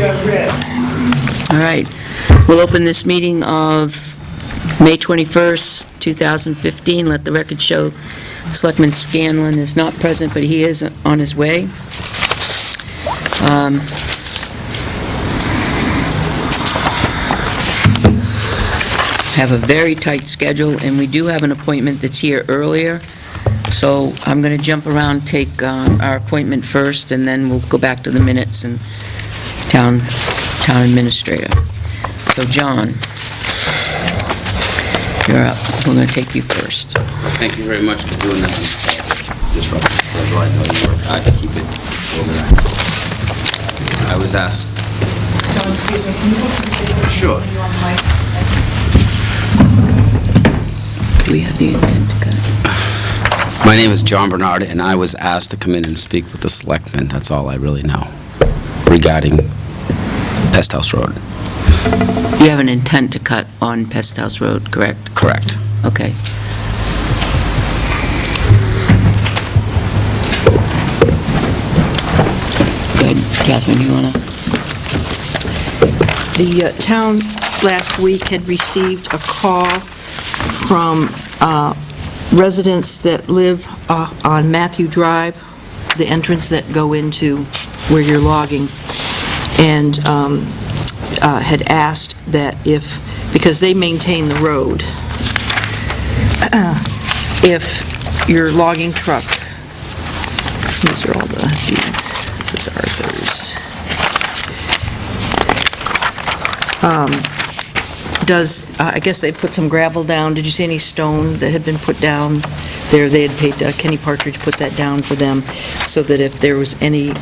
All right. We'll open this meeting of May 21st, 2015. Let the record show Selectman Scanlon is not present, but he is on his way. Have a very tight schedule, and we do have an appointment that's here earlier. So I'm going to jump around, take our appointment first, and then we'll go back to the minutes and town administrator. So John, you're up. We're going to take you first. Thank you very much for doing that. Just right. I know you work hard to keep it organized. I was asked. Excuse me, can you put Sure. you on the mic? Do we have the intent to cut? My name is John Bernard, and I was asked to come in and speak with the selectmen. That's all I really know regarding Pest House Road. You have an intent to cut on Pest House Road, correct? Correct. Okay. Go ahead, Catherine, you want to? The town last week had received a call from residents that live on Matthew Drive, the entrance that go into where you're logging, and had asked that because they maintain the road, if your logging truck, these are all the deeds, this is Arthur's, I guess they put some gravel down. Did you see any stone that had been put down there? They had paid Kenny Partridge put that down for them, so that if there was any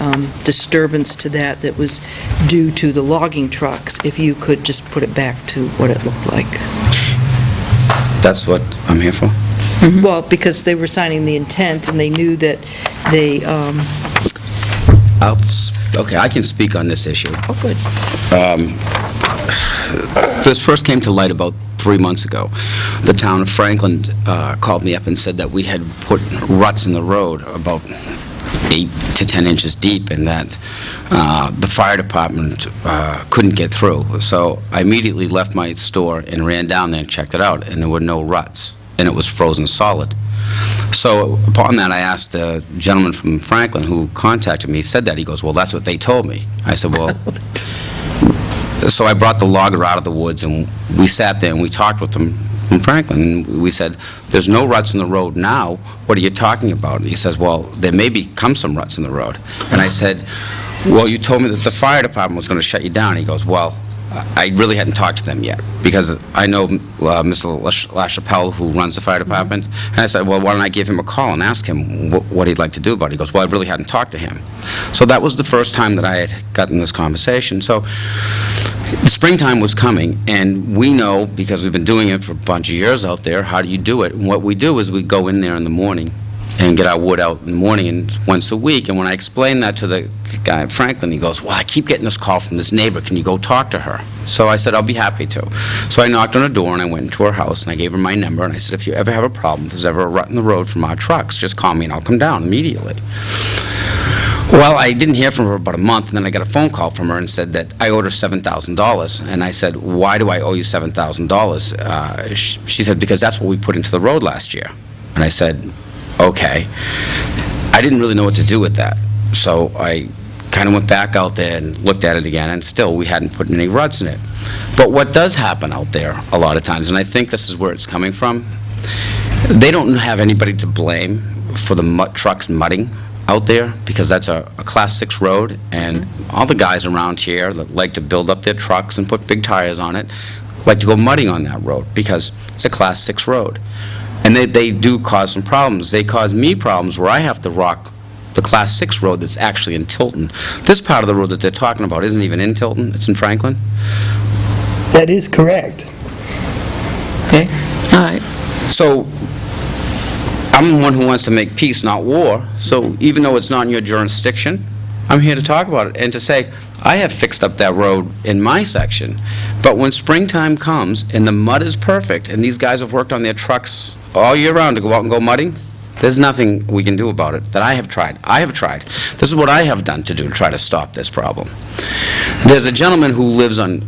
disturbance to that was due to the logging trucks, if you could just put it back to what it looked like. That's what I'm here for? Mm-hmm. Well, because they were signing the intent, and they knew that they... Okay, I can speak on this issue. Oh, good. This first came to light about 3 months ago. The town of Franklin called me up and said that we had put ruts in the road about 8 to 10 inches deep, and that the fire department couldn't get through. So I immediately left my store and ran down there and checked it out, and there were no ruts, and it was frozen solid. So upon that, I asked the gentleman from Franklin who contacted me. He said that. He goes, well, that's what they told me. I said, well... So I brought the logger out of the woods, and we sat there and we talked with them in Franklin. We said, there's no ruts in the road now. What are you talking about? And he says, well, there may become some ruts in the road. And I said, well, you told me that the fire department was going to shut you down. He goes, well, I really hadn't talked to them yet, because I know Mr. LaChapelle, who runs the fire department, and I said, well, why don't I give him a call and ask him what he'd like to do about it? He goes, well, I really hadn't talked to him. So that was the first time that I had gotten this conversation. So the springtime was coming, and we know, because we've been doing it for a bunch of years out there, how do you do it? And what we do is we go in there in the morning and get our wood out in the morning and once a week. And when I explained that to the guy at Franklin, he goes, well, I keep getting this call from this neighbor. Can you go talk to her? So I said, I'll be happy to. So I knocked on her door, and I went into her house, and I gave her my number, and I said, if you ever have a problem, if there's ever a rut in the road from our trucks, just call me, and I'll come down immediately. Well, I didn't hear from her about a month, and then I got a phone call from her and said that I owed her $7,000. And I said, why do I owe you $7,000? She said, because that's what we put into the road last year. And I said, okay. I didn't really know what to do with that. So I kind of went back out there and looked at it again, and still we hadn't put any ruts in it. But what does happen out there a lot of times, and I think this is where it's coming from, they don't have anybody to blame for the trucks mudding out there, because that's a Class 6 road, and all the guys around here that like to build up their trucks and put big tires on it like to go mudding on that road, because it's a Class 6 road. And they do cause some problems. They cause me problems where I have to rock the Class 6 road that's actually in Tilton. This part of the road that they're talking about isn't even in Tilton, it's in Franklin. That is correct. Okay, all right. So I'm the one who wants to make peace, not war. So even though it's not in your jurisdiction, I'm here to talk about it and to say, I have fixed up that road in my section, but when springtime comes and the mud is perfect, and these guys have worked on their trucks all year round to go out and go mudding, There's nothing we can do about it that I have tried. I have tried. This is what I have done to try to stop this problem. There's a gentleman who lives on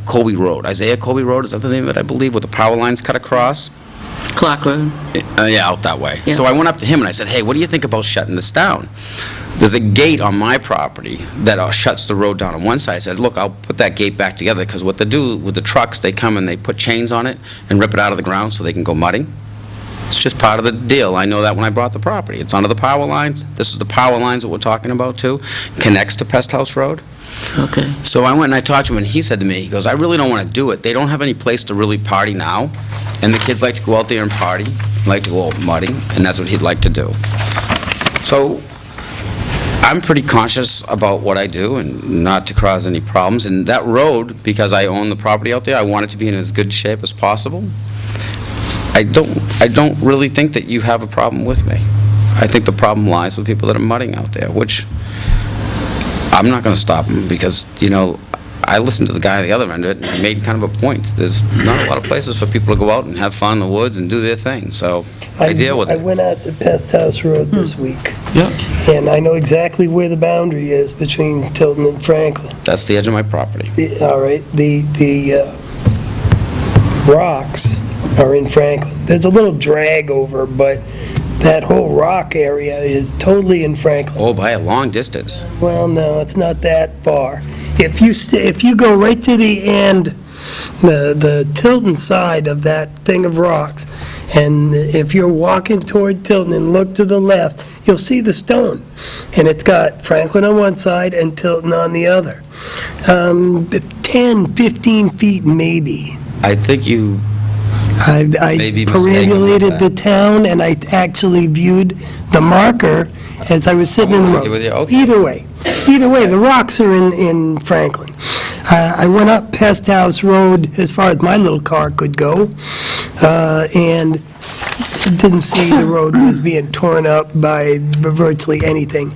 Colby Road. Isaiah Colby Road, is that the name of it, I believe, with the power lines cut across? Clock Road? Yeah, out that way. Yeah. So I went up to him and I said, hey, what do you think about shutting this down? There's a gate on my property that shuts the road down on one side. I said, look, I'll put that gate back together, because what they do with the trucks, they come and they put chains on it and rip it out of the ground so they can go mudding. It's just part of the deal. I know that when I bought the property. It's under the power lines. This is the power lines that we're talking about, too. Connects to Pest House Road. Okay. So I went and I talked to him, and he said to me, he goes, I really don't want to do it. They don't have any place to really party now, and the kids like to go out there and party, like to go out mudding, and that's what he'd like to do. So I'm pretty conscious about what I do and not to cause any problems. And that road, because I own the property out there, I want it to be in as good shape as possible. I don't really think that you have a problem with me. I think the problem lies with people that are mudding out there, which I'm not going to stop them, because, you know, I listened to the guy at the other end of it, and he made kind of a point. There's not a lot of places for people to go out and have fun in the woods and do their thing, so I deal with I it. went out to Pest House Road this week, Yeah. and I know exactly where the boundary is between Tilton and Franklin. That's the edge of my property. All right, the rocks are in Franklin. There's a little drag over, but that whole rock area is totally in Franklin. Oh, by a long distance. Well, no, it's not that far. If you go right to the end, the Tilton side of that thing of rocks, and if you're walking toward Tilton and look to the left, you'll see the stone. And it's got Franklin on one side and Tilton on the other. 10, 15 feet maybe. I think you I May be mistaken perambulated with the that. town, and I actually viewed the marker as I was sitting in the road. With you, okay. Either way, the rocks are in Franklin. I went up Pest House Road as far as my little car could go, and didn't see the road was being torn up by virtually anything.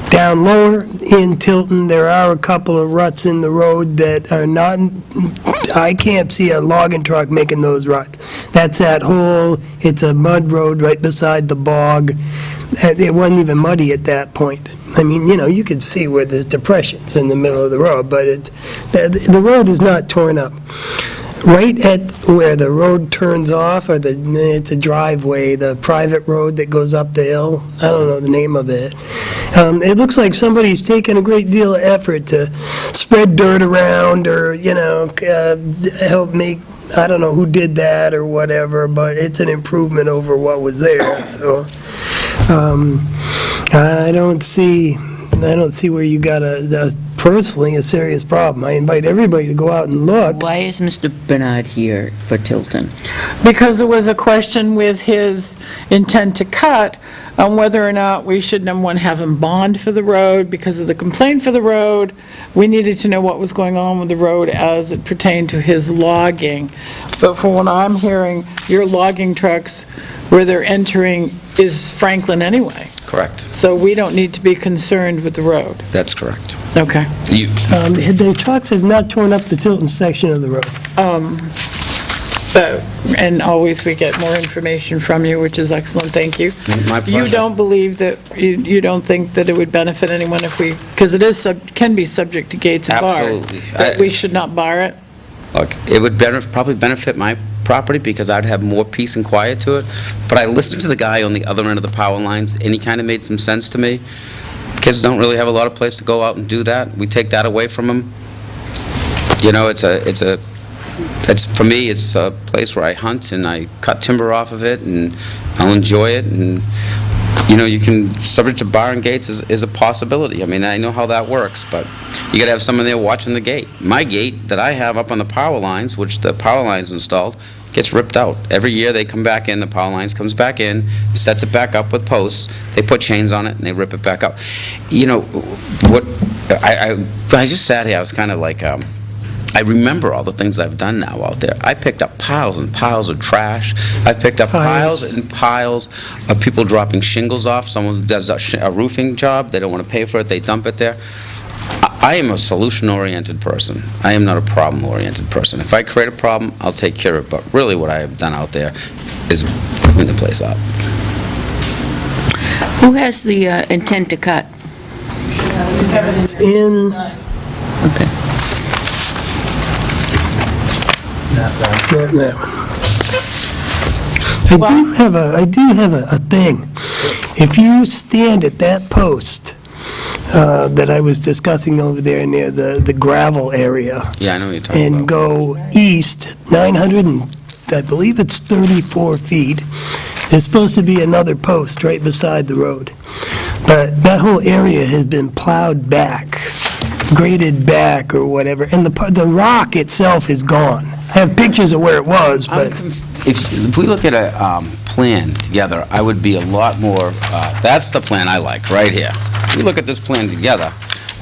Down lower in Tilton, there are a couple of ruts in the road that are not, I can't see a logging truck making those ruts. That's that whole, it's a mud road right beside the bog. It wasn't even muddy at that point. I mean, you know, you could see where there's depressions in the middle of the road, but the road is not torn up. Right at where the road turns off, or it's a driveway, the private road that goes up the hill, I don't know the name of it. It looks like somebody's taken a great deal of effort to spread dirt around, or, you know, help make, I don't know who did that or whatever, but it's an improvement over what was there, so. I don't see where you got personally a serious problem. I invite everybody to go out and look. Why is Mr. Bernard here for Tilton? Because there was a question with his intent to cut on whether or not we should, number one, have him bond for the road because of the complaint for the road. We needed to know what was going on with the road as it pertained to his logging. But from what I'm hearing, your logging trucks, where they're entering, is Franklin anyway. Correct. So we don't need to be concerned with the road. That's correct. Okay. The trucks have not torn up the Tilton section of the road. And always we get more information from you, which is excellent, thank you. My You pleasure. don't believe that, you don't think that it would benefit anyone if we, because it is, can be subject to gates and bars. Absolutely. That we should not bar it? Look, it would probably benefit my property because I'd have more peace and quiet to it, but I listened to the guy on the other end of the power lines, and he kind of made some sense to me. Kids don't really have a lot of place to go out and do that. We take that away from them. You know, for me, it's a place where I hunt and I cut timber off of it, and I'll enjoy it, and, you know, you can, subject to bar and gates is a possibility. I mean, I know how that works, but you gotta have someone there watching the gate. My gate that I have up on the power lines, which the power line's installed, gets ripped out. Every year they come back in, the power lines comes back in, sets it back up with posts, they put chains on it, and they rip it back out. You know, what, I just sat here, I was kind of like, I remember all the things I've done now out there. I picked up piles and piles of trash. I picked up piles and piles of people dropping shingles off. Someone does a roofing job, they don't want to pay for it, they dump it there. I am a solution-oriented person. I am not a problem-oriented person. If I create a problem, I'll take care of it, but really what I have done out there is clean the place up. Who has the intent to cut? It's in, Okay. not that one. I do have a thing. If you stand at that post that I was discussing over there near the gravel area, Yeah, I know what you're talking and about. go east 900 and, I believe it's 34 feet, there's supposed to be another post right beside the road. But that whole area has been plowed back, graded back or whatever, and the rock itself is gone. I have pictures of where it was, but If we look at a plan together, I would be a lot more, that's the plan I like, right here. If we look at this plan together,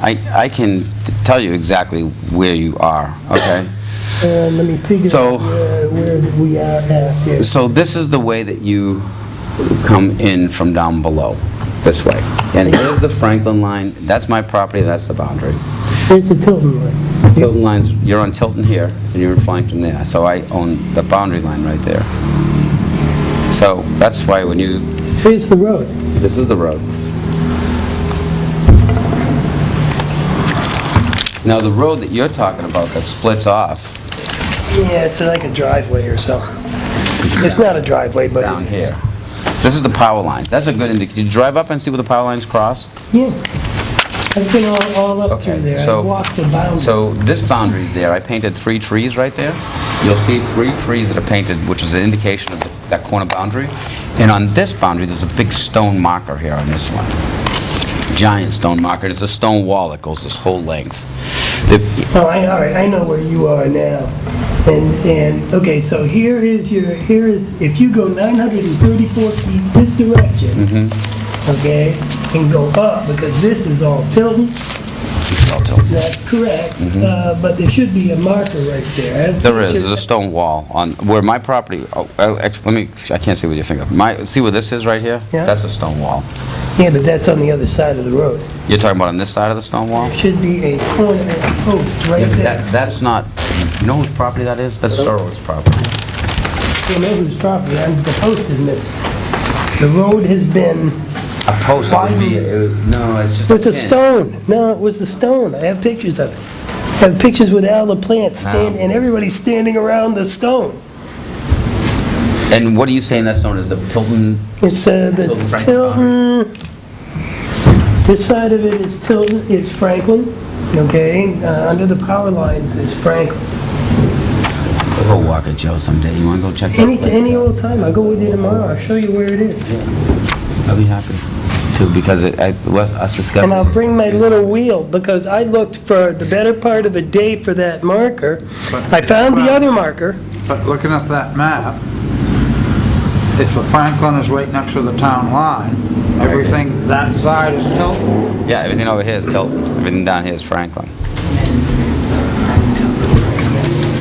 I can tell you exactly where you are, okay? let me figure So- out where we are at here. So this is the way that you come in from down below, this way. And here's the Franklin line, that's my property, that's the boundary. Here's the Tilton line. Tilton lines, you're on Tilton here, and you're in Franklin there, so I own the boundary line right there. So that's why when you, Here's the road. this is the road. Now, the road that you're talking about that splits off Yeah, it's like a driveway or so. It's not a driveway, but down it is. here, this is the power lines. That's a good indicator. Did you drive up and see where the power lines cross? Yeah. I've been all up through Okay, there. I so- walked the boundary. So this boundary's there. I painted 3 trees right there. You'll see 3 trees that are painted, which is an indication of that corner boundary. And on this boundary, there's a big stone marker here on this one. Giant stone marker. And it's a stone wall that goes this whole length. Oh, all right, I know where you are now. And, okay, so here is, if you go 934 feet this direction, okay, and go up, because this is all Tilton, that's correct, but there should be a marker right there. I have There is. pictures- There's a stone wall on where my property. Oh, actually, I can't see what you think of. See where this is right here? Yeah. That's a stone wall. Yeah, but that's on the other side of the road. You're talking about on this side of the stone wall? There should be a corner, a post right there. That's not. You know whose property that is? That's Sorrow's property. I don't know whose property, the post is missing. The road has been, A post that would be. No, it's just. it's a pin. stone. No, it was a stone. I have pictures of it. I have pictures with all the plants and everybody's standing around the stone. And what are you saying that stone is? The Tilton? It's the Tilton Franklin Tilton, this side of it is Tilton, it's Franklin, okay? Under the power lines is Franklin. We'll go walk at Joe someday. You want to go check that place Any out? old time, I'll go with you tomorrow, I'll show you where it is. I'll be happy to, because us discussing. And I'll bring my little wheel, because I looked for the better part of a day for that marker. I found the other marker. But looking at that map, if the Franklin is right next to the town line, everything that side is Tilton. Yeah, everything over here is Tilton. Everything down here is Franklin.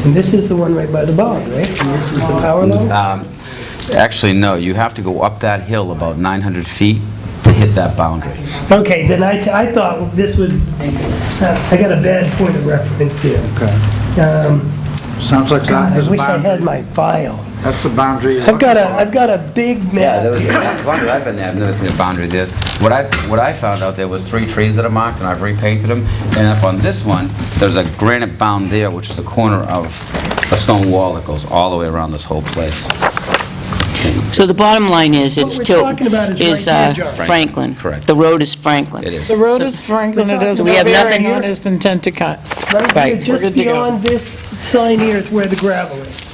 And this is the one right by the bog, right? And this is the power line? Actually, no, you have to go up that hill about 900 feet to hit that boundary. Okay, then I thought this was, I got a bad point of reference here. Okay. Sounds like God, that is I a wish I had boundary. my file. That's the boundary you're I've got looking a big map. There was a boundary, I've been there, I've never seen a boundary there. What I found out, there was 3 trees that are marked, and I've repainted them. And up on this one, there's a granite bound there, which is the corner of a stone wall that goes all the way around this whole place. So the bottom line is, What it's we're Tilton. talking about is right here, John. Franklin. Correct. The road is Franklin. It is. The road is Franklin, it has So no we have nothing bearing on here? his intent to cut. Right Right. here, just We're good to go. beyond this sign here is where the gravel is.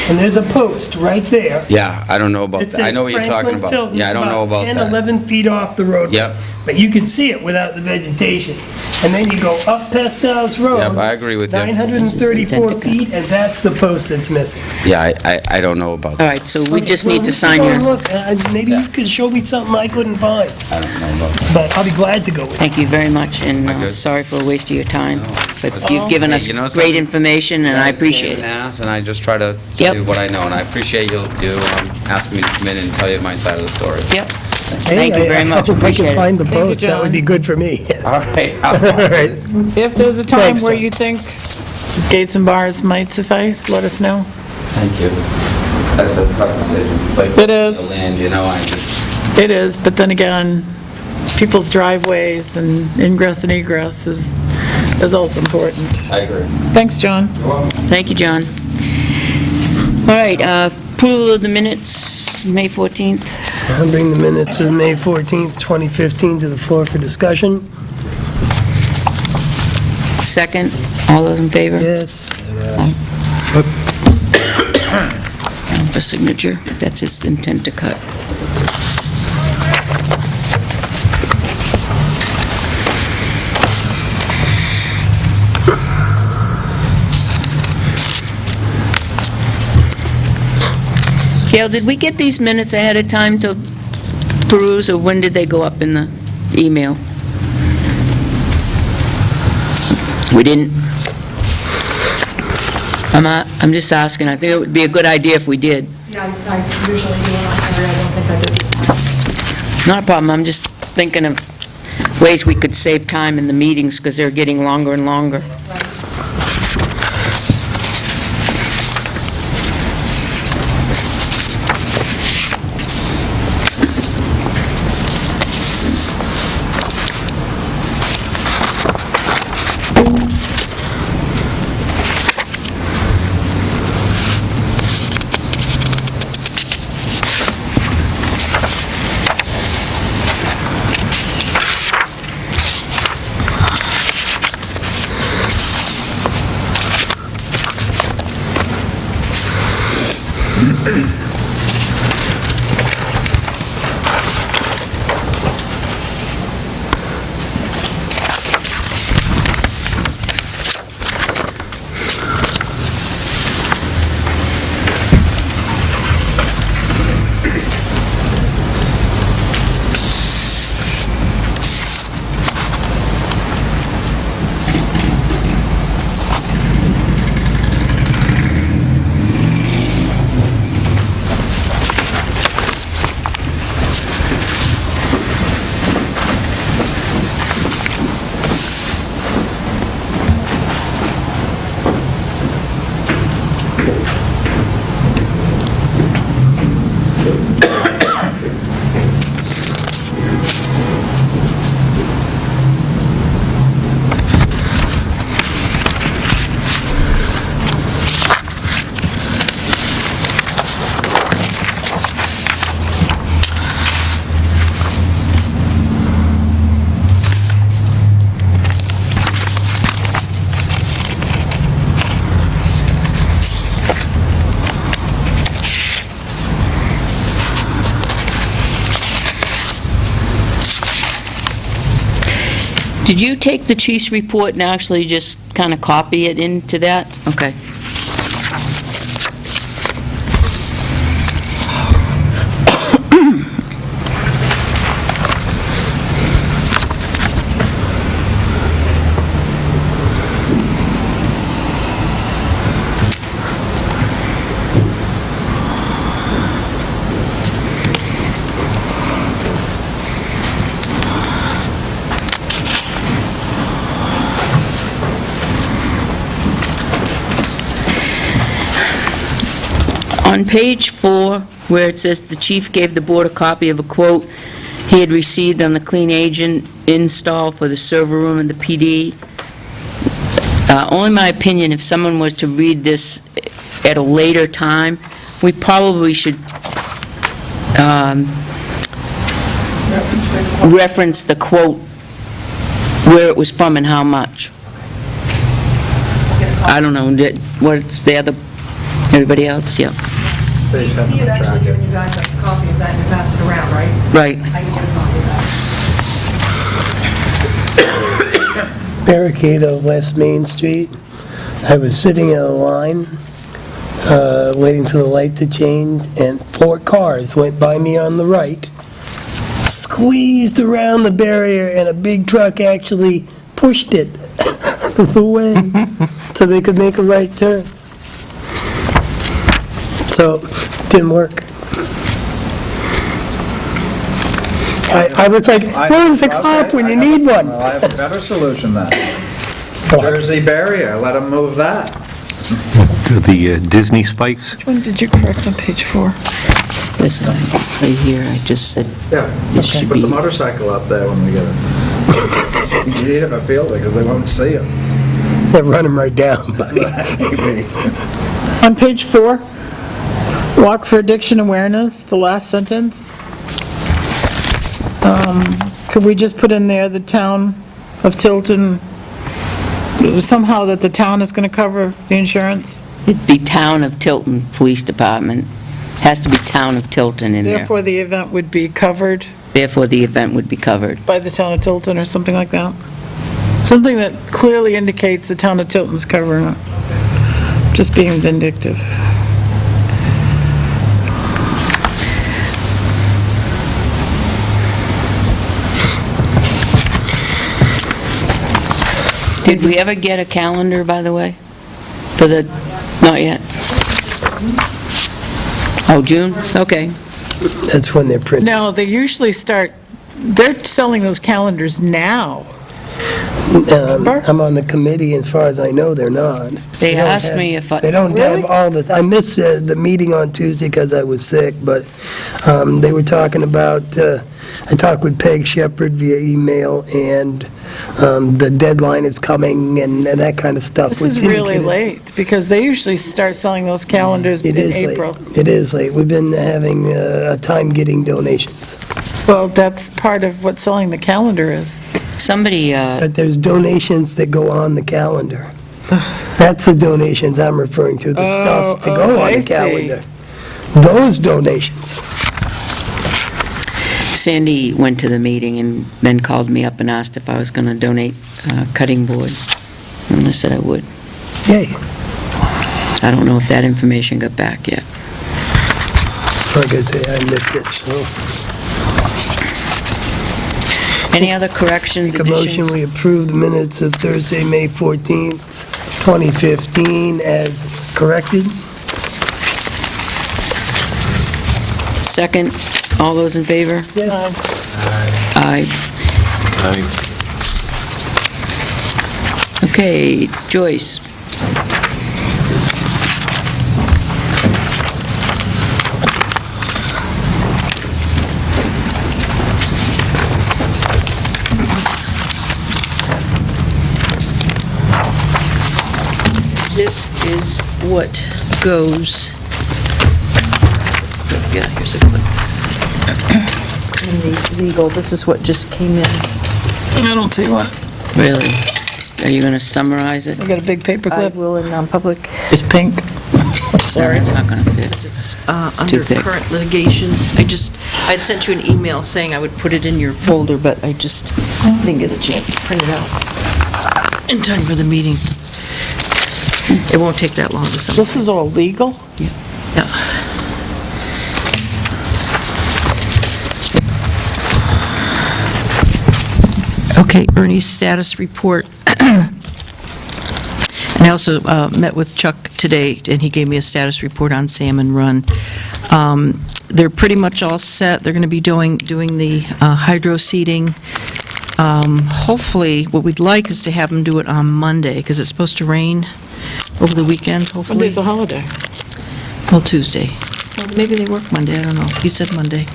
And there's a post right there. Yeah, I don't know about It that. I says know what you're talking Franklin about. Tilton. Yeah, I It's don't know about 10, that. 11 feet off the road. Yep. But you can see it without the vegetation. And then you go up Pastel's Road. Yep, I agree with you. 934 feet, and that's the post that's missing. Yeah, I don't know about All that. right, so we Okay, just well, need to we sign can your, go look. Maybe you could show me something I couldn't find, I don't know about that. but I'll be glad to go with it. thank you very much, and good? sorry for a waste of your time. But But- you've given us Hey, you know great something? information, and I appreciate it. And I just try to Yep. do what I know, and I appreciate you asking me to come in and tell you my side of the story. Yep. Thank you very much, I hope I appreciate can it. find the Thank you, post, that would John. be good for me. All right. All right. If there's a time Thanks, where John. you think gates and bars might suffice, let us know. Thank you. That's a tough decision. It's like It is. the land, you know, I just, It is, but then again, people's driveways and ingress and egress is also important. I agree. Thanks, John. Thank you, John. All right, approval of the minutes, May 14th. I'll bring the minutes of May 14th, 2015 to the floor for discussion. Second, all those in favor? Yes. Down for signature, that's his intent to cut. Gail, did we get these minutes ahead of time to peruse, or when did they go up in the email? We didn't? I'm just asking, I think it would be a good idea if we did. Yeah, I usually do, and I'm sorry, I don't think I did this time. Not a problem, I'm just thinking of ways we could save time in the meetings, because they're getting longer and longer. Did you take the chief's report and actually just kind of copy it into that? Okay. On page 4, where it says the chief gave the board a copy of a quote he had received on the clean agent install for the server room in the PD, only my opinion, if someone was to read this at a later time, we probably should reference the quote, where it was from and how much. I don't know, what's the other, everybody else? Yeah. He had actually given you guys a copy of that and you passed it around, right? Right. I can get a copy of that. Barricade of West Main Street. I was sitting in a line, waiting for the light to change, and 4 cars went by me on the right, squeezed around the barrier, and a big truck actually pushed it out of the way so they could make a right turn. So, didn't work. I was like, where's the cop when you need one? Well, I have a better solution then. Jersey barrier, let them move that. The Disney spikes? Which one did you correct on page 4? This one, right here, I just said, Yeah. This should Put the be- motorcycle up there when we get it. You need it in a field because they won't see it. They run them right down. On page 4, Walk for Addiction Awareness, the last sentence. Could we just put in there the town of Tilton, somehow that the town is going to cover the insurance? it'd be Town of Tilton Police Department. Has to be Town of Tilton in there. Therefore, the event would be covered Therefore, the event would be covered. by the town of Tilton or something like that? Something that clearly indicates the town of Tilton's covering it. Just being vindictive. Did we ever get a calendar, by the way? For the, not yet? Oh, June? Okay. That's when they're printed. No, they usually start, they're selling those calendars now. I'm on the committee, as far as I know, they're not. They don't asked have- me if I... They don't Really? have all the, I missed the meeting on Tuesday because I was sick, but they were talking about, I talked with Peg Shepherd via email, and the deadline is coming and that kind of stuff. This which is really indicated- late, because they usually start selling those calendars It in is late. April. It is late. We've been having a time getting donations. Well, that's part of what selling the calendar is. Somebody, But there's donations that go on the calendar. That's the donations I'm referring to, the stuff to go on I the see. calendar. Those donations. Sandy went to the meeting and then called me up and asked if I was going to donate cutting board. And I said I would. Yay. I don't know if that information got back yet. Like I say, I missed it, so. Any other corrections, Make a motion, additions? we approve the minutes of Thursday, May 14th, 2015 as corrected. Second, all those in favor? Yes. Aye. Okay, Joyce. This is what goes, yeah, here's a clip. In the legal, this is what just came in. I don't see one. Really? Are you going to summarize it? I got a big paper I clip. will in non-public. It's pink. Sorry, it's not going to fit. It's too under thick. current litigation. I'd sent you an email saying I would put it in your folder, but I just didn't get a chance to print it out in time for the meeting. It won't take that long to summarize. This is all legal? Yeah. Okay, Ernie's status report. And I also met with Chuck today, and he gave me a status report on Salmon Run. They're pretty much all set. They're going to be doing the hydro seeding. Hopefully, what we'd like is to have them do it on Monday, because it's supposed to rain over the weekend, hopefully. Monday's a holiday. Well, Tuesday. Well, maybe they work Monday, I don't know. He said Monday.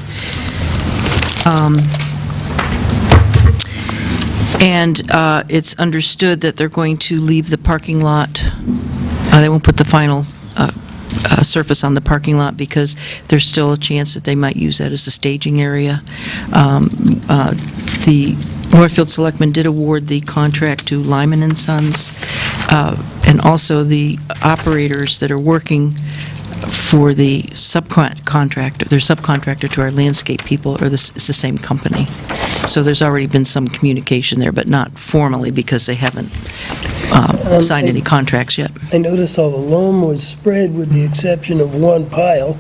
And it's understood that they're going to leave the parking lot. They won't put the final surface on the parking lot because there's still a chance that they might use that as a staging area. The Northfield Selectmen did award the contract to Lyman and Sons, and also the operators that are working for the subcontractor, their subcontractor to our landscape people, it's the same company. So there's already been some communication there, but not formally because they haven't signed any contracts yet. I noticed all the loam was spread with the exception of one pile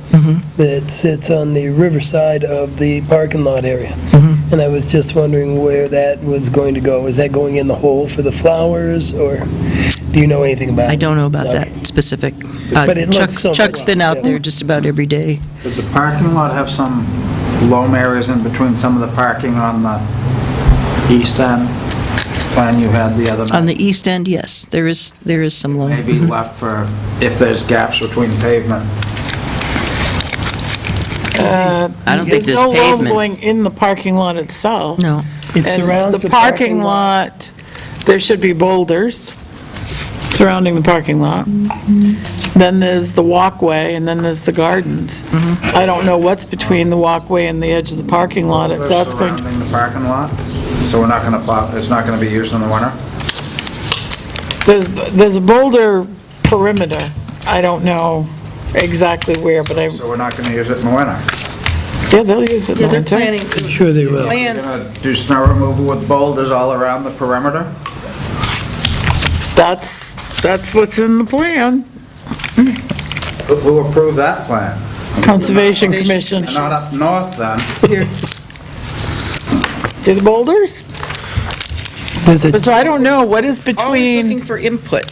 that sits on the riverside of the parking lot area. And I was just wondering where that was going to go. Is that going in the hole for the flowers, or do you know anything about it? I don't know about Okay. that specific. But it looks so Chuck's been out nice, there yeah. just about every day. Did the parking lot have some loam areas in between some of the parking on the east end plan you had the other night? On the east end, yes, there is some loam. Maybe left for, if there's gaps between pavement. I don't think there's no road pavement. going in the parking lot itself. No. It And surrounds the parking lot, there should be boulders surrounding the parking lot. Then there's the walkway, and then there's the gardens. I don't know what's between the walkway and the edge of the parking lot, if that's going to... Surrounding the parking lot, so we're not gonna plow, it's not gonna be used in the winter? There's a boulder perimeter. I don't know exactly where, but So we're not gonna use it in the winter? yeah, they'll use it in Yeah, the they're winter. planning, Sure they will. We're plan, gonna do snow removal with boulders all around the perimeter? That's what's in the plan. Who approved that plan? Conservation Commission. And not up north then? here, Do the boulders? There's a But so I don't know, what is always between... looking for input.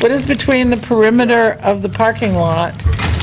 What is between the perimeter of the parking lot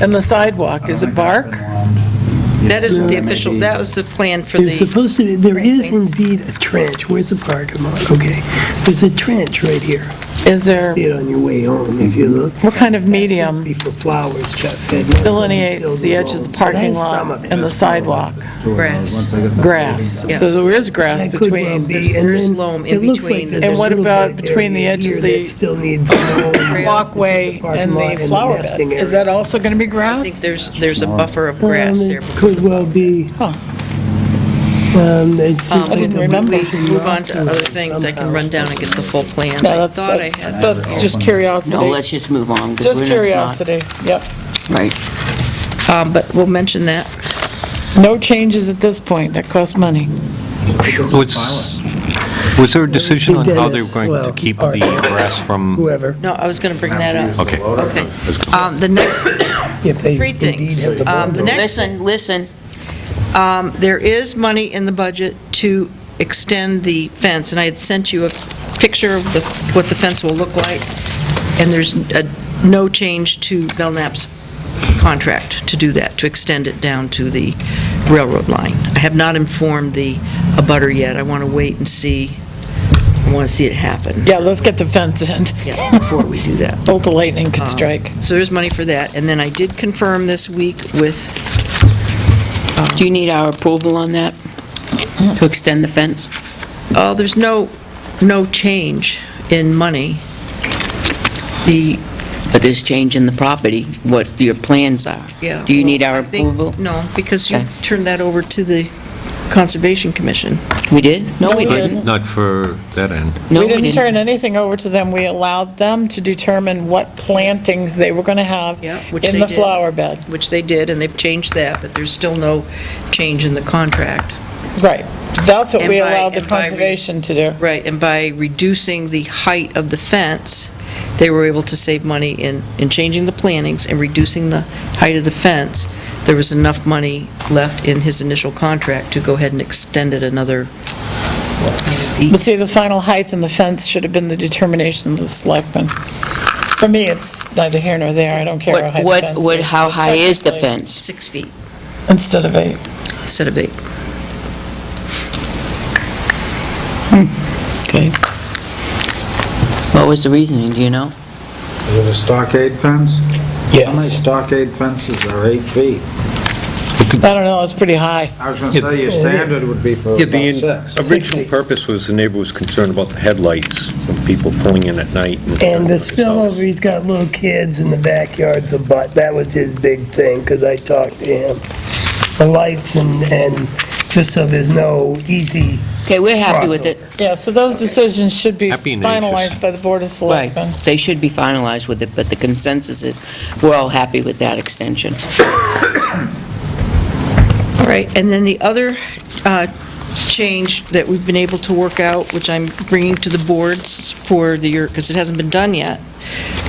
and the sidewalk? Is it bark? That isn't the official, that was the plan for There's the, supposed to be, there is indeed a trench. Where's the parking lot? Okay. There's a trench right here. Is there, See it on your way home if you look. what kind of medium Be for flowers, Chuck said. delineates the edge of the parking lot and the sidewalk? grass. Grass. Yeah. So there is grass That could well between. be. And There's then loam in it looks like between. there's And a what little about bit between the area edge of here the that still needs mowing. Walkway Parking and lot the and flower bed? nesting Is area. that also going to be grass? I think there's a buffer of grass there. It could well be. Huh. It seems like didn't the remember. building We move on rocks to around other things, I can run down and get the full plan. No, I thought I had. that's just curiosity. No, let's just move on, because Just we're just not... curiosity, yep. Right. But we'll mention that. No changes at this point, that costs money. Was there a decision on how they were Dennis, going well, to keep Art. the grass from... Whoever, No, I was going to bring that up. Okay. Okay. The next, if they Three indeed things. have the The building. next, Listen. there is money in the budget to extend the fence, and I had sent you a picture of what the fence will look like, and there's no change to Belknap's contract to do that, to extend it down to the railroad line. I have not informed the abutter yet. I want to wait and see. I want to see it happen. Yeah, let's get the fence in. Yeah, before we do that. Both the lightning could strike. So there's money for that. And then I did confirm this week with, Do you need our approval on that, to extend the fence? there's no change in money. But there's change in the property, what your plans are. Yeah. Do you need our I think- approval? No, because you Okay. turned that over to the Conservation Commission. We did? No, we we didn't. Not for that end. No, We didn't turn anything over to them. We allowed them to determine what plantings they were going to have Yeah, which in they the did. flower bed. Which they did, and they've changed that, but there's still no change in the contract. Right. That's what And we by- allowed the and by re- conservation to do. Right, and by reducing the height of the fence, they were able to save money in changing the plantings and reducing the height of the fence. There was enough money left in his initial contract to go ahead and extend it another feet. But see, the final height in the fence should have been the determination of the selectmen. For me, it's neither here nor there. I don't care how high the fence is. How but high is the technically, fence? 6 feet Instead of 8. instead of 8. Okay. What was the reasoning, do you know? Is it a stockade fence? How many Yes. stockade fences are 8 feet? I don't know, it's pretty high. I was gonna say, your standard would be for Yeah, about the 6. original purpose was the neighbor was concerned about the headlights, from people pulling in at night. And the spillover, he's got little kids in the backyards of butt. That was his big thing, because I talked to him. The lights and just so there's no easy Okay, we're happy with it. Yeah, so those decisions should be Happy and anxious. finalized by the Board of Right. Selectmen. They should be finalized with it, but the consensus is, we're all happy with that extension. All right, and then the other change that we've been able to work out, which I'm bringing to the boards for the year, because it hasn't been done yet,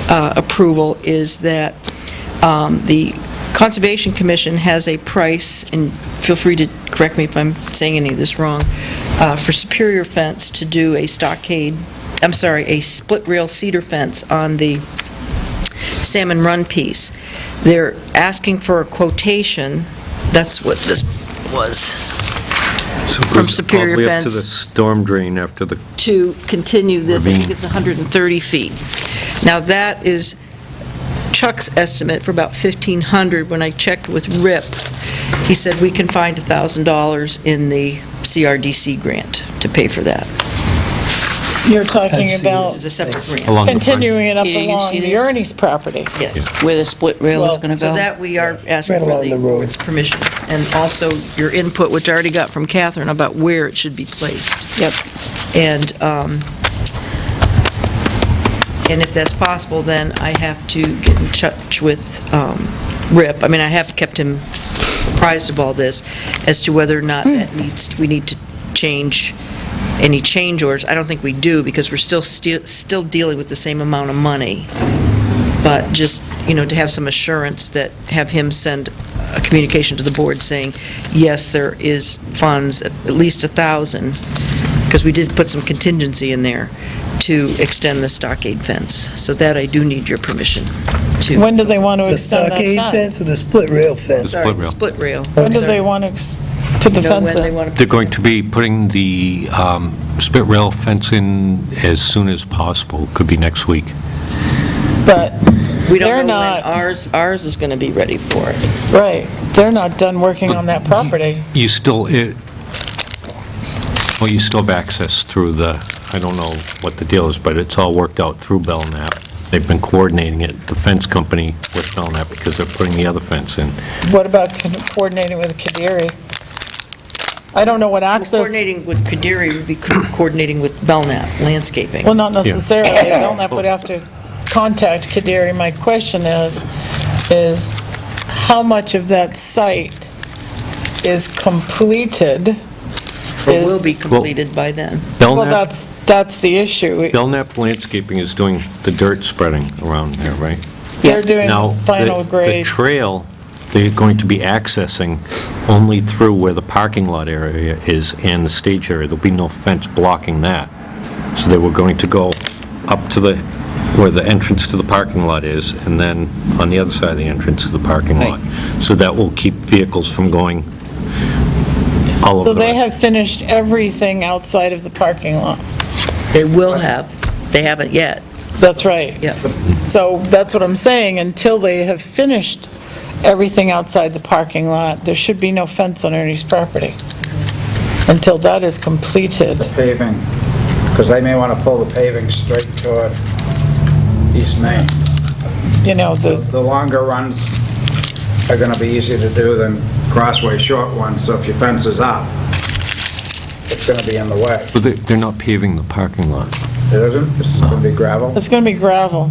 approval, is that the Conservation Commission has a price, and feel free to correct me if I'm saying any of this wrong, for Superior Fence to do a a split rail cedar fence on the Salmon Run piece. They're asking for a quotation, that's what this was, from Superior All the way up to Fence. the storm drain after the... To continue this, I think Ravine. it's 130 feet. Now, that is Chuck's estimate for about 1,500. When I checked with Rip, he said we can find $1,000 in the CRDC grant to pay for that. You're talking That's- about It's a separate grant. Along the front. continuing it up Peter, you along see the this? Ernie's property. Yes. Where the split rail is Well, going to go? So that we are asking Right for along the road. board's permission. And also your input, which I already got from Catherine, about where it should be placed. Yep. And if that's possible, then I have to get in touch with Rip. I mean, I have kept him apprised of all this, as to whether or not we need to change any change orders. I don't think we do, because we're still dealing with the same amount of money. But just, to have some assurance that, have him send a communication to the board saying, yes, there is funds, at least 1,000, because we did put some contingency in there, to extend the stockade fence. So that I do need your permission to. When do they want to The extend that stockade fence or the split rail fence? Sorry, split rail. split rail. When do they want to put the Know fence when they in? want to. They're going to be putting the split rail fence in as soon as possible, could be next week. But We they're don't know not, when ours is going to be ready for it. right, they're not done working on that property. You still, you still have access through I don't know what the deal is, but it's all worked out through Belknap. They've been coordinating it, the fence company with Belknap, because they're putting the other fence in. What about coordinating with Kadiri? I don't know what access, Coordinating with Kadiri would be coordinating with Belknap Landscaping. well, not necessarily, Belknap would have to contact Kadiri. My question is how much of that site is completed? Or will be completed by then. Well, Belknap, that's the issue. Belknap Landscaping is doing the dirt spreading around there, right? They're doing Now, the final the grade. trail, they're going to be accessing only through where the parking lot area is and the stage area. There'll be no fence blocking that. So they were going to go up to where the entrance to the parking lot is, and then on the other side of the entrance to the parking lot. So that will keep vehicles from going all over So the they road. have finished everything outside of the parking lot. They will have, they haven't yet. That's right. Yeah. So that's what I'm saying, until they have finished everything outside the parking lot, there should be no fence on Ernie's property, until that is completed. Paving, because they may want to pull the paving straight toward East Main. The longer runs are going to be easier to do than crossway short ones, so if your fence is up, it's going to be in the way. But they're not paving the parking lot. It isn't? It's going to be gravel? It's going to be gravel.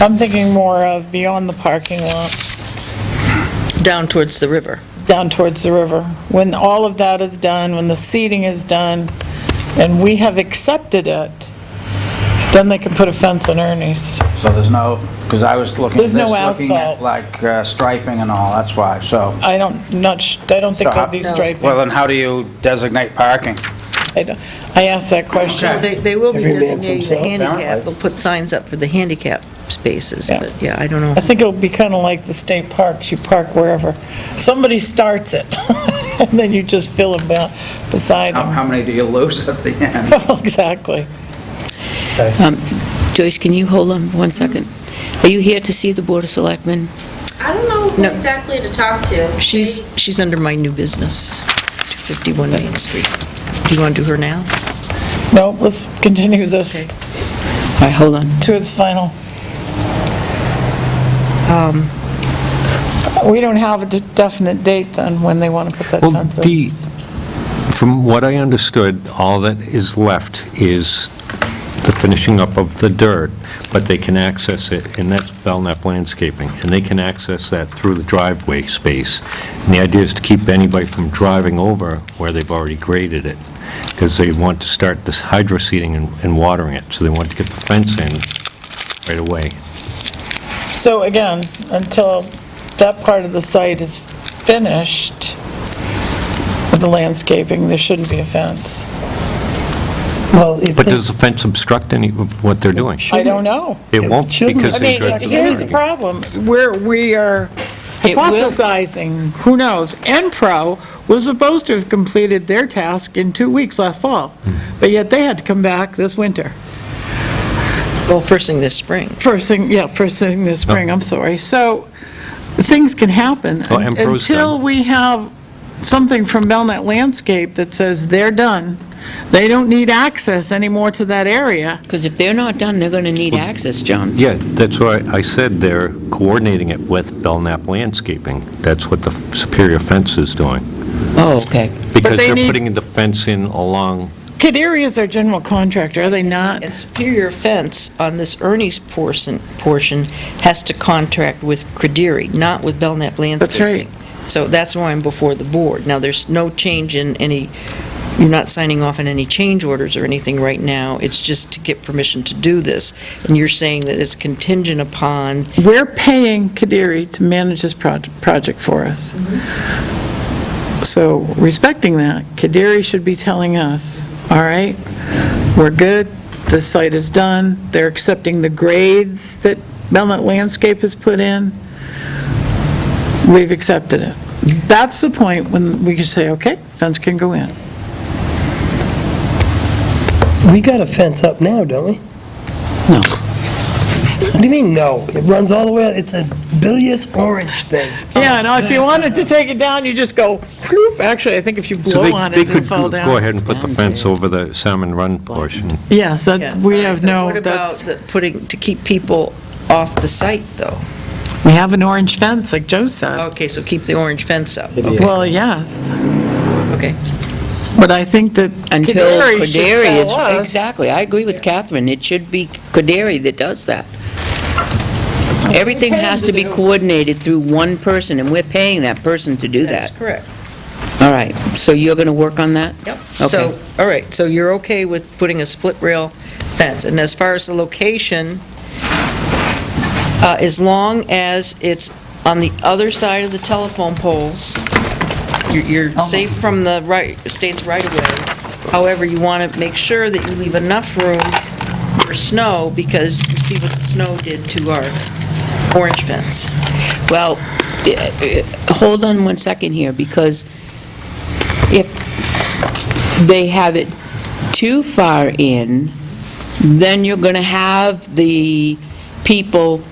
I'm thinking more of beyond the parking lot, Down towards the river. down towards the river. When all of that is done, when the seeding is done, and we have accepted it, then they can put a fence on Ernie's. So there's no, because I was looking at There's this, no looking at asphalt. like striping and all, that's why, so. I don't think there'll be striping. Well, then how do you designate parking? I asked that question. Okay. They will be Every man for designating the himself, handicap. apparently. They'll put signs up for the handicap spaces, Yeah. but yeah, I don't know. I think it'll be kind of like the state parks, you park wherever. Somebody starts it, and then you just fill them beside them. How many do you lose at the end? Exactly. Joyce, can you hold on for 1 second? Are you here to see the Board of Selectmen? I don't know who No. exactly to talk to. She's under my new business, 251 Main Street. Do you want to do her now? No, let's continue this Okay. All right, hold on. to its final. We don't have a definite date then, when they want to put that Well, fence in. from what I understood, all that is left is the finishing up of the dirt, but they can access it, and that's Belknap Landscaping, and they can access that through the driveway space. And the idea is to keep anybody from driving over where they've already graded it, because they want to start this hydro seeding and watering it, so they want to get the fence in right away. So again, until that part of the site is finished with the landscaping, there shouldn't be a fence. Well, if But they- does the fence obstruct any of what they're doing? I don't know. It won't, shouldn't. because I they mean, dredged the here's the road. problem. We are It will- hypothesizing, who knows? Enpro was supposed to have completed their task in 2 weeks last fall, but yet they had to come back this winter. Well, first thing this spring. First thing this spring, I'm sorry. So things can happen. Oh, and pros Until done. we have something from Belknap Landscape that says they're done, they don't need access anymore to that area. Because if they're not done, they're going to need access, John. Yeah, that's why I said they're coordinating it with Belknap Landscaping. That's what the Superior Fence is doing. Oh, okay. Because they they're need- putting the fence in along, Kadiri is our general contractor, are they not? And Superior Fence on this Ernie's portion has to contract with Crederi, not with Belknap Landscaping. right. So that's why I'm before the board. Now, there's no change in any, you're not signing off on any change orders or anything right now. It's just to get permission to do this. And you're saying that it's contingent upon, We're paying Kadiri to manage this project for us. So respecting that, Kadiri should be telling us, all right, we're good, the site is done, they're accepting the grades that Belknap Landscape has put in, we've accepted it. That's the point when we can say, okay, fence can go in. We got a fence up now, don't we? No. What do you mean, no? It runs all the way, it's a bilious orange thing. Yeah, no, if you wanted to take it down, you just go, whoop. Actually, I think if you so blow on they it, it'll could fall go down. ahead and put the fence over the Salmon Run portion. Yes, that, we have no, what about that's, to keep people off the site, though? we have an orange fence, like Joe said. Okay, so keep the orange fence up. Well, yes, Okay. but I think that Until Kaderi should Crederi is, tell us. exactly, I agree with Catherine, it should be Crederi that does that. Everything has to be coordinated through one person, and we're paying that person to do That's that. correct. All right, so you're going to work on that? Yep. Okay. So, all right, so you're okay with putting a split rail fence? And as far as the location, as long as it's on the other side of the telephone poles, you're safe from the state's right-of-way. However, you want to make sure that you leave enough room for snow, because you see what the snow did to our orange fence. Well, hold on one second here, because if they have it too far in, then you're going to have the people,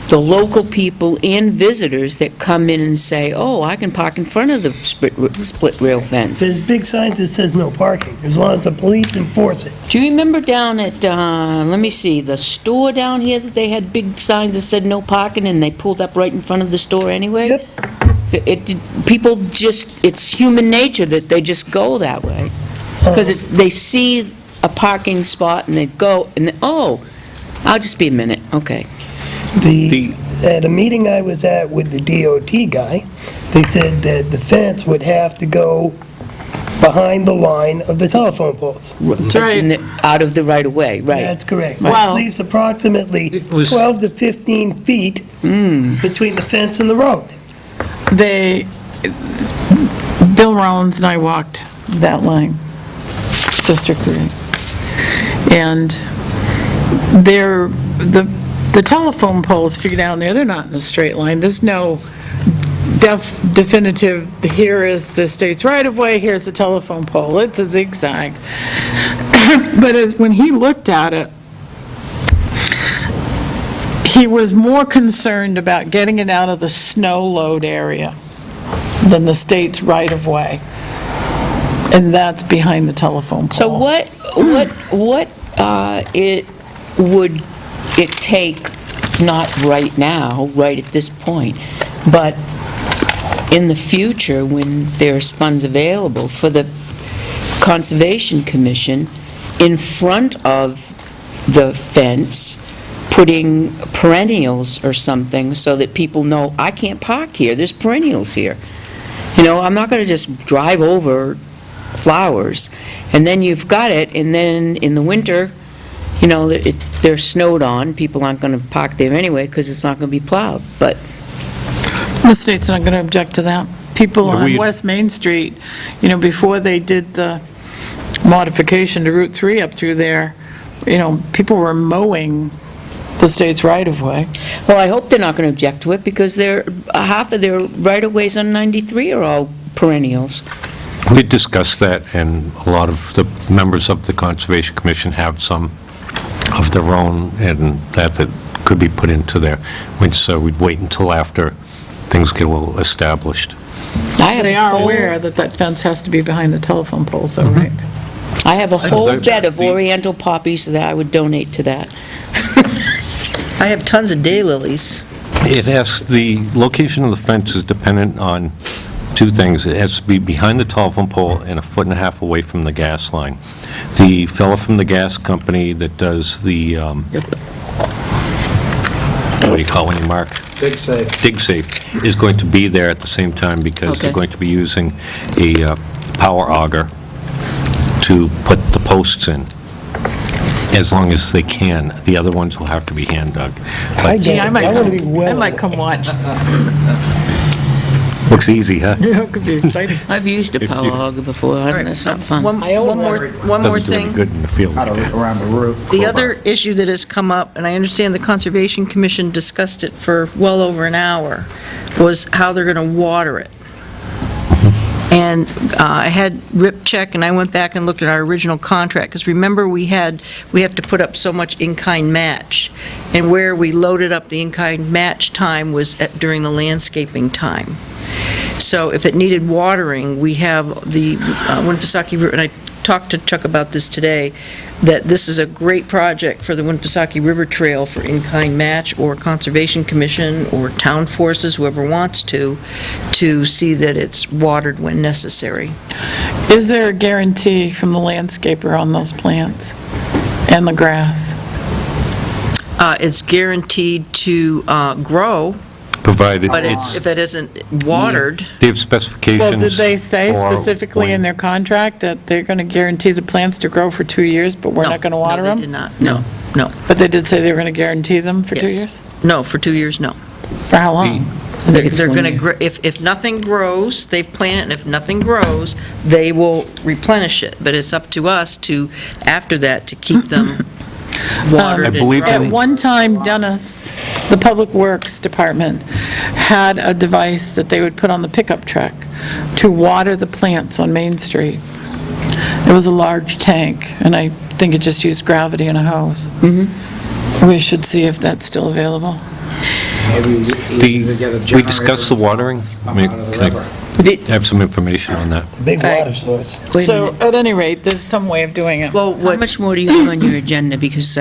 the local people and visitors that come in and say, oh, I can park in front of the split rail fence. There's big signs that says no parking, as long as the police enforce it. Do you remember down at, let me see, the store down here that they had big signs that said no parking, and they pulled up right in front of the store anyway? Yep. People just, it's human nature that they just go that way. Because they see a parking spot and they go, and oh, I'll just be a minute, okay. At a meeting I was at with the DOT guy, they said that the fence would have to go behind the line of the telephone poles. That's right. Out of the right-of-way, right. That's correct. Well- Which leaves approximately It was- 12 to 15 feet between the fence and the road. Bill Rollins and I walked that line, District 3. And the telephone poles, if you go down there, they're not in a straight line. There's no definitive, here is the state's right-of-way, here's the telephone pole. It's a zigzag. But when he looked at it, he was more concerned about getting it out of the snow load area than the state's right-of-way. And that's behind the telephone pole. So what it would it take, not right now, right at this point, but in the future, when there's funds available, for the Conservation Commission, in front of the fence, putting perennials or something so that people know, I can't park here, there's perennials here. You know, I'm not going to just drive over flowers. And then you've got it, and then in the winter, you know, they're snowed on, people aren't going to park there anyway because it's not going to be plowed, but... The state's not going to object to that. People on West Main Street, you know, before they did the modification to Route 3 up through there, you know, people were mowing the state's right-of-way. Well, I hope they're not going to object to it, because half of their right-of-ways on 93 are all perennials. We discussed that, and a lot of the members of the Conservation Commission have some of their own, and that could be put into there. So we'd wait until after things get a little established. I have They a are whole- aware that that fence has to be behind the telephone pole, so, right? I have a whole the- bed of the- oriental poppies that I would donate to that. I have tons of daylilies. It has, the location of the fence is dependent on two things. It has to be behind the telephone pole and 1.5 feet away from the gas line. The fellow from the gas company that does the, what do you call it when you mark? Big safe. Dig safe is going to be there at the same time because they're Okay. going to be using a power auger to put the posts in, as long as they can. The other ones will have to be hand dug. But Gee, I might That would be well- I might come watch. looks easy, huh? It could be exciting. I've used a power auger before, and that's not fun. One more Doesn't do any thing. good in the field. How to look around the root. The other issue that has come up, and I understand the Conservation Commission discussed it for well over an hour, was how they're going to water it. And I had Rip check, and I went back and looked at our original contract, because remember, we have to put up so much in-kind match, and where we loaded up the in-kind match time was during the landscaping time. So if it needed watering, we have the Winnipesaukee River, and I talked to Chuck about this today, that this is a great project for the Winnipesaukee River Trail for in-kind match, or Conservation Commission, or town forces, whoever wants to see that it's watered when necessary. Is there a guarantee from the landscaper on those plants and the grass? It's guaranteed to grow, Provided but it's, if it isn't watered, they have specifications. Well, did they say for specifically in when- their contract that they're going to guarantee the plants to grow for 2 years, but we're no. not going to water No, them? they did not. No, no. But they did say they were going to guarantee them for 2 Yes. years? No, for 2 years, no. For how long? think it's They're 1 going year. to, if nothing grows, they plant it, and if nothing grows, they will replenish it. But it's up to us to, after that, to keep them watered I and believe At growing. one time, Dennis, the Public Works Department, had a device that they would put on the pickup truck to water the plants on Main Street. It was a large tank, and I think it just used gravity and a hose. We should see if that's still available. Maybe you either get a We discussed the generator watering. I mean, out of the can river. I have some information on that? Big All right. water source. Wait a So, minute. at any rate, there's some way of doing it. Well, How what, much more do you have on your agenda? Because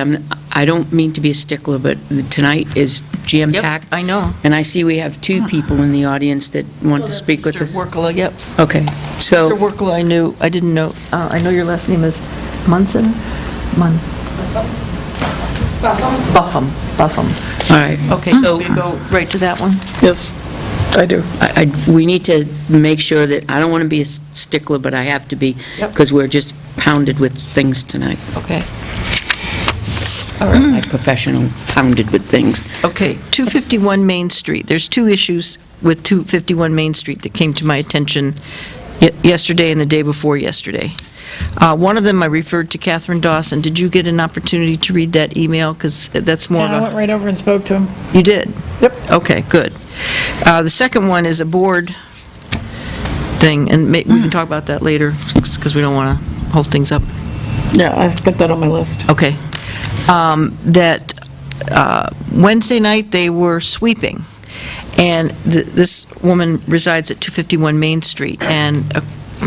I don't mean to be a stickler, but tonight is yep, jam-packed. I know. And I see we have 2 people in the audience that want to speak with us. Mr. Workla, yep. Okay, Mr. so, Workla, I didn't know, I know your last name is Munson? Buffum. all right. Okay, So- so we go right to that one? Yes, I do. we need to make sure that, I don't want to be a stickler, but I have to be, Yep. because we're just pounded with things tonight. Okay. My professional pounded with things. Okay, 251 Main Street. There's 2 issues with 251 Main Street that came to my attention yesterday and the day before yesterday. One of them I referred to Catherine Dawson. Did you get an opportunity to read that email? Because that's more And I of went a... right over and spoke to him. You did? Yep. Okay, good. The second one is a board thing, and we can talk about that later, because we don't want to hold things up. Yeah, I've got that on my list. Okay. That Wednesday night, they were sweeping, and this woman resides at 251 Main Street, and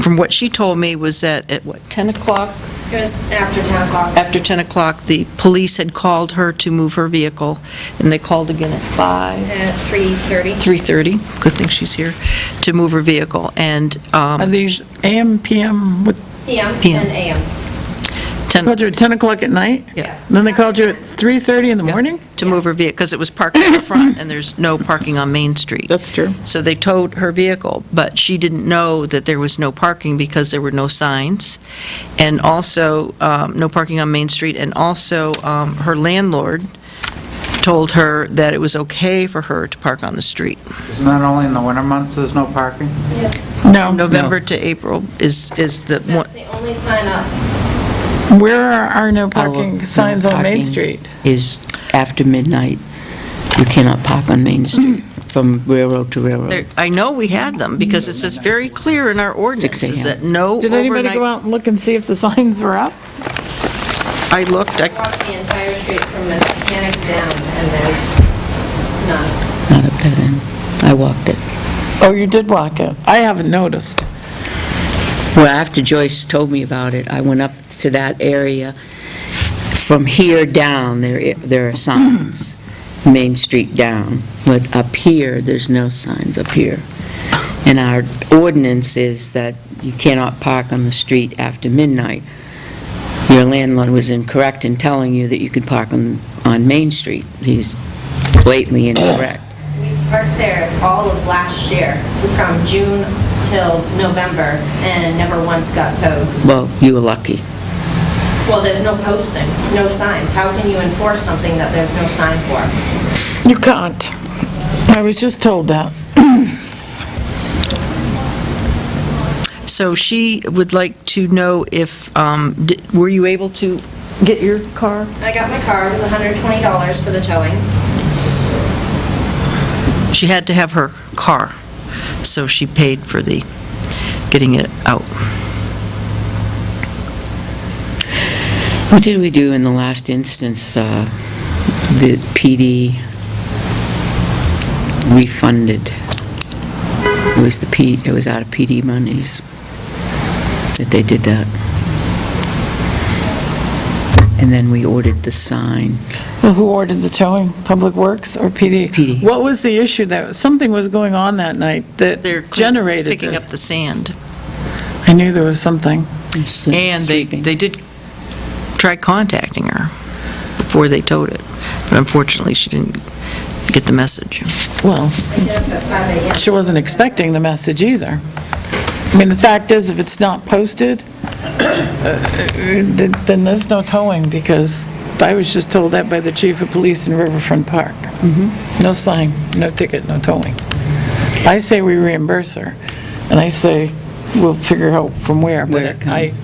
from what she told me was that at, 10 o'clock? It was after 10 o'clock. After 10 o'clock, the police had called her to move her vehicle, and they called again at 5? At 3:30. 3:30, good thing she's here, to move her vehicle, and Are these AM, PM, what, PM PM. and AM. 10... called you at 10 o'clock at night? Yes. Then they called you at 3:30 in the morning? To move her vehicle, because it was parked in the front, and there's no parking on Main Street. That's true. So they towed her vehicle, but she didn't know that there was no parking because there were no signs, and also no parking on Main Street, and also her landlord told her that it was okay for her to park on the street. Isn't that only in the winter months there's no parking? No. November to April is the one. That's the only sign up. Where are no parking Our signs on Main parking Street? Is after midnight. You cannot park on Main Street from railroad to railroad. There- I know we had them, because it says very clear in our ordinances 6 that no Did anybody go overnight... out and look and see if the signs were up? I looked, Walk the entire street from the mechanic down, and there's none. Not a dead end. I walked it. Oh, you did walk it? I haven't noticed. Well, after Joyce told me about it, I went up to that area. From here down, there are signs, Main Street down, but up here, there's no signs up here. And our ordinance is that you cannot park on the street after midnight. Your landlord was incorrect in telling you that you could park on Main Street. He's blatantly incorrect. We parked there all of last year, from June till November, and never once got towed. Well, you were lucky. Well, there's no posting, no signs. How can you enforce something that there's no sign for? You can't. I was just told that. So she would like to know if, were you able to get your car? I got my car, it was $120 for the towing. She had to have her car, so she paid for the, getting it out. What did we do in the last instance? The PD refunded. It was out of PD monies that they did that. And then we ordered the sign. Well, who ordered the towing? Public Works or PD? PD. What was the issue that, something was going on that night that They're generated picking this? up the sand. I knew there was something. And they did try contacting her before they towed it. But unfortunately, she didn't get the message. Well, I did it at 5 a.m. she wasn't expecting the message either. I mean, the fact is, if it's not posted, then there's no towing, because I was just told that by the chief of police in Riverfront Park. No sign, no ticket, no towing. I say we reimburse her, and I say we'll figure out from where, Where it but comes.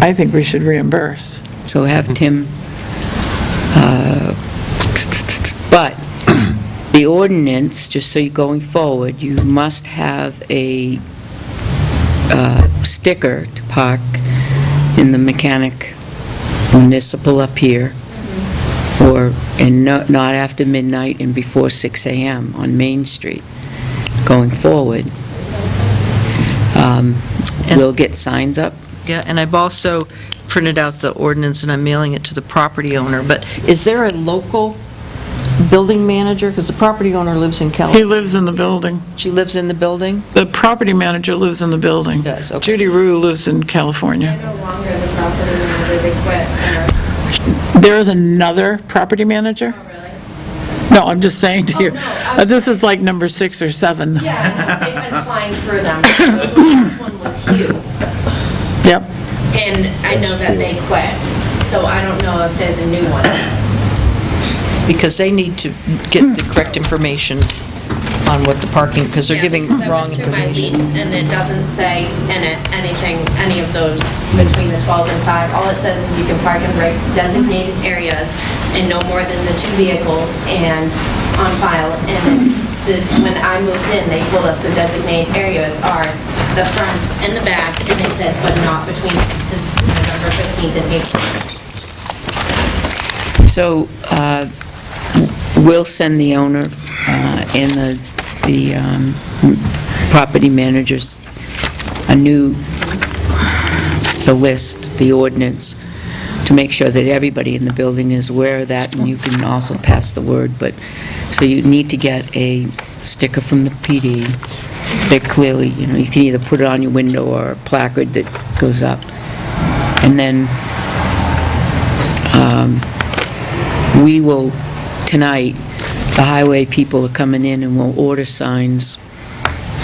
I think we should reimburse. So have Tim, but the ordinance, just so you're going forward, you must have a sticker to park in the mechanic municipal up here, and not after midnight and before 6 a.m. on Main Street. Going forward, we'll get signs up. Yeah, and I've also printed out the ordinance, and I'm mailing it to the property owner. But is there a local building manager? Because the property owner lives in He California. lives in the building. She lives in the building? The property manager lives in the building. Does, okay. Judy Rue lives in California. I'm no longer the property manager, they quit. There is another property manager? Oh, really? No, I'm just saying to you, Oh, no, this is like number 6 or 7. Yeah, I know, they've been flying through them. The last one was Hugh, Yep. and I know that they quit, so I don't know if there's a new one. Because they need to get the correct information on what the parking, because they're Yeah, giving because I wrong went through my information. lease, and it doesn't say in it anything, any of those between the 12 and 5. All it says is you can park in designated areas and no more than the 2 vehicles and on file. And when I moved in, they told us the designated areas are the front and the back, and they said, but not between this November 15th and April. So we'll send the owner and the property managers the list, the ordinance, to make sure that everybody in the building is aware of that, and you can also pass the word. But, so you need to get a sticker from the PD that clearly, you can either put it on your window or a placard that goes up. And then we will, tonight, the highway people are coming in and we'll order signs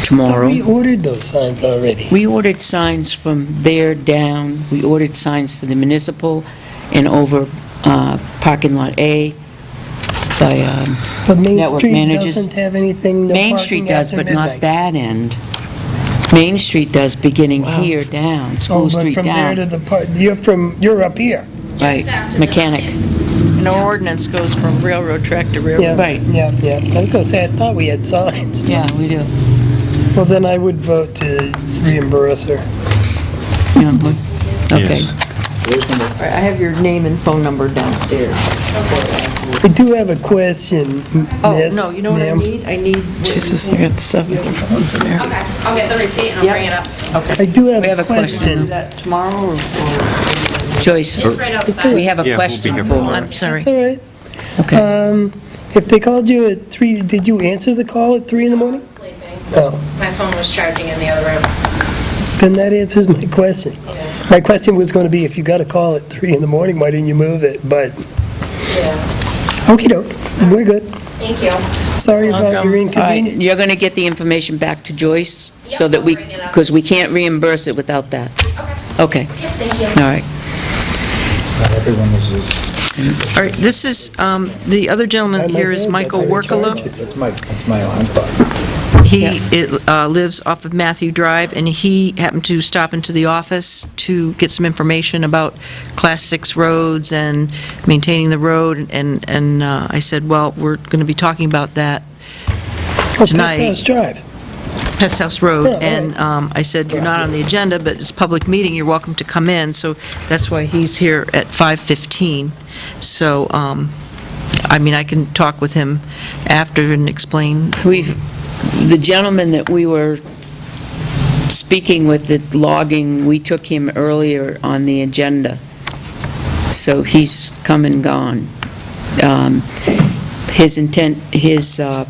tomorrow. We ordered those signs already. We ordered signs from there down. We ordered signs for the municipal and over parking lot A by But Main network Street managers. doesn't have anything, no Main Street parking does, after but not midnight. that end. Main Street does, beginning here down, Oh, School but Street from there to down. the, you're up here. Right, after the mechanic. And our ordinance goes from railroad track to railroad. Yeah, Right. Yeah, I was gonna say, I thought we had signs. Yeah, we do. Well, then I would vote to reimburse her. You know, good? Okay. Yes. All right, I have your name and phone number downstairs. I do have a question, Oh, Miss, no, you know what I ma'am. need? I need... Jesus, you got 7 different phones in here. Okay, I'll get the receipt and I'll Yep. bring it up. I do have We have a a question. Do question. that tomorrow or... Joyce, Just right outside. we have a Yeah, we'll be question here for for her. I'm sorry. It's all right. Okay. If they called you at 3, did you answer the call at 3 in the I morning? was sleeping. Oh, My phone was charging in the other room. then that answers my question. My question was going to be, if you got a call at 3 in the morning, why didn't you move it? But, Yeah. okey-doke, we're good. Thank you. Sorry about Welcome. your All right, inconvenience. you're going to get the information back to Joyce, so Yep, that I'll we, bring it up. because we can't reimburse it without that. Okay. Okay, Yeah, thank you. all right. Not everyone is, All right, this is, the other gentleman here is Michael Workalow. that's my alarm clock. He lives off of Matthew Drive, and he happened to stop into the office to get some information about Class 6 roads and maintaining the road, and I said, well, we're going to be talking about that Oh, tonight. Pest House Drive. Pest House Road, Yeah, and I said, you're not on the agenda, but it's a public meeting, you're welcome to come in, so that's why he's here at 5:15. So, I mean, I can talk with him after and explain. The gentleman that we were speaking with, the logging, we took him earlier on the agenda, so he's come and gone. His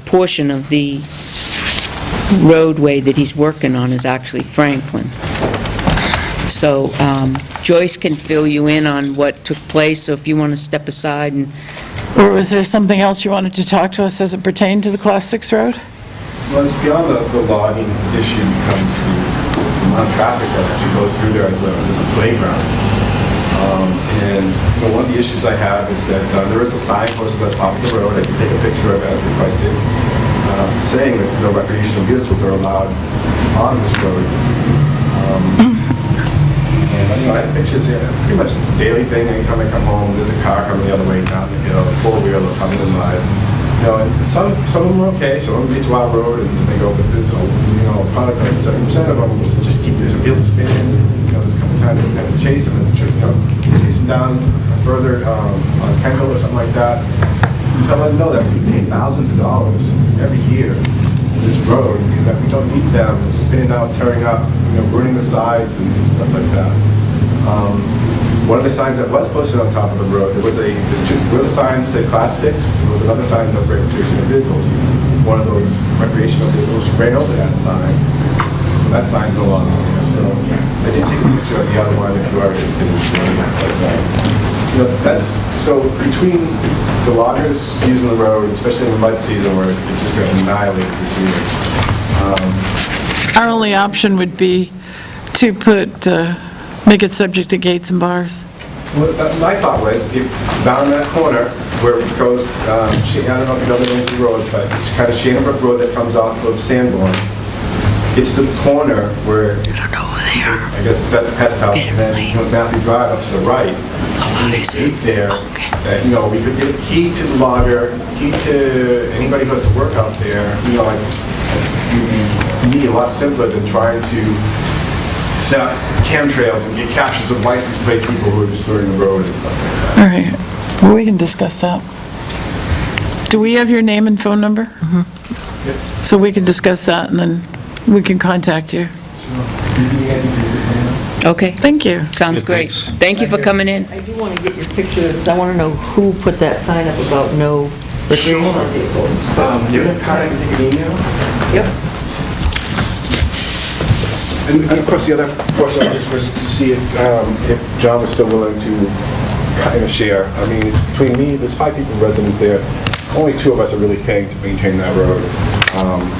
portion of the roadway that he's working on is actually Franklin. So Joyce can fill you in on what took place, so if you want to step aside and... Or was there something else you wanted to talk to us as it pertained to the Class 6 road? Well, it's beyond the logging issue becomes the amount of traffic that actually goes through there as a playground. And one of the issues I have is that there is a sign posted at the top of the road, I can take a picture of it as requested, saying that no recreational vehicles are allowed on this road. And I have pictures here, pretty much it's a daily thing. Anytime I come home, there's a car coming the other way down the hill, a four-wheeler coming in live. And some of them are okay, some of them reach Wild Road and they go, but there's, probably 70% of them just keep this wheel spinning. There's a couple times we have to chase them and chase them down further on Kendall or something like that. Tell them no, that we pay thousands of dollars every year for this road, and that we don't need them spinning out, tearing up, burning the sides and stuff like that. One of the signs that was posted on top of the road, there was a sign that said Class 6, there was another sign that said recreational vehicles. One of those recreational vehicles ran over that sign, so that sign's no longer there. So I did take a picture of the other one if you are interested in seeing that. So between the loggers using the road, especially in the mud season where it just got annihilated this year. Our only option would be to make it subject to gates and bars. Well, my thought was, if down that corner where it goes, I don't know if you know the name of the road, but it's kind of Shannonbrook Road that comes off of Sanborn. It's the corner where, I guess that's Pest House, and then Matthew Drive up to the right. There's a gate there, that, we could get a key to the logger, key to anybody who has to work out there, it'd be a lot simpler than trying to set up chemtrails and get captures of license plate people who are destroying the road and stuff like that. All right, well, we can discuss that. Do we have your name and phone number? Yes. So we can discuss that, and then we can contact you. Okay, Thank you. sounds Yeah, great. thanks. Thank you for coming in. I do want to get your picture, because I want to know who put that sign up about no recreational vehicles. You have a card, I can take an email? Yep. And of course, the other portion of this was to see if John was still willing to kind of share. I mean, between me, there's 5 people, residents there. Only 2 of us are really paying to maintain that road.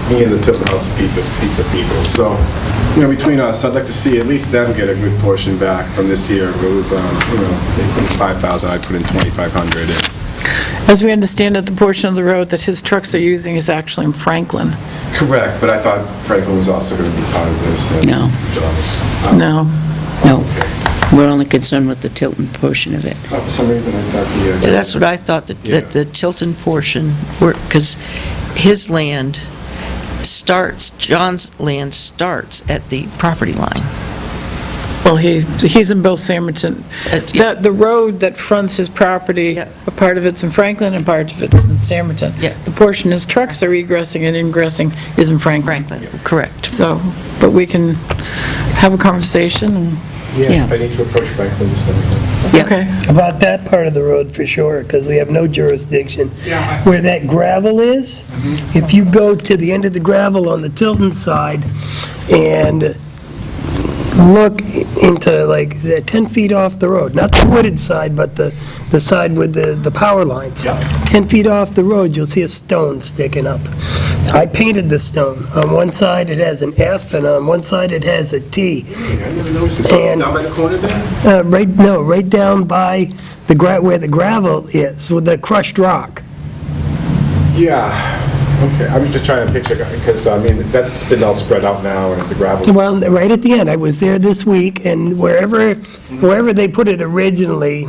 Me and the Tilton House of Pizza people. So, between us, I'd like to see at least them get a good portion back from this year. It was, they put in 5,000, I put in 2,500. As we understand it, the portion of the road that his trucks are using is actually in Franklin. Correct, but I thought Franklin was also going to be part of this. And No. John was, No. No, we're only concerned with the Tilton portion of it. for some reason, I thought Yeah, that's what I thought, that the Tilton portion, because his land starts, John's land starts at the property line. Well, he's in both Samerton. The road that fronts his property, a part of it's in Franklin and part of it's in Samerton. Yeah. The portion his trucks are egressing and ingressing is in Franklin. Correct. So, but we can have a conversation and, Yeah. If I need to approach Franklin, just let me know. Yeah. okay. About that part of the road for sure, because we have no jurisdiction. Yeah. Where that gravel is, if you go to the end of the gravel on the Tilton side and look into like 10 feet off the road, not the wooded side, but the side with the power lines. Yeah. 10 feet off the road, you'll see a stone sticking up. I painted the stone. On one side, it has an F, and on one side, it has a T. I never noticed this. And- Down by the corner there? Right down by where the gravel is, with the crushed rock. Yeah. Okay, I'm just trying to picture, because, I mean, that's been all spread out now, and the gravel. Well, right at the end, I was there this week, and wherever they put it originally,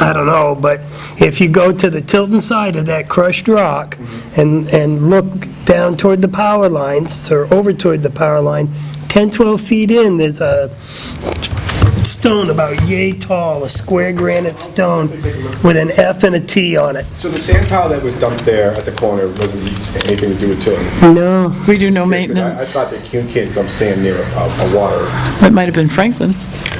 I don't know, but if you go to the Tilton side of that crushed rock and look down toward the power lines, or over toward the power line, 10, 12 feet in, there's a stone about yay tall, a square granite stone with an F and a T on it. So the sand pile that was dumped there at the corner wasn't anything to do with Tilton? No, We do no I maintenance. thought that you can't dump sand near a water. It might have been Franklin.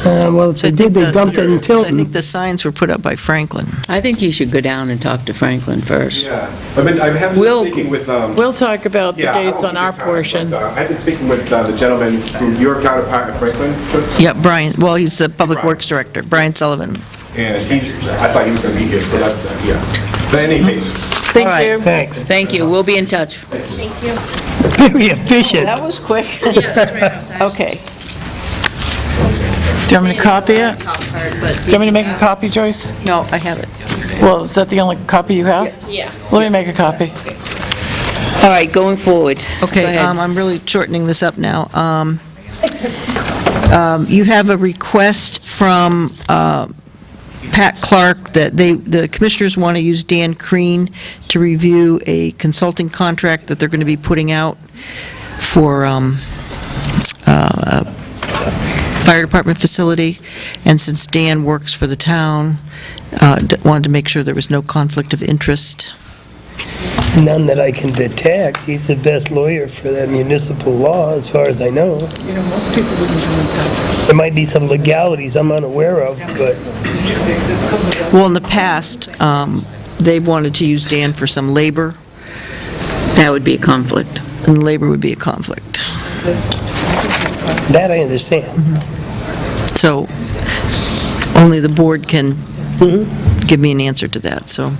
well, if they did, they dumped it in So I think Tilton. the signs were put up by Franklin. I think you should go down and talk to Franklin first. Yeah. I have We'll- been speaking with, We'll talk about the yeah, I dates won't on keep our your time, portion. but, I've been speaking with the gentleman from your counterpart in Franklin, Toots, Yeah, Brian, well, he's the Public Brian. Works Director, Brian Sullivan. and I thought he was going to be here, so that's, yeah. But in any case, Thank All right. you. Thanks. Thank you, we'll be in touch. Thank you. Very efficient. That was quick. Yeah, it's right outside. Okay. Do you want me to copy it? Top part, but Do you want me to make a copy, Joyce? No, I have it. Well, is that the only copy you have? Yeah. Let me make a copy. All right, going forward. Go Okay, ahead. I'm really shortening this up now. You have a request from Pat Clark that the commissioners want to use Dan Crean to review a consulting contract that they're going to be putting out for a fire department facility, and since Dan works for the town, wanted to make sure there was no conflict of interest. None that I can detect. He's the best lawyer for that municipal law, as far as I know. You know, most people wouldn't come and tell. There might be some legalities I'm unaware of, but Well, in the past, they wanted to use Dan for some labor, That would be a conflict. and labor would be a conflict. that I understand. So only the board can give me an answer to that, so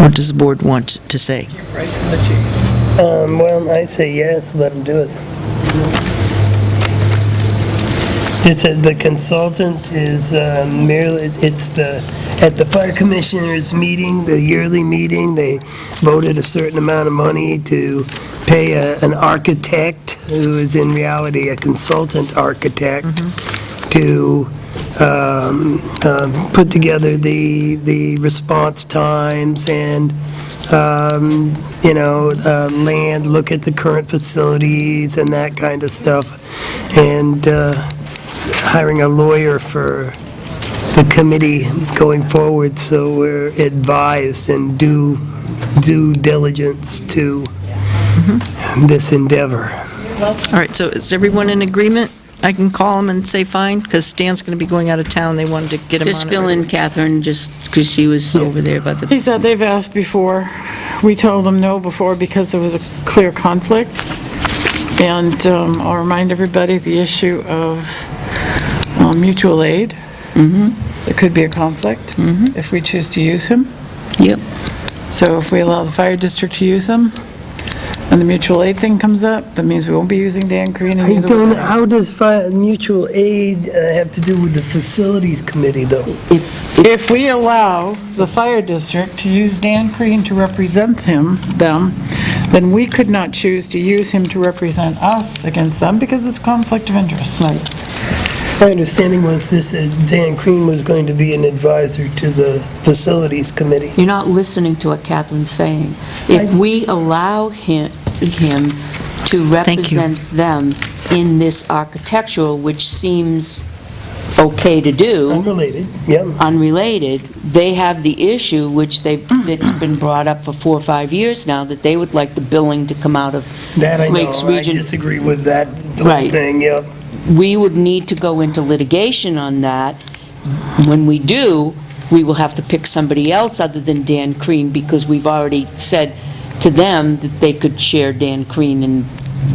what does the board want to say? Well, I say yes, let him do it. The consultant is merely, at the fire commissioners meeting, the yearly meeting, they voted a certain amount of money to pay an architect, who is in reality a consultant architect, to put together the response times and, land, look at the current facilities and that kind of stuff, and hiring a lawyer for the committee going forward, so we're advised and due diligence to this endeavor. All right, so is everyone in agreement? I can call him and say fine, because Dan's going to be going out of town, they wanted to get him on it. Just fill in Catherine, just because she was over there about He the, said they've asked before. We told them no before because there was a clear conflict. And I'll remind everybody the issue of mutual aid. There could be a conflict if we choose to use him. yep. So if we allow the fire district to use him, and the mutual aid thing comes up, that means we won't be using Dan Crean, and I neither don't, will how does mutual aid have to do with the facilities committee, though? If we allow the fire district to use Dan Crean to represent them, then we could not choose to use him to represent us against them because it's conflict of interest. My understanding was this, Dan Crean was going to be an advisor to the facilities committee. You're not listening to what Catherine's saying. If we allow him to represent them, in this architectural, which seems okay to do, Unrelated, yeah. unrelated, they have the issue, which it's been brought up for 4 or 5 years now, that they would like the billing to come out of That I know, Lakes I Region. disagree with that, the whole Right. thing, yeah. We would need to go into litigation on that. When we do, we will have to pick somebody else other than Dan Crean, because we've already said to them that they could share Dan Crean in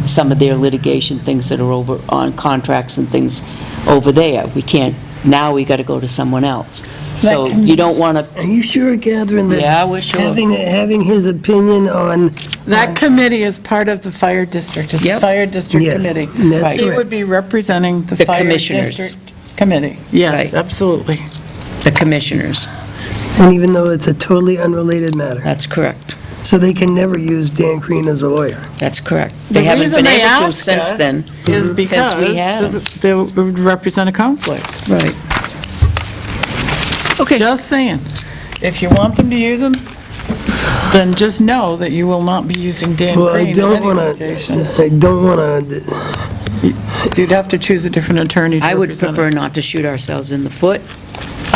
some of their litigation things that are over on contracts and things over there. We can't, now we got to go to someone else. So you don't want to, Are you sure, Catherine, that... Yeah, we're sure. Having his opinion on... That committee is part of the fire district. It's a Yep. fire district Yes, committee. that's He correct. would be representing the The fire commissioners. district committee. Yes, Right. absolutely. the commissioners. And even though it's a totally unrelated matter. That's correct. So they can never use Dan Crean as a lawyer. That's correct. The They haven't reason been they able to asked since us then, is because since we had them. they would represent a conflict. Right. Okay. Just saying. If you want them to use them, then just know that you will not be using Dan Well, Crean I in don't any want litigation. to, I don't want to, You'd have to choose a different attorney to I would represent prefer us. not to shoot ourselves in the foot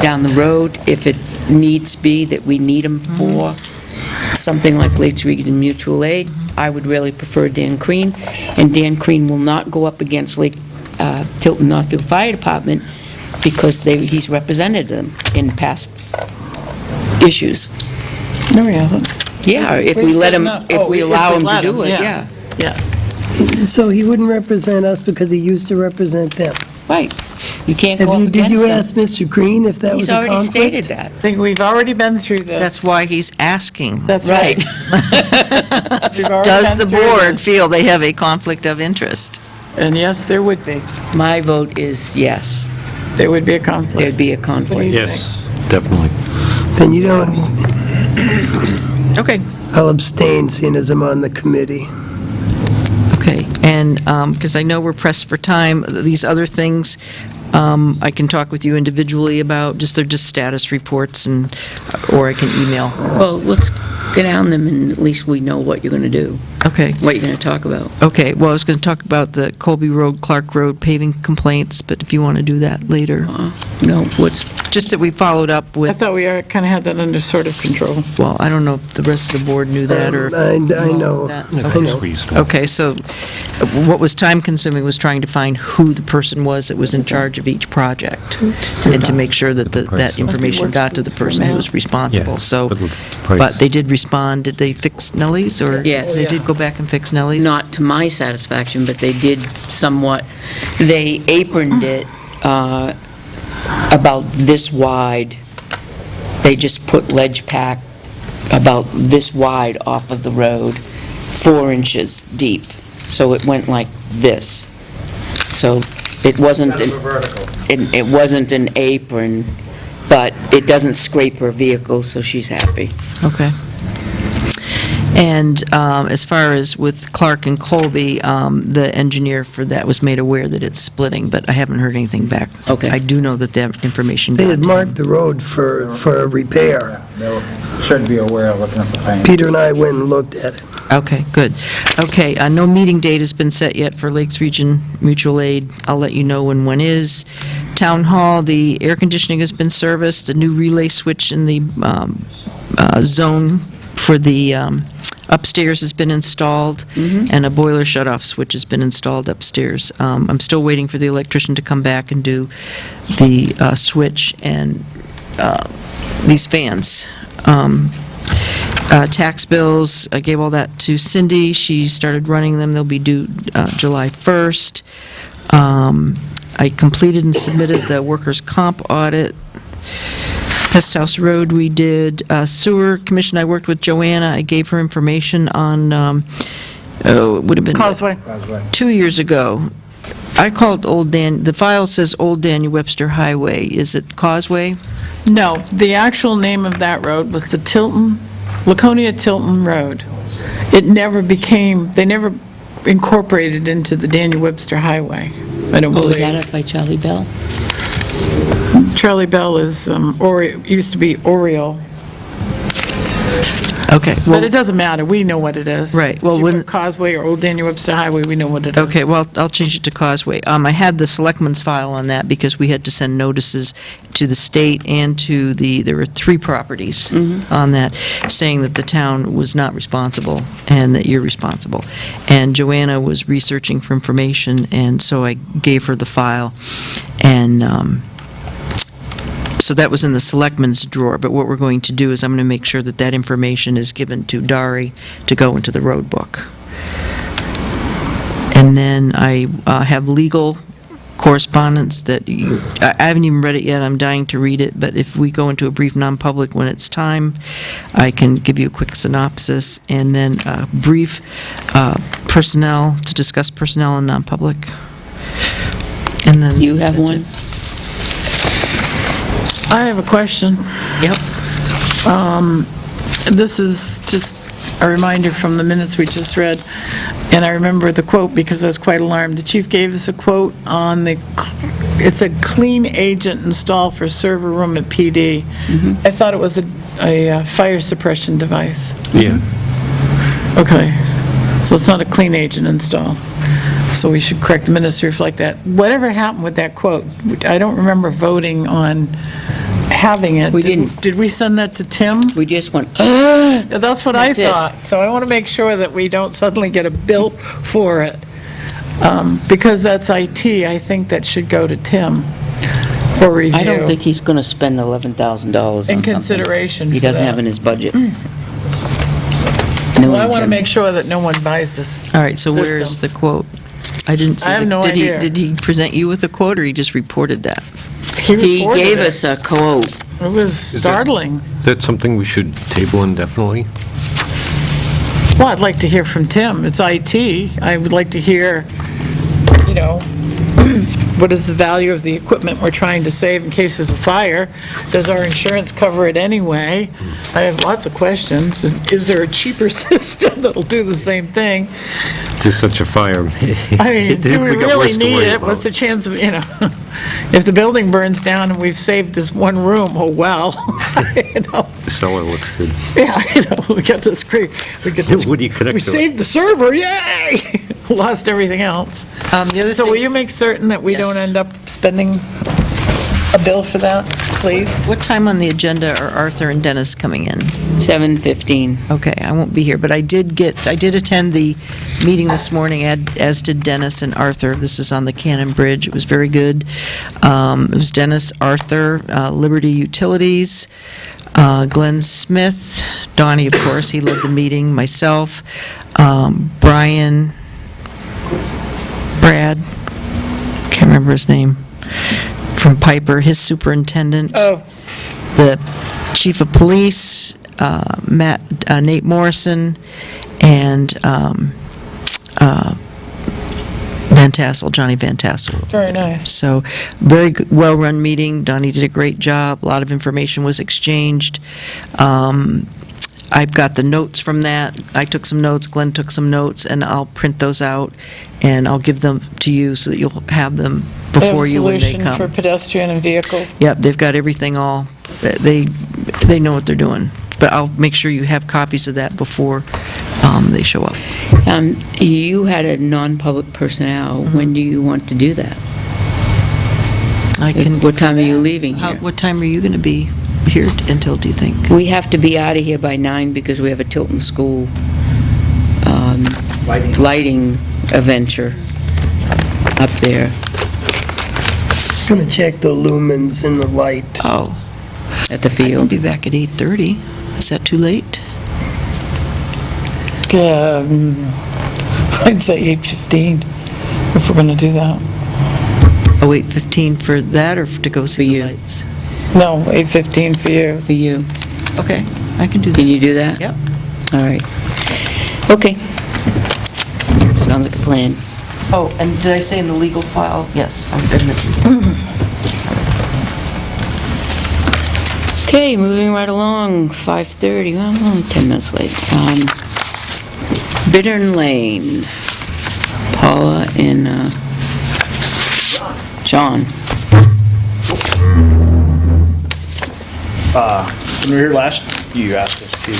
down the road if it needs be that we need them for something like Lakes Region Mutual Aid. I would really prefer Dan Crean, and Dan Crean will not go up against Tilton Northfield Fire Department because he's represented them in past issues. No, he hasn't. Yeah, if we We've let said him, no. if Oh, we allow him to let do it, yeah. yes, Yes. so he wouldn't represent us because he used to represent them. Right. You can't go up Did against you them. ask Mr. Crean if that was He's a already conflict? stated that. I think we've already been through this. That's why he's asking. That's right. We've already Does been the through board this. feel they have a conflict of interest? And yes, there would be. My vote is yes. There would be a conflict. There'd be a conflict. Yes, definitely. Then you don't, Okay, I'll abstain, seeing as I'm on the committee. okay. And, because I know we're pressed for time, these other things, I can talk with you individually about, they're just status reports, or I can email. Well, let's get down them, and at least we know what you're going to do, Okay. what you're going to talk about. Okay, well, I was going to talk about the Colby Road, Clark Road paving complaints, but if you want to do that later. No, what's, Just that we followed up I with, thought we kind of had that under sort of control. well, I don't know if the rest of the board knew that, or... I know, that. I know. Okay, so what was time-consuming was trying to find who the person was that was in charge of each project, and to make sure that that information got to the person who was responsible. So, but they did respond. Did they fix Nellie's, or? Yes. They did go back and fix Nellie's? not to my satisfaction, but they did somewhat, they aproned it about this wide. They just put ledge pack about this wide off of the road, 4 inches deep. So it went like this. So it wasn't, Kind of a vertical. it wasn't an apron, but it doesn't scrape her vehicle, so she's happy. Okay. And as far as with Clark and Colby, the engineer for that was made aware that it's splitting, but I haven't heard anything back. Okay. I do know that that information They got had to marked him. the road for a repair. They should be aware of looking at the paint. Peter and I went and looked at it. Okay, good. Okay, no meeting date has been set yet for Lakes Region Mutual Aid. I'll let you know when one is. Town Hall, the air conditioning has been serviced, the new relay switch in the zone for the upstairs has been installed, and a boiler shut-off switch has been installed upstairs. I'm still waiting for the electrician to come back and do the switch and these fans. Tax bills, I gave all that to Cindy. She started running them. They'll be due July 1st. I completed and submitted the workers' comp audit. Pest House Road, we did. Sewer Commission, I worked with Joanna. I gave her information on, it would have been... Causeway. 2 years ago. I called Old Dan, the file says Old Daniel Webster Highway. Is it Causeway? No, the actual name of that road was the Laconia-Tilton Road. It never became, they never incorporated into the Daniel Webster Highway, I don't Oh, is believe. that up by Charlie Bell? Charlie Bell is, used to be Oriole. Okay, But well, it doesn't matter, we know what it is. Right, well, If you when- put Causeway or Old Daniel Webster Highway, we know what it is. okay, well, I'll change it to Causeway. I had the selectmen's file on that because we had to send notices to the state and to there were 3 properties on that, saying that the town was not responsible and that you're responsible. And Joanna was researching for information, and so I gave her the file. And so that was in the selectmen's drawer, but what we're going to do is I'm going to make sure that that information is given to Dari to go into the road book. And then I have legal correspondence that I haven't even read it yet, I'm dying to read it, but if we go into a brief non-public when it's time, I can give you a quick synopsis, and then brief personnel, to discuss personnel in non-public. And then... You have that's one? it. I have a question. Yep. This is just a reminder from the minutes we just read, and I remember the quote because I was quite alarmed. The chief gave us a quote on it said clean agent installed for server room at PD. I thought it was a fire suppression device. Yeah. Okay, so it's not a clean agent install. So we should correct the minutes to reflect that. Whatever happened with that quote? I don't remember voting on having it. We didn't. Did we send that to Tim? We just went, That's what I That's it. thought. So I want to make sure that we don't suddenly get a bill for it. Because that's IT, I think that should go to Tim for review. I don't think he's going to spend $11,000 on something. In consideration He for doesn't that. have in his budget. Well, I want to make sure that no one buys this. All right, so where is the quote? I didn't see. I have the- no did he- idea. Did he present you with a quote, or he just reported that? He reported gave it. us a quote. It was startling. Is that something we should table indefinitely? Well, I'd like to hear from Tim. It's IT. I would like to hear, what is the value of the equipment we're trying to save in case there's a fire? Does our insurance cover it anyway? I have lots of questions. Is there a cheaper system that'll do the same thing? Just such a fire. I mean, do we really need it? What's the chance of, if the building burns down and we've saved this one room, oh, well. The cellar looks good. Yeah, we got this great, we get this. What do you connect We to it? saved the server, yay! Lost everything else. The other So will thing, you make certain that we don't Yes. end up spending a bill for that, please? what time on the agenda are Arthur and Dennis coming in? 7:15. Okay, I won't be here, but I did attend the meeting this morning, as did Dennis and Arthur. This is on the Cannon Bridge. It was very good. It was Dennis, Arthur, Liberty Utilities, Glenn Smith, Donnie, of course, he led the meeting, myself, Brian, Brad, can't remember his name, from Piper, his superintendent. Oh, The chief of police, Nate Morrison, and Van Tassel, Johnny Van Tassel. very nice. So, very well-run meeting. Donnie did a great job. A lot of information was exchanged. I've got the notes from that. I took some notes, Glenn took some notes, and I'll print those out, and I'll give them to you so that you'll have them before you when they They have a solution for come. pedestrian and vehicle. Yep, they've got everything all, they know what they're doing. But I'll make sure you have copies of that before they show up. You had a non-public personnel. When do you want to do that? I can. What time are you leaving here? What time are you going to be here until, do you think? We have to be out of here by 9 because we have a Tilton School lighting adventure up there. Gonna check the lumens and the light. Oh, At the I'll field. be back at 8:30. Is that too late? I'd say 8:15, if we're going to do that. Oh, 8:15 for that, or to go see For the you. lights? No, 8:15 for you. For you. Okay, I can do that. Can you do that? Yep. All right. Okay. Sounds like a plan. Oh, and did I say in the legal file? Yes. Okay, moving right along, 5:30, well, I'm only 10 minutes late. Bittern Lane, Paula and John. When we were here last, you asked us to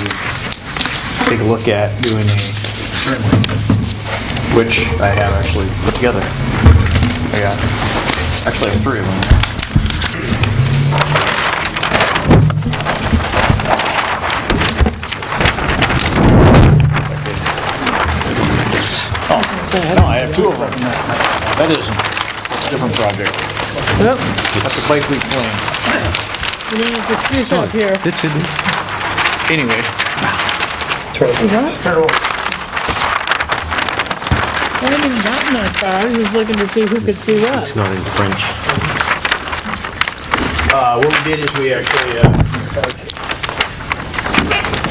take a look at doing a turn lane, which I have actually put together. Actually I have 3 of them. Oh, no, I have 2 of them. That isn't. It's a different project. Yep, That's a bike loop lane. we need to screenshot here. Anyway. You got it? I haven't even gotten that far, I was just looking to see who could see what. It's not in French. What we did is we actually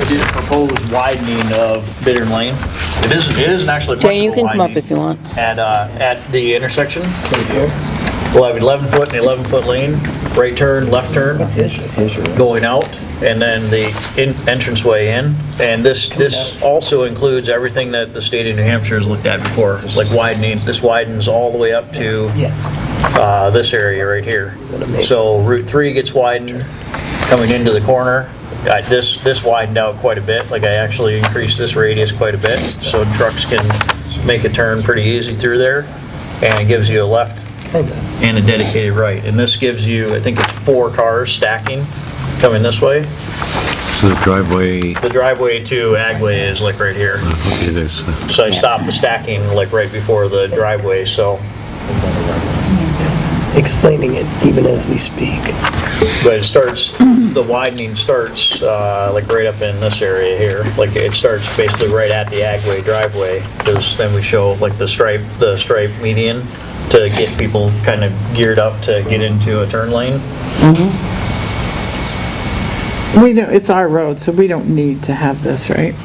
did a proposed widening of Bittern Lane. It isn't actually much of a Jane, you can come up widening if you want. at the intersection. We'll have 11 foot and 11 foot lane, right turn, left turn, going out, and then the entranceway in. And this also includes everything that the state of New Hampshire has looked at before, like widening. This widens all the way up to this area right here. So Route 3 gets widened coming into the corner. This widened out quite a bit, like I actually increased this radius quite a bit, so trucks can make a turn pretty easy through there, and it gives you a left and a dedicated right. And this gives you, I think it's 4 cars stacking coming this way. So the driveway, The driveway to Agway is like right here. okay, there's the... So I stopped the stacking like right before the driveway, so, Explaining it even as we speak. but it starts, the widening starts like right up in this area here. Like it starts basically right at the Agway driveway, because then we show like the stripe median to get people kind of geared up to get into a turn lane. We don't, it's our road, so we don't need to have this, right?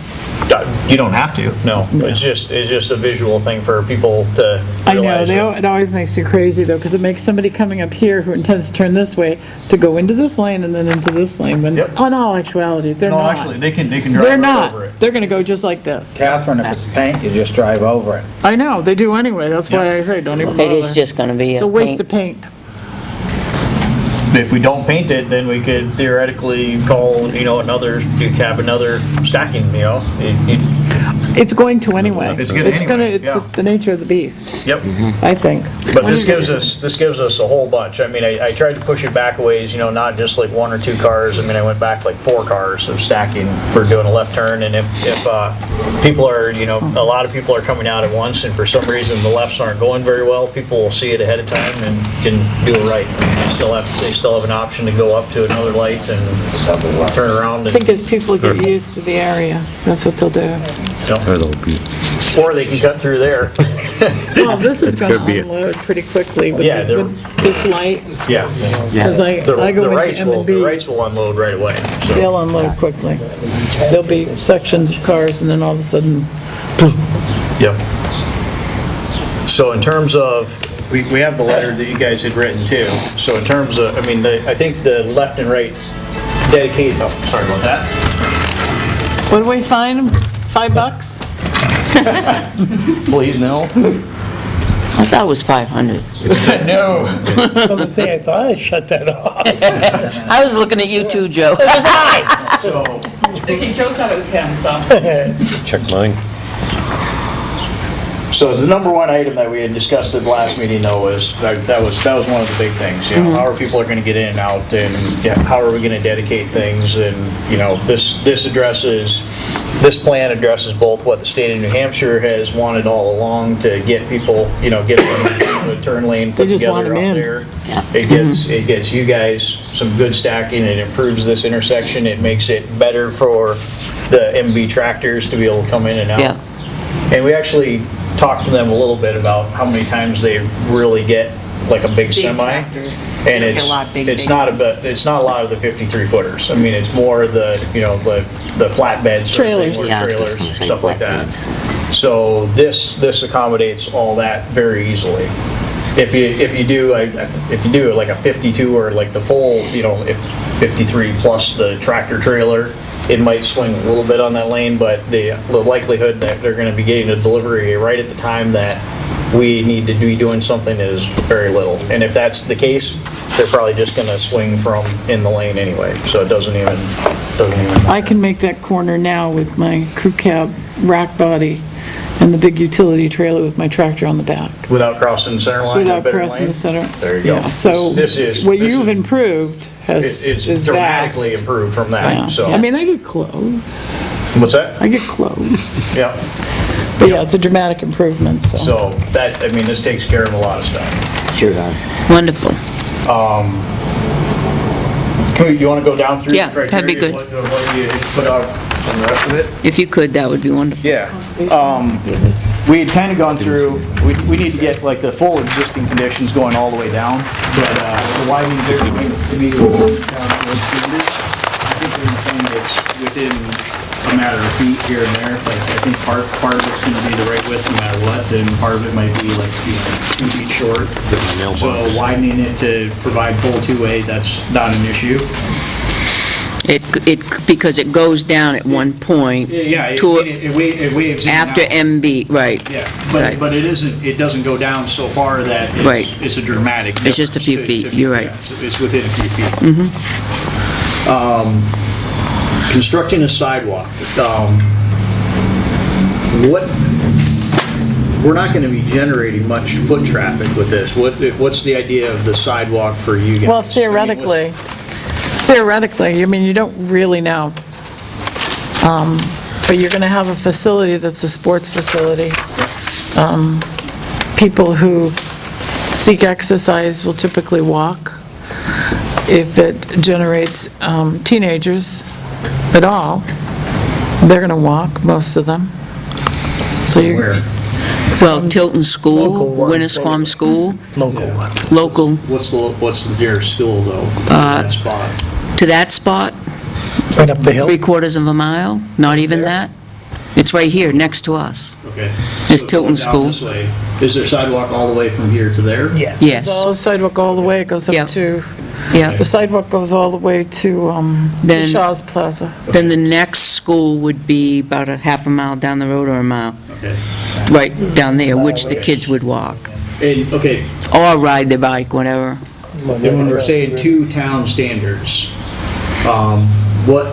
You don't have to, no. It's just a visual thing for people to I know, realize. it always makes me crazy though, because it makes somebody coming up here who intends to turn this way to go into this lane and then into this lane, when Yep. in all actuality, they're No, not. actually, they can drive They're right not. over it. They're gonna go just like this. Catherine, if it's paint, you just drive over it. I know, they do anyway, that's why I say, don't even bother. It is just gonna be It's a a waste paint. of paint. If we don't paint it, then we could theoretically call, another stacking, It's going to anyway. It's gonna anyway, It's yeah. the nature of the beast, Yep. I think. But this gives us a whole bunch. I mean, I tried to push it back a ways, not just like 1 or 2 cars. I mean, I went back like 4 cars of stacking for doing a left turn. And if people are, a lot of people are coming out at once, and for some reason the lefts aren't going very well, people will see it ahead of time and can do it right. They still have an option to go up to another light and turn around. I think as people get used to the area, that's what they'll do. That'll be... Or they can cut through there. Well, this is gonna could be it. unload pretty quickly with Yeah, with this light, Yeah. because I The go rights into will, the M&B. rights will unload right away, so. They'll unload quickly. There'll be sections of cars, and then all of a sudden, Yep. So in terms of, we have the letter that you guys had written too. So in terms of, I think the left and right dedicated, sorry about that. what do we fine them? $5? Please, no. I thought it was 500. No. I was gonna say, I thought I shut that off. I was looking at you too, Joe. So, Joe thought it was him, so. Check mine. So the number one item that we had discussed at the last meeting though was, that was one of the big things, how are people going to get in and out, and how are we going to dedicate things, and, this plan addresses both what the state of New Hampshire has wanted all along to get people, get a turn lane put They just want together them up in. there. It gets you guys some good stacking, it improves this intersection, it makes it better for the MB tractors to be able to come in and out. Yeah. And we actually talked to them a little bit about how many times they really get like a big semi. And it's not a lot of the 53 footers. I mean, it's more the, the flatbeds. Trailers. Yeah, I was Trailers, just gonna say stuff like that. flatbeds. So this accommodates all that very easily. If you do like a 52 or like the full, if 53 plus the tractor trailer, it might swing a little bit on that lane, but the likelihood that they're going to be getting a delivery right at the time that we need to be doing something that is very little. And if that's the case, they're probably just gonna swing from in the lane anyway, so it doesn't even matter. I can make that corner now with my crew cab rack body and the big utility trailer with my tractor on the back. Without crossing the center line? Without better crossing lane? the center. There you go. Yeah, so This is- what this you've is- improved is It's vast. dramatically improved from Yeah. that, so. I mean, I get close. What's that? I get close. Yeah. But yeah, it's a dramatic improvement, so. So that, I mean, this takes care of a lot of stuff. Sure does. Wonderful. You want to go down through? Yeah, the that'd be criteria, good. What you put out on the rest of it? If you could, that would be wonderful. Yeah. We had kind of gone through, we need to get like the full existing conditions going all the way down, but the widening there, immediately down towards Cedar, I think it's within a matter of feet here and there. Like, I think part of it's going to be the right width no matter what, then part of it might be like, 2 feet short. So widening it to provide full two-way, that's not an issue. Because it goes down at one point. Yeah, it to- waves in and After out. MB, right. Yeah, Right. but it doesn't go down so far that Right. it's a dramatic It's just a few difference feet, you're right. yeah, it's within a few feet. Constructing a sidewalk, we're not going to be generating much foot traffic with this. What's the idea of the sidewalk for you guys? Well, I mean, theoretically, I mean, you don't really know. But you're going to have a facility that's a sports facility. People who seek exercise will typically walk. If it generates teenagers at all, they're going to walk, most of them. So you're, Where? Well, Tilton School, Local ones, Winnisquam School, Local ones. local, What's the nearest school though? That spot. to that spot, Right up the hill. 3/4 of a mile, not even that. It's right here, next to us. Okay. It's So Tilton going down School. this way, is there sidewalk all the way from here to there? Yes. Yes, the sidewalk all the way, it goes Yeah. up to, yeah. the sidewalk goes all the way to the Then- Shaw's Plaza. Then the next school would be about a half a mile down the road or a mile, Okay. right down there, which the kids would walk, And, okay, or ride their bike, whatever. and when we're saying two town standards, what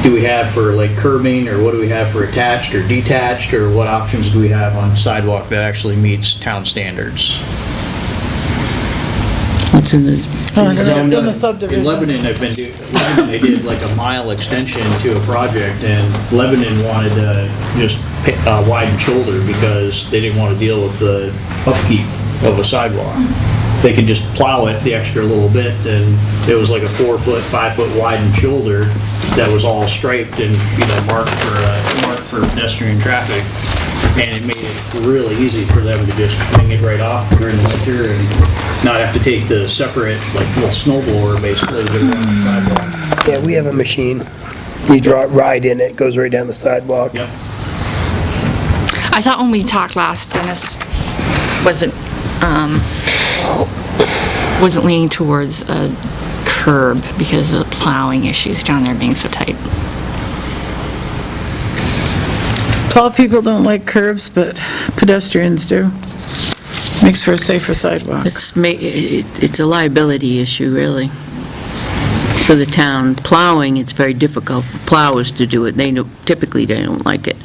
do we have for like curbing, or what do we have for attached or detached, or what options do we have on sidewalk that actually meets town standards? What's in the It's in the subdivision. In Lebanon, they did like a mile extension to a project, and Lebanon wanted to just widen shoulder because they didn't want to deal with the upkeep of a sidewalk. They could just plow it the extra little bit, and it was like a 4-foot, 5-foot widened shoulder that was all striped and, marked for pedestrian traffic. And it made it really easy for them to just bring it right off during the winter and not have to take the separate, like, little snow blower basically to get around the sidewalk. Yeah, we have a machine. You ride in it, goes right down the sidewalk. Yep. I thought when we talked last, Dennis wasn't leaning towards a curb because of the plowing issues down there being so tight. Tall people don't like curbs, but pedestrians do. Makes for a safer sidewalk. It's a liability issue, really, for the town. Plowing, it's very difficult for plowers to do it. Typically, they don't like it.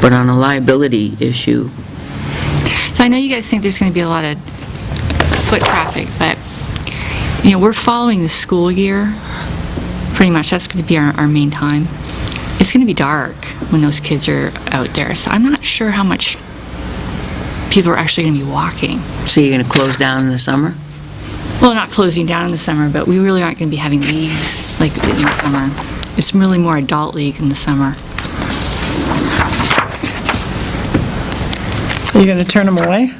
But on a liability issue, So I know you guys think there's going to be a lot of foot traffic, but, we're following the school year, pretty much. That's going to be our main time. It's going to be dark when those kids are out there, so I'm not sure how much people are actually going to be walking. so you're going to close down in the summer? Well, not closing down in the summer, but we really aren't going to be having leagues like in the summer. It's really more adult league in the summer. Are you going to turn them away?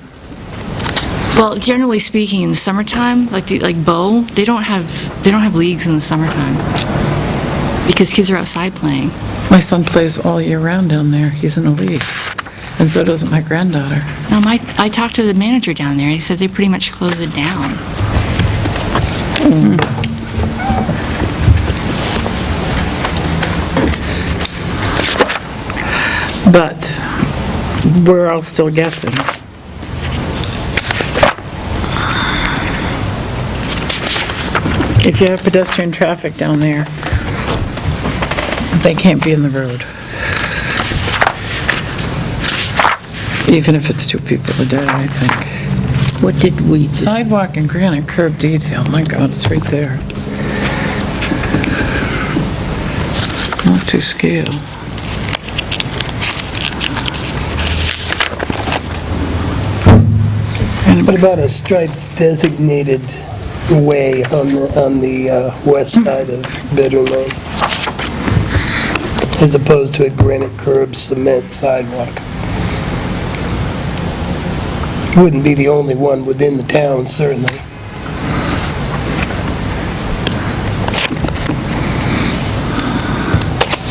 Well, generally speaking, in the summertime, like Bow, they don't have leagues in the summertime because kids are outside playing. My son plays all year round down there. He's in a league. And so does my granddaughter. No, I talked to the manager down there. He said they pretty much closed it down. But we're all still guessing. If you have pedestrian traffic down there, they can't be in the road. Even if it's two people a day, I think. What did we, Sidewalk and granite curb detail, my God, it's right there. Not to scale. What about a striped designated way on the west side of Bedroom Road? As opposed to a granite curb cement sidewalk? Wouldn't be the only one within the town, certainly.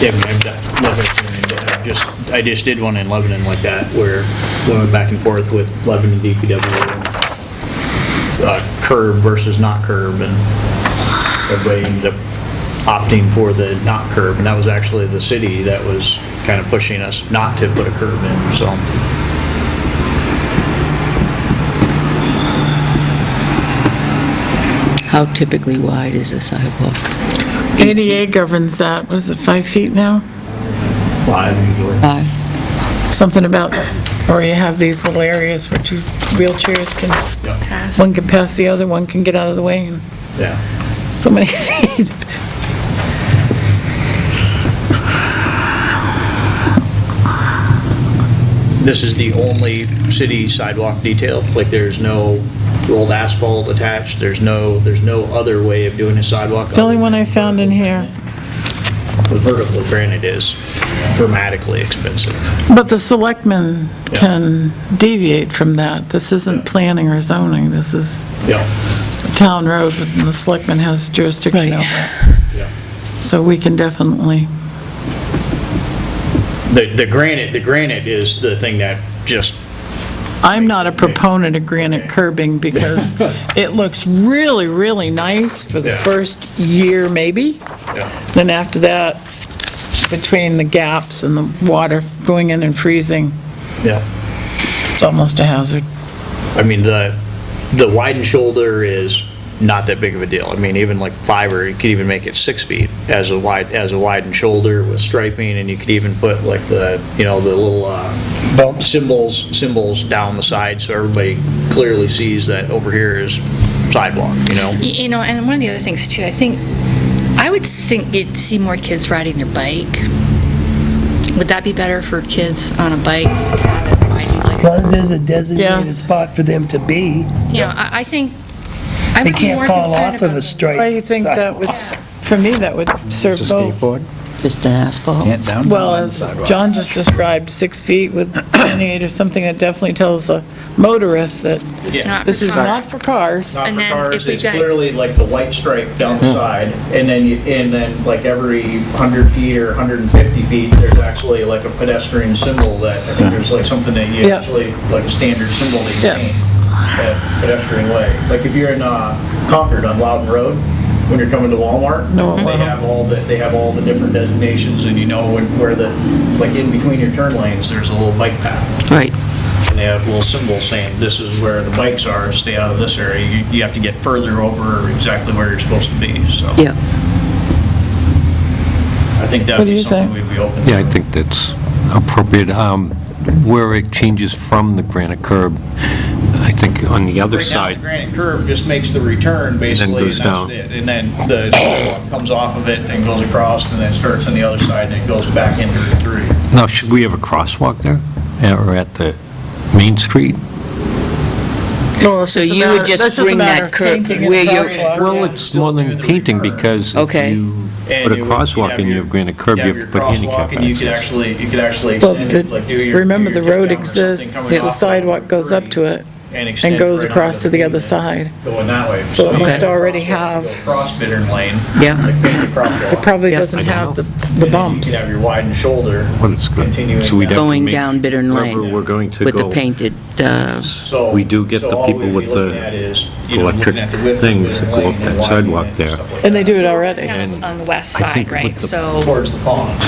Yeah, I mean, I've done Lebanon, I just did one in Lebanon like that, where we went back and forth with Lebanon DPW, curb versus not curb, and everybody ended up opting for the not curb, and that was actually the city that was kind of pushing us not to put a curb in, so. how typically wide is a sidewalk? ADA governs that, what is it, 5 feet now? 5 usually. 5. Something about, or you have these little areas where two wheelchairs can, Yeah. one can pass the other, one can get out of the way, and Yeah. so many feet. This is the only city sidewalk detail, like there's no rolled asphalt attached, there's no other way of doing a sidewalk. It's the only one I found in here. The vertical granite is dramatically expensive. But the selectmen can deviate from that. This isn't planning or zoning, this is Yeah, a town road, and the selectmen has jurisdiction Right. over it. yeah. So we can definitely, The granite is the thing that just, I'm not a proponent of granite curbing because it looks really, really nice for the Yeah. first year, maybe. yeah. Then after that, between the gaps and the water going in and freezing, Yeah. it's almost a hazard. I mean, the widened shoulder is not that big of a deal. I mean, even like fiber, you could even make it 6 feet as a widened shoulder with striping, and you could even put like the little Bumps. symbols down the side so everybody clearly sees that over here is sidewalk, you know? You know, and one of the other things too, I would think you'd see more kids riding their bike. Would that be better for kids on a bike to have it riding like? As long as there's a designated Yeah. spot for them to be, You know, I think, I they would be more can't fall concerned off of about a straight I think that would, for me, that would serve both. Just an asphalt? Well, as John just described, 6 feet with 28 or something, that definitely tells a motorist that it's not this for is cars. not for cars. Not And for then cars, if we it's got- clearly like the white stripe down the side, and then like every 100 feet or 150 feet, there's actually like a pedestrian symbol that, I think there's like something that you Yeah. actually, like a standard symbol that you Yeah. paint, that pedestrian way. Like if you're in Concord on Loudon Road, when you're coming to Walmart, No, they have all the different designations, and you know where the, like in between your turn lanes, there's a little bike path. Right. And they have little symbols saying, this is where the bikes are, stay out of this area. You have to get further over exactly where you're supposed to be, so. Yeah. I think that What would do be you something think? we'd be open to. Yeah, I think that's appropriate. Where it changes from the granite curb, I think on the other Right now, the side, granite curve just makes the return, basically, and goes down. that's it. And then the sidewalk comes off of it and goes across, and then starts on the other side, and it goes back into Route 3. now, should we have a crosswalk there, or at the Main Street? Well, it's So just a you would matter- just that's a bring matter that of curb painting and where you're- crosswalk, Well, yeah. it's more than painting, because if Okay. you And put a you would- crosswalk you'd and you have granite curb, you have to your put handicap crosswalk, and you could access. actually Well, extend it, like do your. remember, do your the road tip down or something exists, coming the off sidewalk goes up to it and extend and goes right across onto to the other pavement, side. Going that way. So it you must have a already crosswalk, have- go Across Bittern Lane. Yeah. Like painted crosswalk. It probably Yeah. doesn't I don't have know. the bumps. You could have your widened shoulder. Well, it's good. Continuing So we'd have to Going make- down Bittern Lane Wherever we're going to with the go, painted, So. we do get so the all people we'd be with the looking at is, you know, electric looking at the width of things Bittern that go Lane up and that widening sidewalk it and there. stuff like And they that. do it already. Kind of on the west I side, think right? with the- So, Towards the ponds.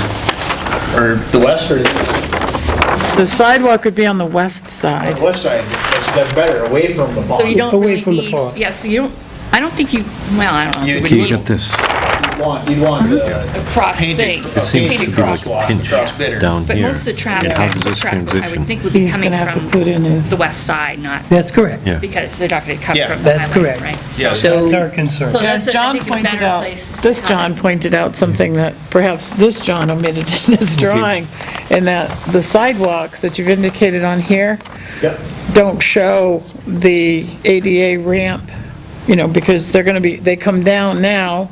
Or the west or the east? the sidewalk would be on the west side. The west side, that's better, away from the So you pond. don't Away really from the need, pond. yeah, so you don't, I don't think you, well, I don't know. if You- would You need get this, You'd want A cross thing. it seems to Painted be like crosswalk a pinch across Bitter. down But here. most of the traffic, And how does this I would transition? think would be He's coming gonna have to from put in his. the west side, not, That's correct. Yeah. because they're not going to come Yeah, from the that's highway, correct. right? Yeah. So, That's our concern. So Yeah, that's, I John think, a pointed better out, place. this to John have it. pointed out something that perhaps this John omitted in his drawing, and that the sidewalks that you've indicated on here Yep. don't show the ADA ramp, because they're going to be, they come down now,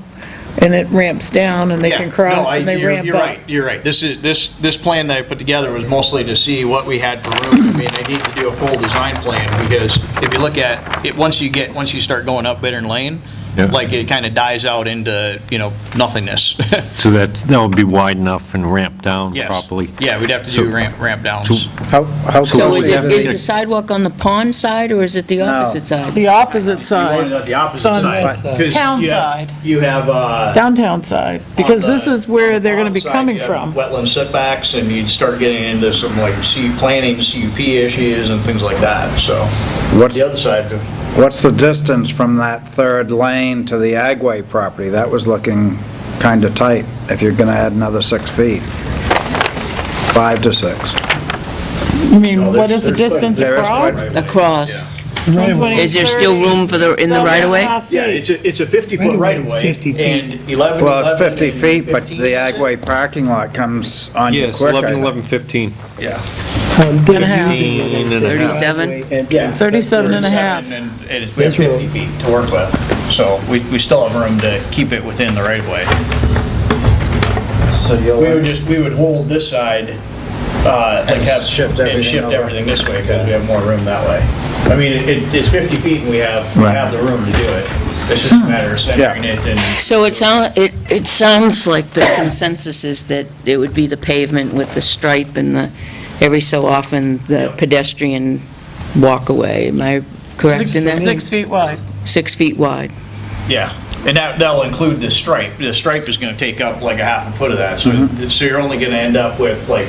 and it ramps down, and they Yeah, can cross, no, and they you're- ramp You're up. right, you're right. This plan that I put together was mostly to see what we had for room. I mean, I need to do a full design plan, because if you look at it, once you start going up Bittern Lane, Yeah. like, it kind of dies out into, nothingness. So that would be wide enough and ramped down Yes. properly? Yeah, we'd have to So- do ramp downs. So- How so close is is is the sidewalk on the pond side, or is it the opposite It's side? the opposite You side. wanted it the opposite It's on side. the 'cause town you have- side. You have, Downtown side, because this is where they're going to be Outside, coming you have from. Wetland setbacks, and you'd start getting into some like planning, CUP issues and things like that, so. What's, The other side, what's the distance from that third lane to the Agway property? That was looking kind of tight, if you're going to add another 6 feet. 5 to 6. You mean, No, what is the there's quite- distance there is across? quite Across. Right. Is there still room for in the right-of-way? yeah, it's a 50-foot Right-of-way is right-of-way. 50 feet. And 11, Well, it's 11, 50 and feet, but 15, the is it? Agway parking lot comes on you Yes, quick. I 11, think. 11, 15. Yeah. They're and a half. using it as the 37? driveway entrance. Yeah. 37 and a half. And we have 50 feet to work with, so we still have room to keep it within the right-of-way. So you'll... We would hold this side, like have, shift and everything shift over. everything this way, because we have more room that way. I mean, it's 50 feet, and we have Right. the room to do it. It's just a matter of centering it and. So it sounds like the consensus is that it would be the pavement with the stripe and every so often, the Yep. pedestrian walkaway. Am I correct in that? 6 feet wide. 6 feet wide. Yeah, and that'll include the stripe. The stripe is gonna take up like a half a foot of that, so you're only gonna end up with like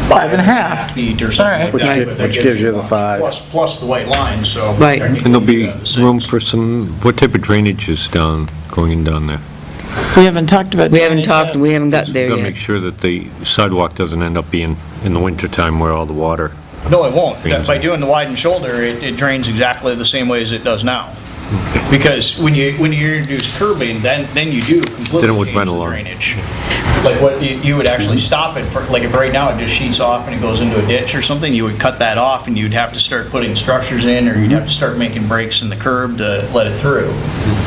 5.5 feet or something All like right. that. but that Which gives you the much. 5. Plus the white line, so. Right. And there'll be technically, you got room the for what type of drainage is going in down there? We haven't talked about. We haven't drainage talked, yet. we haven't got there Got to make yet. sure that the sidewalk doesn't end up being in the wintertime where all the water... six. No, it won't. Drains. By doing the widened shoulder, it drains exactly the same way as it does now. Because when you introduce curbing, then you do completely Then it would change run the along. drainage. Like what, you would actually stop it for, like if right now it just sheets off and it goes into a ditch or something, you would cut that off and you'd have to start putting structures in, or you'd have to start making breaks in the curb to let it through.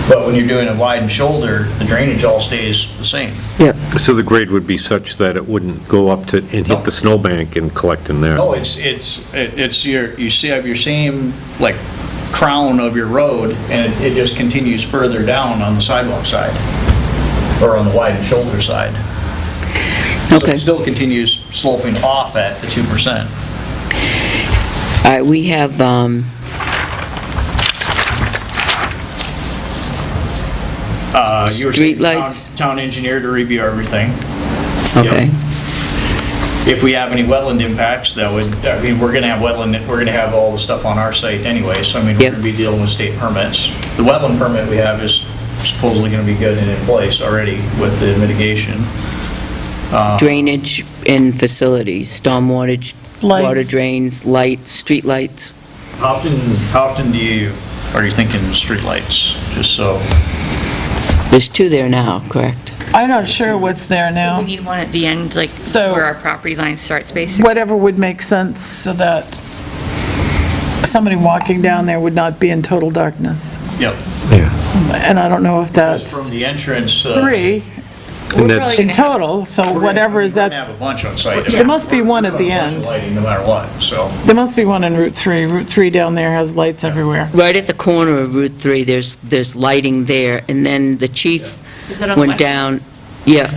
But when you're doing a widened shoulder, the drainage all stays the same. Yep. So the grade would be such that it wouldn't go up to, and hit the snowbank and collect in there? No, you have your same, like, crown of your road, and it just continues further down on the sidewalk side, or on the widened shoulder side. So Okay. it still continues sloping off at the 2%. All right, we have, You were saying Streetlights? Town engineer to review everything. okay. If we have any wetland impacts, that would, I mean, we're gonna have all the stuff on our site anyway, so I mean, we're Yep. gonna be dealing with state permits. The wetland permit we have is supposedly gonna be good and in place already with the mitigation. Drainage and facilities, stormwater, water Lights. drains, lights, street lights. How often are you thinking streetlights, just so? There's 2 there now, correct? I'm not sure what's there We now. need one at the end, like So- where our property line starts, basically. Whatever would make sense so that somebody walking down there would not be in total darkness. Yep. Yeah. And I don't know if That's that's from the entrance. 3 And We're that's, in total, so whatever is We're gonna that, have a bunch on site. there must be one at the We're gonna have a end. bunch of lighting no matter what, so. There must be one in Route 3. Route 3 down there has lights everywhere. Right at the corner of Route 3, there's lighting there, and then the chief Is that on the went west? down, yeah,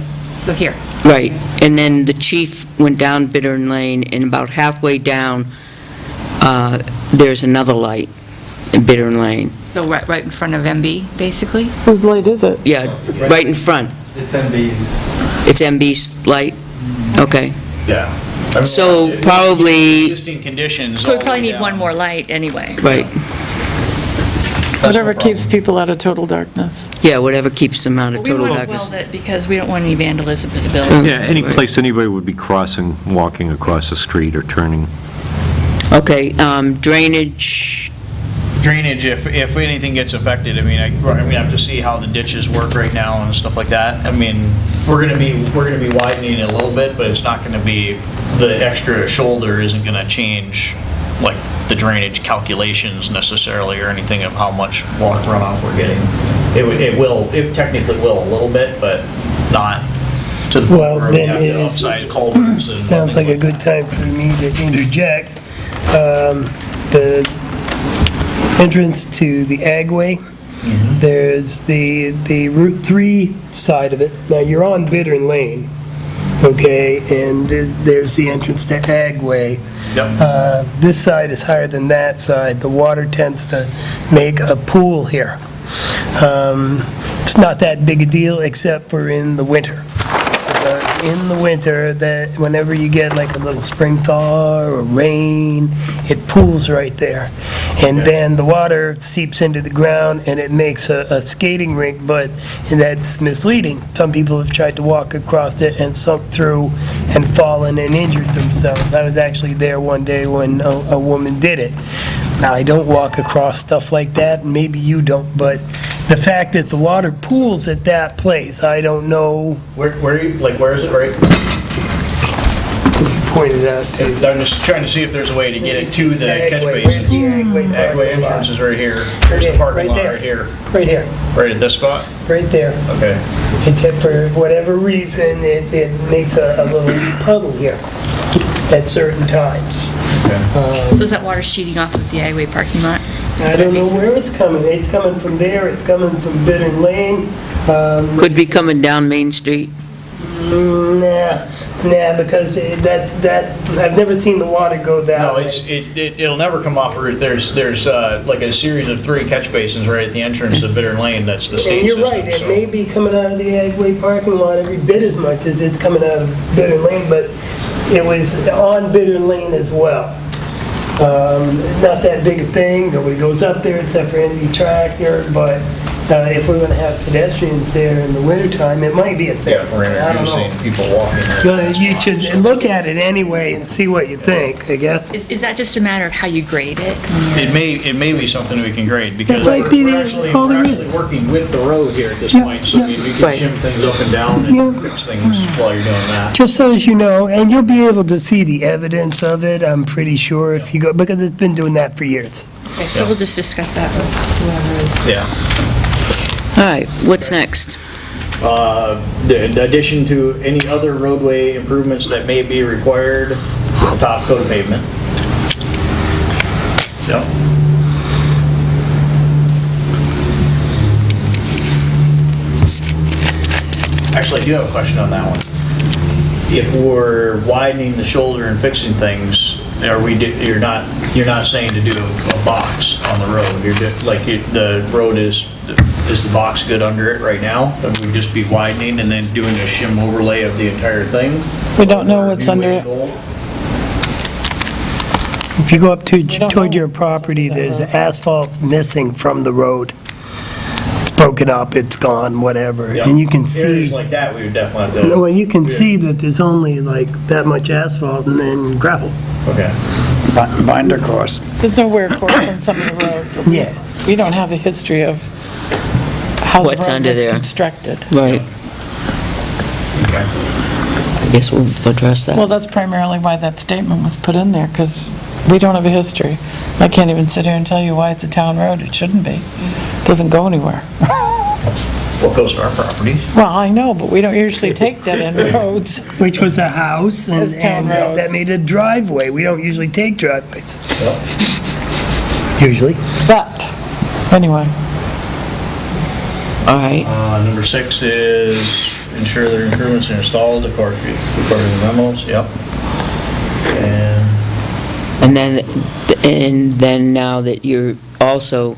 So here. right, and then the chief went down Bittern Lane, and about halfway down, there's another light in Bittern Lane. So right in front of MB, basically? Whose light is it? Yeah, right in front. It's MB. It's MB's light? Okay. Yeah. I mean, So if- probably- Existing conditions. So we all probably the way need one down. more light anyway. Right. That's no Whatever keeps problem. people out of total darkness. Yeah, whatever keeps them out of We total want to darkness. weld it because we don't want any vandalism to the building. Yeah, any place anybody would be crossing, walking across the street or turning. Okay, drainage, Drainage, if anything gets affected, I mean, I have to see how the ditches work right now and stuff like that. I mean, we're gonna be widening it a little bit, but it's not gonna be, the extra shoulder isn't gonna change, like, the drainage calculations necessarily, or anything of how much water runoff we're getting. It technically will a little bit, but not to the point Well, where we then have to it- upsize culverts and. Sounds like a things good time for me to interject. The entrance to the Agway, there's the Route 3 side of it. Now, you're on Bittern Lane, okay, and there's the entrance to Agway. Yep. This side is higher than that side. The water tends to make a pool here. It's not that big a deal, except for in the winter. Because in the winter, that whenever you get like a little spring thaw or rain, it pools right there. And then the water seeps into the ground and it makes a skating rink, but that's misleading. Some people have tried to walk across it and sunk through and fallen and injured themselves. I was actually there one day when a woman did it. Now, I don't walk across stuff like that, and maybe you don't, but the fact that the water pools at that place, I don't know. Where is it, right? Pointed out to. I'm just trying to see if there's a way to get it to the catch Agway. basin. Where's the Agway Agway parking lot? entrance is right here. There's the Okay, parking right lot there. right here. Right here, Right at this spot? right there. Okay. Except for whatever reason, it makes a little puddle here at certain times. So is that water sheeting off of the Agway parking lot? I don't know where it's coming. It's coming from there, it's coming from Bittern Lane. could be coming down Main Street. Nah, because I've never seen the water go that No, way. it'll never come off. There's like a series of 3 catch basins right at the entrance of Bittern Lane. That's the state And system. you're right, it so- may be coming out of the Agway parking lot every bit as much as it's coming out of Bittern Lane, but it was on Bittern Lane as well. Not that big a thing, nobody goes up there except for any tractor, but if we're going to have pedestrians there in the wintertime, it might be a thing. Yeah, if we're I don't know. introducing people walking there. Well, you should look at it anyway and see what you think, I guess. Is that just a matter of how you grade it? It may be something we can grade, because It might be we're the- actually all there we're is. working with the road here at this Yeah, point, so yeah. we can Right. shim things up and down Yeah. and fix things while you're doing that. Just so as you know, and you'll be able to see the evidence of it, I'm pretty sure, if you go, because it's been doing that for years. Okay, so we'll just discuss that with whoever. Yeah. All right, what's next? In addition to any other roadway improvements that may be required, top coat of pavement. Yep. Actually, I do have a question on that one. If we're widening the shoulder and fixing things, you're not saying to do a box on the road? The road is the box good under it right now? And we'd just be widening and then doing a shim overlay of the entire thing? We don't know what's under it. If you go up don't toward know your what's property, under that there's road. asphalt missing from the road. It's broken up, it's gone, whatever, and you can Areas see, like that, we would definitely have to. well, you can see that there's only like that much asphalt and then gravel. Okay. Binder course. There's no wear course on some of the road. but Yeah. We don't have a history of how the What's road under was there. constructed. Right. I guess we'll address that. Well, that's primarily why that statement was put in there, because we don't have a history. I can't even sit here and tell you why it's a town road. It shouldn't be. It doesn't go anywhere. What goes to our property? Well, I know, but we don't usually take dead-end roads. Which was a house, and It's town and that roads. made a driveway. We don't usually take driveways. Usually. But, anyway, All right, Number 6 is ensure that improvements are installed according to the memos, yep. and then now that you're also,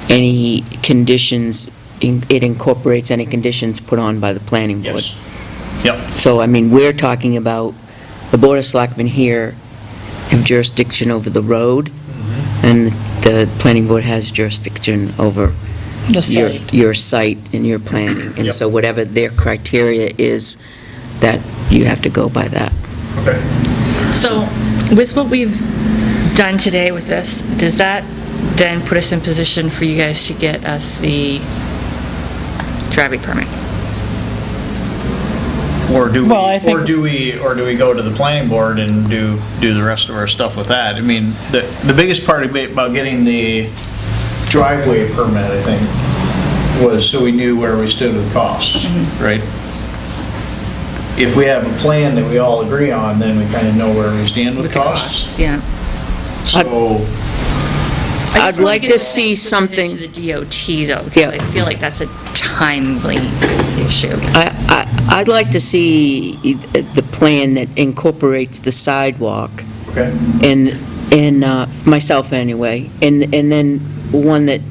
any conditions, it incorporates any conditions put on by the planning board. Yes. Yep. So, I mean, we're talking about the Board of Selectmen here have jurisdiction over the road, and the planning board has jurisdiction over The site. your site and your planning. And so whatever their criteria is, that you have to go by that. Okay. So with what we've done today with this, does that then put us in position for you guys to get us the driveway permit? Or do we, Well, I think- or do we go to the planning board and do the rest of our stuff with that? I mean, the biggest part about getting the driveway permit, I think, was so we knew where we stood with costs, right? If we have a plan that we all agree on, then we kind of know where we stand with With the costs. Yeah. So, I I'd just wanna like get to it see submitted something. To the DOT though, Yeah. because I feel like that's a timely issue. I'd like to see the plan that incorporates the sidewalk, okay. and myself anyway, and then one that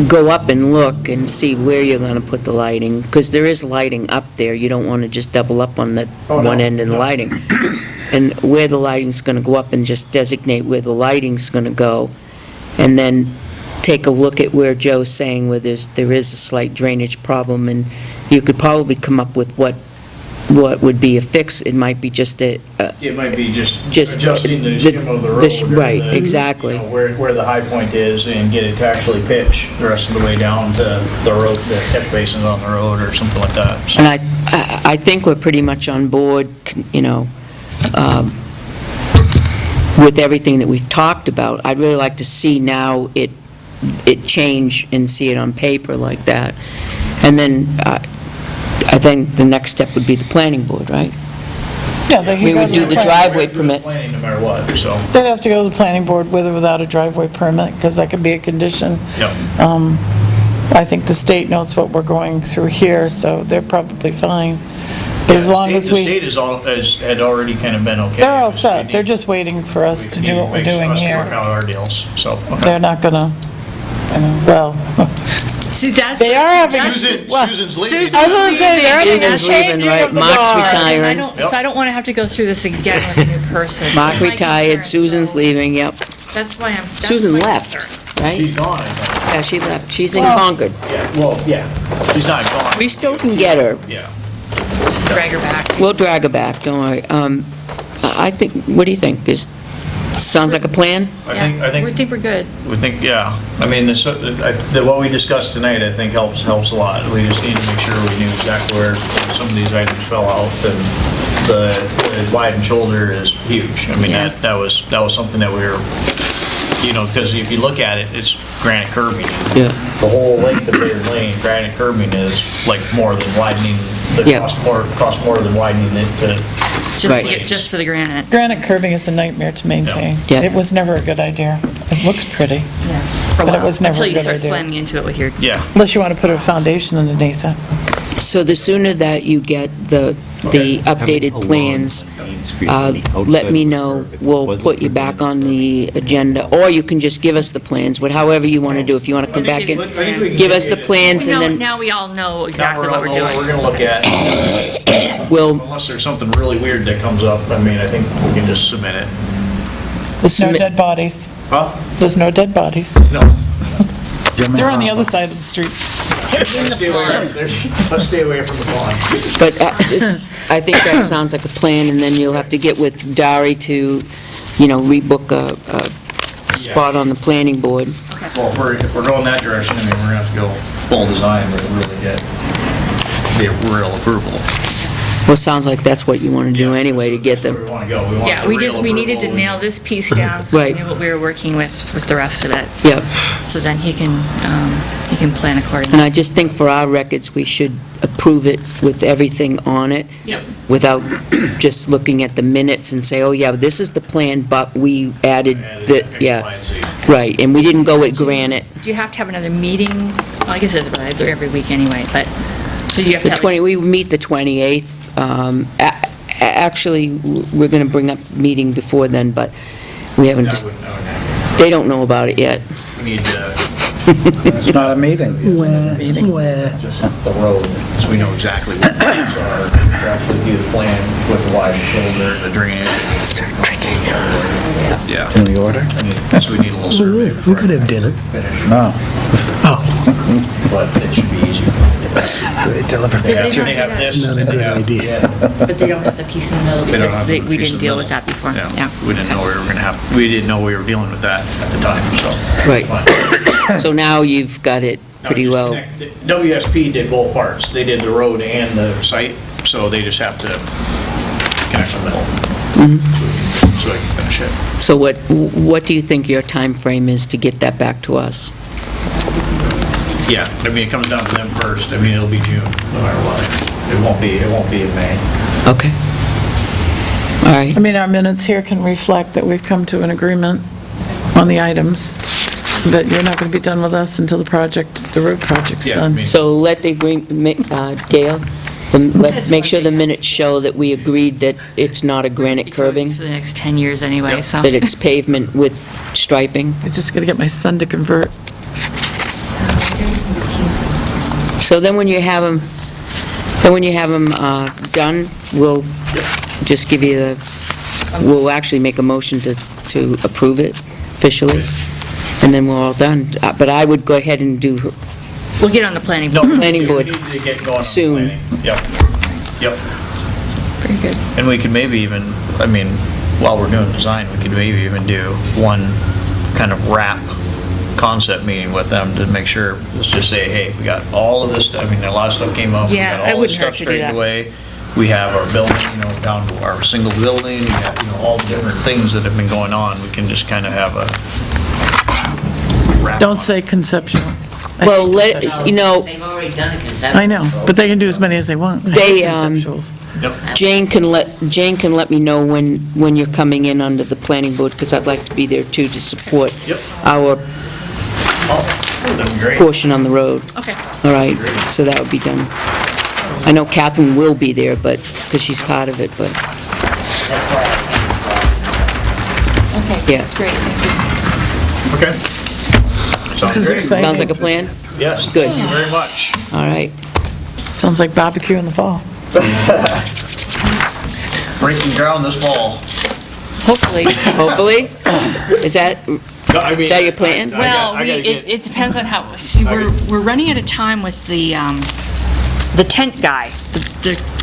go up and look and see where you're going to put the lighting, because there is lighting up there. You don't want to just double up on the Oh, no, one end of the no. lighting. And where the lighting's going to go up, and just designate where the lighting's going to go, and then take a look at where Joe's saying where there is a slight drainage problem, and you could probably come up with what would be a fix. It might be just It might be just Just adjusting the the- skim of the the road. sh- or right, the- exactly. you know, Where the high point is and get it to actually pitch the rest of the way down to the road, the catch basins on the road or something like that. So- And I think we're pretty much on board, with everything that we've talked about. I'd really like to see now it change and see it on paper like that. And then I think the next step would be the planning board, right? Yeah, they We could go would to do the the planning. driveway We have to do the permit. Planning no matter what, so, They'd have to go to the planning board with or without a driveway permit, because that could be a condition. yeah. I think the state knows what we're going through here, so they're probably fine. But as long as The state we, had already kind of been okay. they're all We set, need- they're just waiting for us we to need do what we're make doing us to work here. out our deals, so. okay. They're not gonna, well, See, that's. they are having. well, Susan's leaving. I was gonna say, they're having a Susan's leaving, changing right? of the Mark's guard. retiring. I don't, so I don't want to have to go through this again with a new person. Mark That's my retired, concern, Susan's so leaving, yep. That's why that's Susan my left, concern. right? She's gone, I think. Yeah, she left. She's in Well- Concord. Yeah, well, yeah, she's not gone. We still can get her. Yeah. Drag her back. We'll drag her back, don't worry. I think, what do you think? Sounds like a plan? I Yeah, we think, think we're good. we think, yeah, I mean, what we discussed tonight, I think helps a lot. We just need to make sure we knew exactly where some of these items fell out, and the widened shoulder is huge. I mean, Yeah. that was something that we were, because if you look at it, it's granite curbing. Yeah. The whole length of Baird Lane, granite curbing is like more than widening, Yeah. cost more than widening it to. Just Right. to get, just for the granite. Granite curbing is a nightmare to maintain. Yeah. It was never a good idea. It looks pretty, For a But it while, was never a Until you good start idea. slamming into it with your, Yeah. unless you want to put a foundation underneath it. So the sooner that you get the updated plans, let me know. We'll put you back on the agenda, or you can just give us the plans, however you want to do. If you want to come back and give us the plans, and then now we all know Now exactly we're what all we're know what doing. we're gonna look at. we'll, Unless there's something really weird that comes up, I mean, I think we can just submit it. There's no Submit- dead bodies. Huh? There's no dead bodies. No. They're on the other side of the street. Let's stay away from the pond. but I think that sounds like a plan, and then you'll have to get with Dari to, rebook a spot on the planning board. Well, if we're going that direction, I mean, we're gonna have to go full design to really get the real approval. Well, it sounds like that's what you want to do anyway, to get That's where them. we wanna go. We want Yeah, the real we needed to approval. nail this piece down, so we Right. knew what we were working with the rest of it. Yep. So then he can plan And accordingly. I just think for our records, we should approve it with everything on it, Yep. without just looking at the minutes and say, oh, yeah, this is the plan, but we added the, X, Y, yeah, and Z. right, and we didn't go with granite. Do you have to have another meeting? Well, I guess it's every week anyway, but, so you have to The have. 20, we meet the 28th. Actually, we're going to bring up meeting before then, but we haven't, Yeah, I just wouldn't know now. they don't know about it yet. We need to It's not a meeting. Just the road, so we know exactly what the needs are, actually do the plan with the wide shoulder, the drainage. Yeah. In the order? I mean, so we need a little survey. We could have dinner. No. But it should be easy. They deliver They don't have have this. Not a and they good have- idea. yeah. But they don't have the piece in the middle They don't because have the we piece in didn't the deal with middle. that before. Yeah, we didn't know we were gonna have, we didn't know we were dealing with that at the time, so. Right. So now you've got it pretty Just well. connect- WSP did both parts. They did the road and the site, so they just have to connect the middle. So they can finish it. So what do you think your time frame is to get that back to us? Yeah, I mean, it comes down to them first. I mean, it'll be June, no matter what. It won't be in May. Okay. All right. I mean, our minutes here can reflect that we've come to an agreement on the items, but you're not going to be done with us until the road project's Yeah, I done. mean- So let the Gail, let's make sure the minutes show that we agreed that it's not a granite curbing, For the next 10 years anyway, so. that it's pavement with striping. I just got to get my son to convert. So then when you have them, done, we'll just give you we'll actually make a motion to approve it officially, and then we're all done. But I would go ahead and do, We'll get on the planning No, board. Planning we boards need to get going on the soon. planning. Yep, yep. Pretty good. And we could maybe even, I mean, while we're doing design, we could maybe even do one kind of wrap concept meeting with them to make sure, let's just say, hey, we got all of this, stuff. I mean, a lot of stuff came up. Yeah, We it got all this wouldn't hurt stuff to do straightened that. away. We have our building, down to our single building, we have, all the different things that have been going on. We can just kind of have a wrap. Don't say conceptual. I well, hate conceptual. They've already done a conceptual. I know, but they can do as many as they want. I hate They, conceptuals. Yep. Jane can let me know when you're coming in under the planning board, because I'd like to be there too to support Yep. our Oh, that'd be great. portion on the road. Okay. All right, so that would be done. I know Catherine will be there, but, because she's part of it, but, Okay, Yeah. that's great, thank you. Okay. Sounds This is great. exciting. sounds like a plan? Yes. Good. Thank you very much. All right. Sounds like barbecue in the fall. Breaking ground this fall. Hopefully. Hopefully? Is that, No, I mean, That your plan? Well, I gotta get- it depends on how, see, we're running out of time with the tent guy,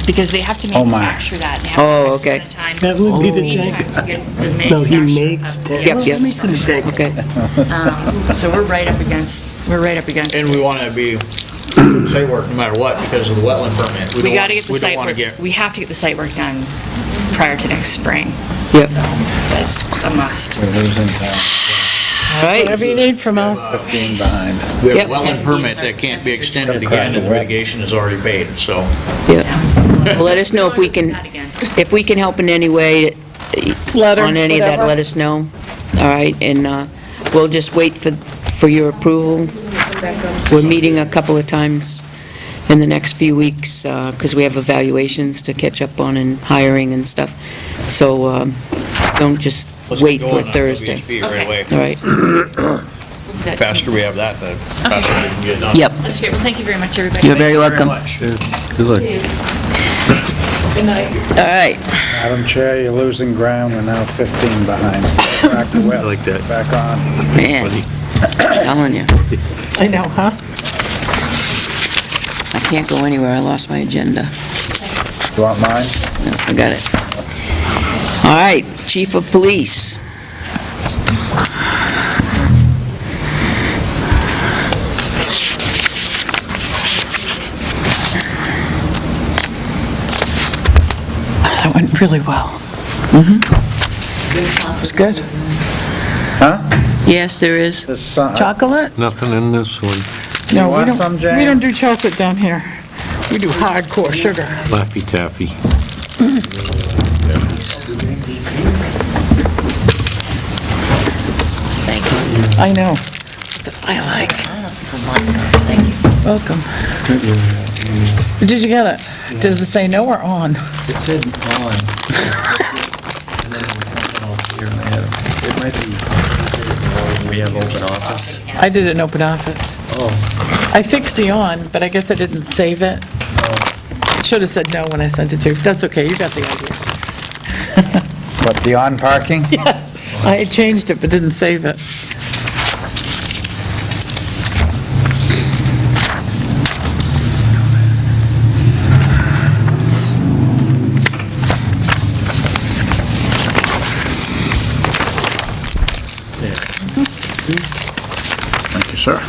because they have to Oh, my. manufacture that. and they have Oh, a okay. certain time- That would be the lead tank. time to get the No, he manufacturer makes of- tank. Yep, Well, yep. he makes in the tank. okay. So we're right up against And we want to be site work no matter what because of the wetland permit. We don't gotta want- get the we don't site wanna work, get- we have to get the site work done prior to next spring. Yep. That's a must. We're losing time, All right. Whatever you need from us. 15 behind. We have Yep. a wetland permit that can't be extended again and mitigation is already paid, so. Yep. Well, let us know if we can, Not again. if we can help in any way Letter, on any of that, whatever. let us know. All right, and we'll just wait for your approval. We're meeting a couple of times in the next few weeks, because we have evaluations to catch up on and hiring and stuff. So don't just let's wait get for going on Thursday. WSP right away. All right, The faster we have that, the faster we can get it done. yep. That's great, well, thank you very much, everybody. You're very Thank you welcome. much. Good. All right. Madam Chair, you're losing ground, we're now 15 behind. Back to wet. I like that. Back on. Man, telling you, I know, huh? I can't go anywhere, I lost my agenda. You want mine? No, I got it. All right, Chief of Police. That went really well. It's good. Huh? Yes, there is. There's some- Chocolate? Nothing in this one. No, we want don't. some, Jane? We don't do chocolate down here. We do hardcore sugar. Laffy Taffy. I know. I like. Welcome. Did you get it? Does it say no or on? It said on. And then it was here and I had, it might be, we have open office. I did it in open office. I fixed the on, but I guess I didn't save it. I should have said no when I sent it to you. That's okay, you got the idea. What, the on parking? I had changed it, but didn't save it. Thank you, sir.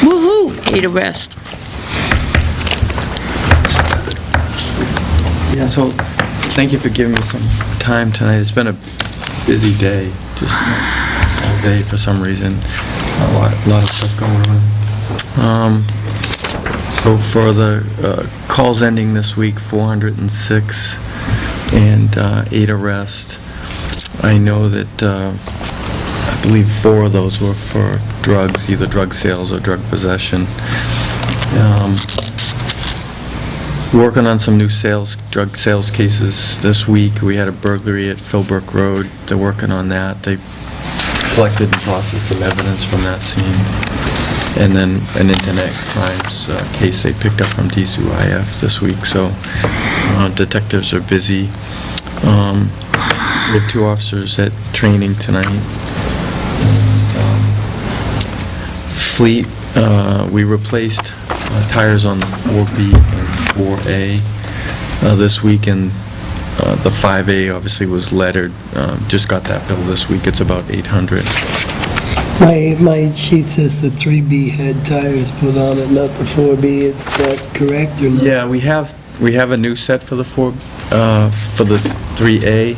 Woo-hoo, Ada Rest. Yeah, so thank you for giving me some time tonight. It's been a busy day, just all day for some reason. A lot of stuff going on. So for the calls ending this week, 406, and 8 arrests. I know that I believe 4 of those were for drugs, either drug sales or drug possession. Working on some new drug sales cases this week. We had a burglary at Philbrook Road. They're working on that. They collected and processed some evidence from that scene. And then an internet crimes case they picked up from DCIF this week. So detectives are busy. We have 2 officers at training tonight. Fleet, we replaced tires on the 4B and 4A this week, and the 5A obviously was lettered. Just got that bill this week. It's about $800. My sheet says the 3B had tires put on it, not the 4B. Is that correct or not? Yeah, we have a new set for the 3A.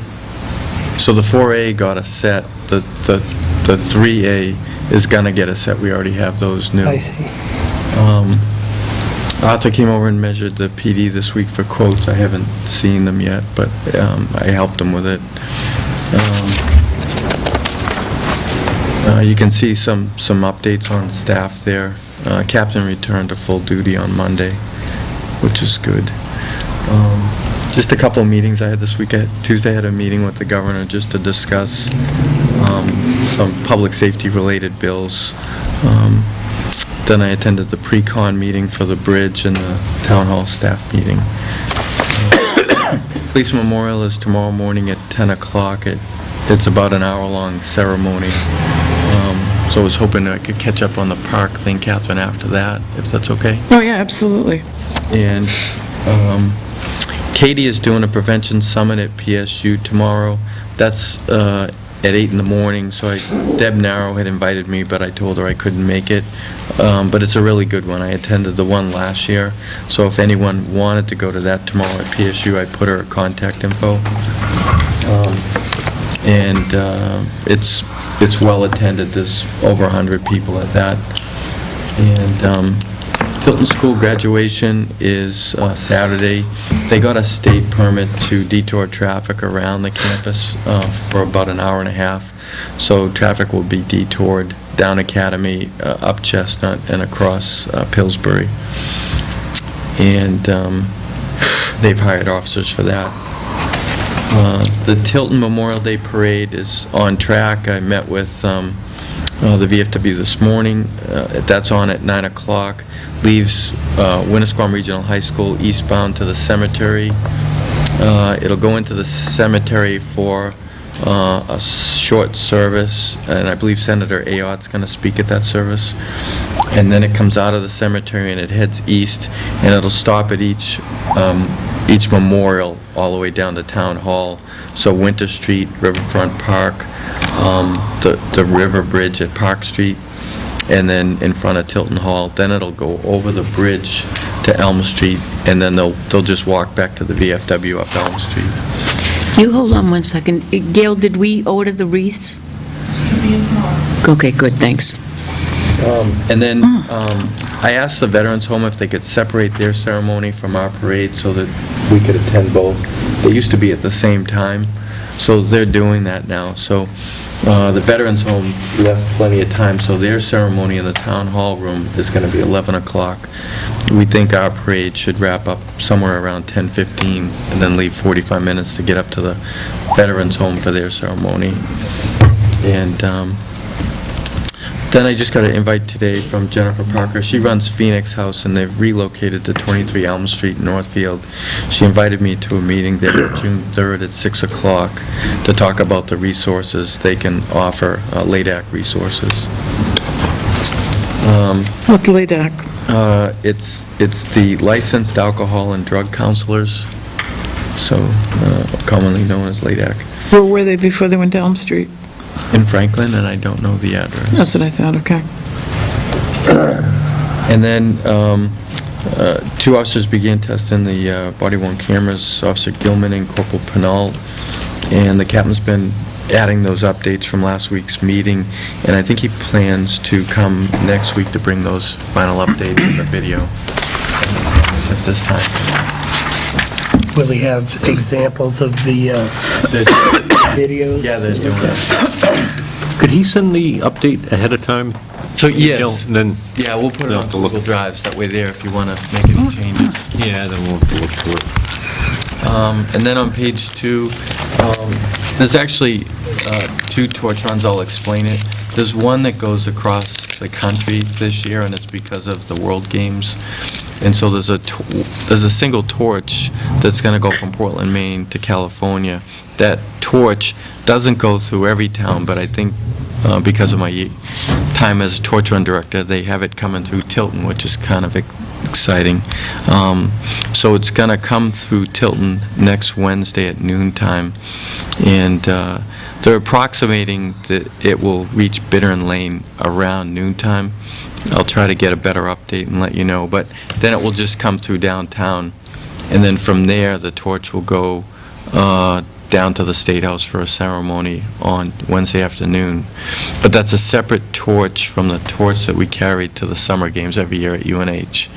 So the 4A got a set. The 3A is gonna get a set. We already have those new. I see. Arthur came over and measured the PD this week for quotes. I haven't seen them yet, but I helped him with it. You can see some updates on staff there. Captain returned to full duty on Monday, which is good. Just a couple of meetings I had this week. Tuesday I had a meeting with the governor just to discuss some public safety related bills. Then I attended the pre-con meeting for the bridge and the town hall staff meeting. Police memorial is tomorrow morning at 10 o'clock. It's about an hour-long ceremony. So I was hoping I could catch up on the park thing, Catherine, after that, if that's okay. Oh, yeah, absolutely. And Katie is doing a prevention summit at PSU tomorrow. That's at 8 in the morning, so Deb Narrow had invited me, but I told her I couldn't make it. But it's a really good one. I attended the one last year, so if anyone wanted to go to that tomorrow at PSU, I put her contact info. It's well attended. There's over 100 people at that. And Tilton School graduation is Saturday. They got a state permit to detour traffic around the campus for about an hour and a half. So traffic will be detoured down Academy, up Chestnut, and across Pillsbury. And they've hired officers for that. The Tilton Memorial Day Parade is on track. I met with the VFW this morning. That's on at 9 o'clock. Leaves Winnisquam Regional High School eastbound to the cemetery. It'll go into the cemetery for a short service, and I believe Senator Ayott's going to speak at that service. And then it comes out of the cemetery and it heads east, and it'll stop at each memorial all the way down to Town Hall. So Winter Street, Riverfront Park, the River Bridge at Park Street, and then in front of Tilton Hall. Then it'll go over the bridge to Elm Street, and then they'll just walk back to the VFW up Elm Street. You hold on one second. Gail, did we order the wreaths? Okay, good, thanks. And then I asked the Veterans Home if they could separate their ceremony from our parade so that we could attend both. They used to be at the same time, so they're doing that now. So The Veterans Home left plenty of time, so their ceremony in the Town Hall room is going to be 11 o'clock. We think our parade should wrap up somewhere around 10:15, and then leave 45 minutes to get up to the Veterans Home for their ceremony. And then I just got an invite today from Jennifer Parker. She runs Phoenix House, and they've relocated to 23 Elm Street in Northfield. She invited me to a meeting there June 3rd at 6 o'clock to talk about the resources they can offer, LADAC resources. What's LADAC? It's the licensed alcohol and drug counselors, so commonly known as LADAC, Where were they before they went to Elm Street? in Franklin, and I don't know the address. That's what I thought, okay. And then, two officers began testing the body-worn cameras, Officer Gilman and Corporal Penal, and the captain's been adding those updates from last week's meeting, and I think he plans to come next week to bring those final updates in the video at this time. Will he have examples of the videos? Yeah, they're doing it. Could he send the update ahead of time? So, yes. Then, Yeah, we'll put it You'll on have to look. Google Drives, that way there, if you want to make any changes. yeah, then we'll have to look for it. And then on page 2, there's actually 2 torch runs, I'll explain it. There's one that goes across the country this year, and it's because of the World Games. And so there's a single torch that's going to go from Portland, Maine to California. That torch doesn't go through every town, but I think because of my time as a torch run director, they have it coming through Tilton, which is kind of exciting. So it's going to come through Tilton next Wednesday at noontime, and they're approximating that it will reach Bittern Lane around noontime. I'll try to get a better update and let you know, but then it will just come through downtown, and then from there, the torch will go down to the State House for a ceremony on Wednesday afternoon. But that's a separate torch from the torch that we carried to the summer games every year at UNH.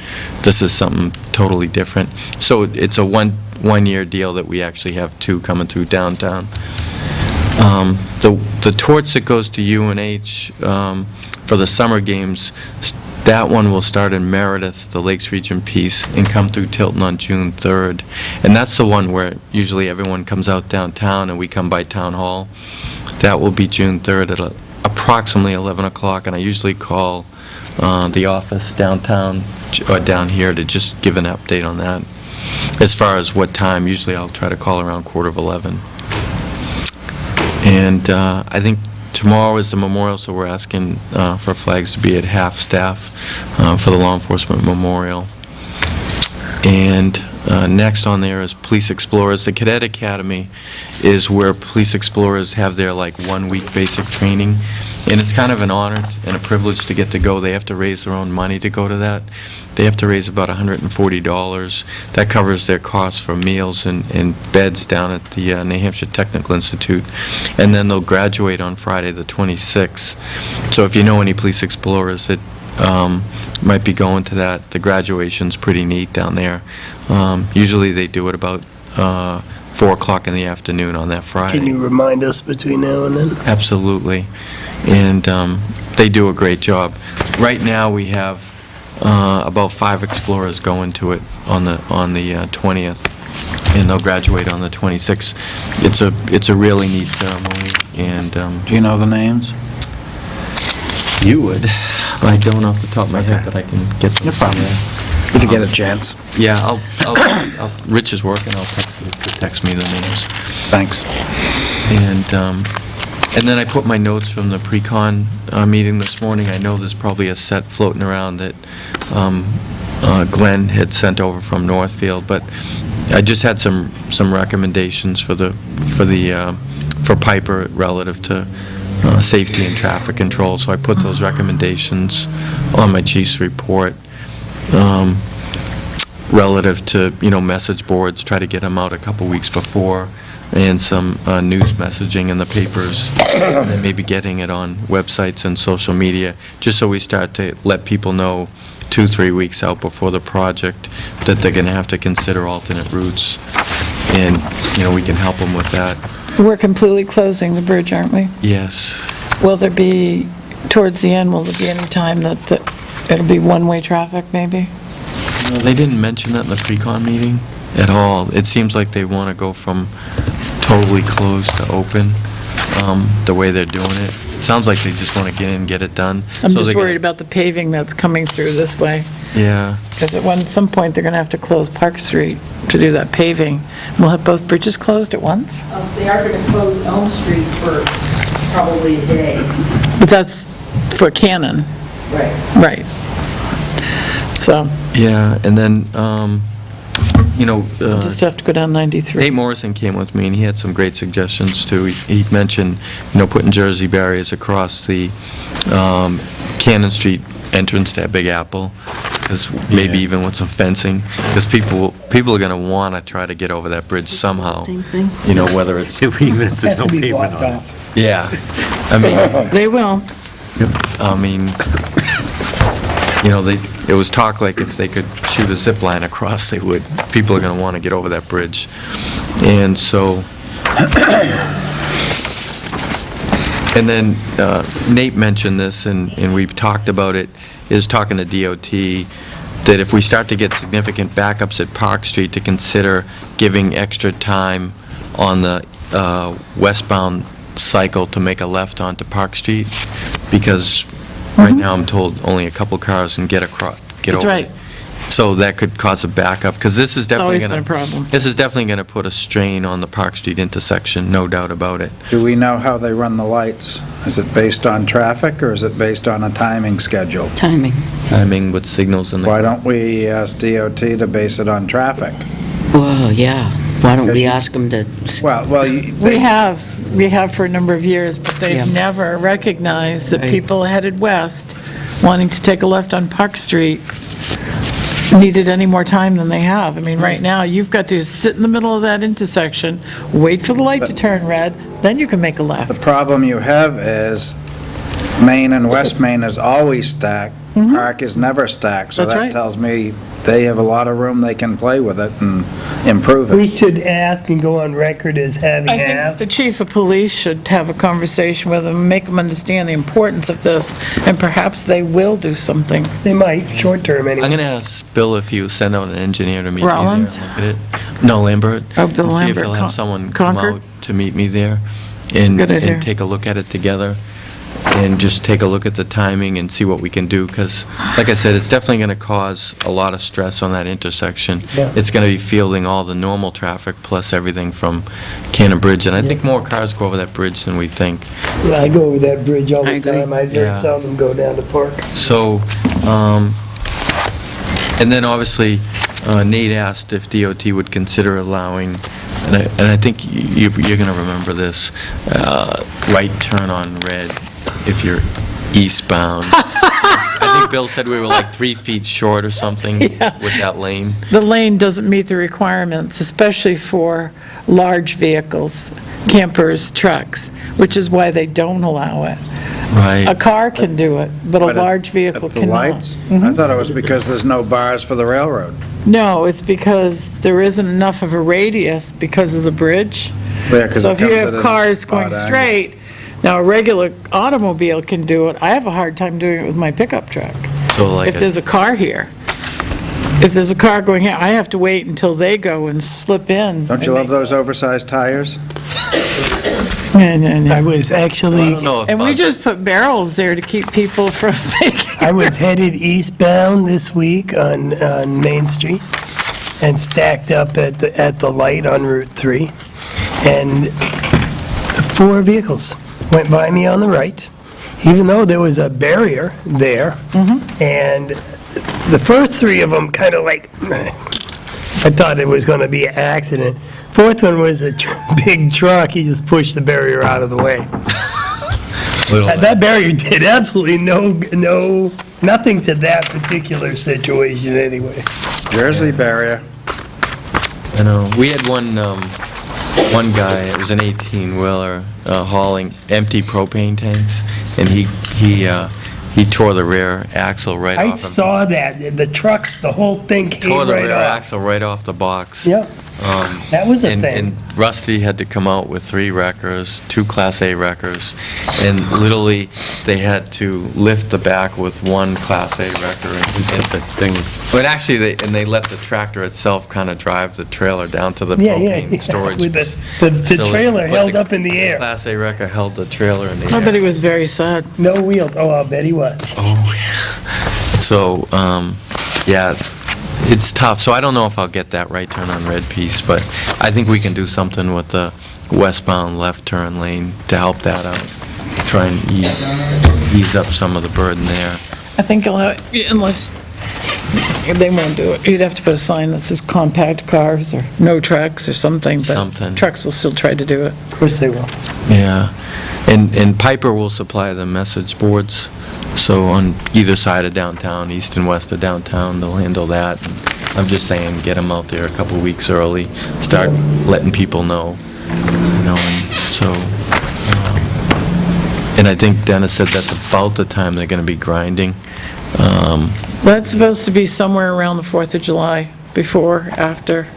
This is something totally different. So it's a one-year deal that we actually have 2 coming through downtown. The torch that goes to UNH for the summer games, that one will start in Meredith, the Lakes Region piece, and come through Tilton on June 3rd. And that's the one where usually everyone comes out downtown and we come by Town Hall. That will be June 3rd at approximately 11 o'clock, and I usually call the office downtown or down here to just give an update on that. As far as what time, usually I'll try to call around 11:15. And I think tomorrow is the memorial, so we're asking for flags to be at half-staff for the law enforcement memorial. And next on there is Police Explorers. The Cadet Academy is where Police Explorers have their, like, 1-week basic training. And it's kind of an honor and a privilege to get to go. They have to raise their own money to go to that. They have to raise about $140. That covers their costs for meals and beds down at the New Hampshire Technical Institute. And then they'll graduate on Friday the 26th. So if you know any Police Explorers that might be going to that, the graduation's pretty neat down there. Usually they do it about 4 o'clock in the afternoon on that Friday. Can you remind us between now and then? Absolutely. And they do a great job. Right now, we have about 5 explorers going to it on the 20th, and they'll graduate on the 26th. It's a really neat ceremony, and... Do you know the names? You would. I don't off the top of my head, but I can get them. No problem. If you get a chance. Yeah, I'll Rich is working, I'll text me the names. Thanks. And then I put my notes from the pre-con meeting this morning. I know there's probably a set floating around that Glenn had sent over from Northfield, but I just had some recommendations for Piper relative to safety and traffic control, so I put those recommendations on my chief's report relative to, message boards, try to get them out a couple weeks before, and some news messaging in the papers, and then maybe getting it on websites and social media, just so we start to let people know 2-3 weeks out before the project that they're going to have to consider alternate routes. and, we can help them with that. We're completely closing the bridge, aren't we? Yes. Will there be, towards the end, will there be any time that it'll be one-way traffic, maybe? No, they didn't mention that in the pre-con meeting at all. It seems like they want to go from totally closed to open, the way they're doing it. It sounds like they just want to get in, get it done. I'm So just they're worried gonna- about the paving that's coming through this way, Yeah. because at some point, they're going to have to close Park Street to do that paving. We'll have both bridges closed at once? They are going to close Elm Street for probably a day. But that's for Cannon. Right. Right. So, Yeah, and then, just have to go down 93. Nate Morrison came with me, and he had some great suggestions, too. He mentioned, putting Jersey barriers across the Cannon Street entrance to Big Apple, maybe even with some fencing, because people are going to want to try to get over that bridge somehow. Same thing. Whether it's... Even if there's no Has to be pavement blocked on it. off. Yeah. I mean, They will. it was talk like if they could shoot a zip line across, they would. People are going to want to get over that bridge. And so, and then Nate mentioned this, and we've talked about it, is talking to DOT, that if we start to get significant backups at Park Street, to consider giving extra time on the westbound cycle to make a left onto Park Street, because right now I'm told only a couple cars can get across, get That's over. right. So that could cause a backup, because this is definitely always going to... been a problem. This is definitely going to put a strain on the Park Street intersection, no doubt about it. Do we know how they run the lights? Is it based on traffic, or is it based on a timing schedule? Timing. Timing with signals in the... Why don't we ask DOT to base it on traffic? Well, yeah. Why don't we Because you- ask them to, We have for a number of years, but Yeah. they've never recognized that Right. people headed west, wanting to take a left on Park Street, needed any more time than they have. I mean, right now, you've got to sit in the middle of that intersection, wait for the light to turn red, then you can make a The left. problem you have is Main and West Main is always stacked. Park is never stacked, so That's that right. tells me they have a lot of room they can play with it and improve it. We should ask and go on record as having I think asked. the chief of police should have a conversation with them, make them understand the importance of this, and perhaps they will do something. They might, short term I'm anyway. going to ask Bill if he will send out an engineer to meet me there. and Rollins? look at it. No, Lambert. Oh, Bill And see if Lambert. he'll have someone come Concord? out to meet me there and Good idea. and take a look at it together, and just take a look at the timing and see what we can do, because, like I said, it's definitely going to cause a lot of stress on that intersection. Yeah. It's going to be fielding all the normal traffic, plus everything from Cannon Bridge, and I think more cars go over that bridge than we think. I go over that bridge all I the agree. time. I very Yeah. seldom go down to Park. So, and then obviously, Nate asked if DOT would consider allowing, and I think you're going to remember this, right turn on red if you're eastbound. I think Bill said we were like 3 feet short or something with that lane. The lane doesn't meet the requirements, especially for large vehicles, campers, trucks, which is why they don't allow it. A Right. car can do it, but a But at- large vehicle At the cannot. lights? I thought it was because there's no bars for the railroad. No, it's because there isn't enough of a radius because of the bridge. Yeah, 'cause So it if you comes at have an cars going odd angle. straight, now a regular automobile can do it. I have a hard time doing it with my pickup truck. So like If there's a car here. If there's a car going here, I have to wait until they go and slip in. Don't you love those oversized tires? No. I was I actually, don't know if... And we just put barrels there to keep people from making. I was headed eastbound this week on Main Street and stacked up at the light on Route 3. And 4 vehicles went by me on the right, even though there was a barrier there. And the first 3 of them kind of like, I thought it was going to be an accident. 4th one was a big truck. He just pushed the barrier out of the way. That barrier did absolutely nothing to that particular situation anyway. Jersey barrier. I know. We had one guy, it was an 18-wheeler, hauling empty propane tanks, and he he tore the rear axle right I off. saw that, the trucks, the whole thing Tore came the right rear off. axle right off the box. Yep, that was a And thing. Rusty had to come out with 3 wreckers, 2 Class A wreckers, and literally, they had to lift the back with 1 Class A wrecker and the thing. But actually, they let the tractor itself kind of drive the trailer down to the propane storage. With the facility. trailer But held up in the air. Class A wrecker held the trailer in the I air. bet he was very sad. No wheels, oh, I'll bet he was. Oh, yeah. So, yeah, it's tough. So I don't know if I'll get that right turn on red piece, but I think we can do something with the westbound left turn lane to help that out. Try and ease up some of the burden there. I think he'll have, unless they won't do it, you'd have to put a sign that says compact cars or no trucks or something, but Something. trucks will still try to do it. Of course they will. Yeah. And Piper will supply the message boards. So on either side of downtown, east and west of downtown, they'll handle that. I'm just saying, get them out there a couple weeks early, start letting people know, and so, and I think Dennis said that's about the time they're gonna be grinding. That's supposed to be somewhere around the 4th of July, before, after.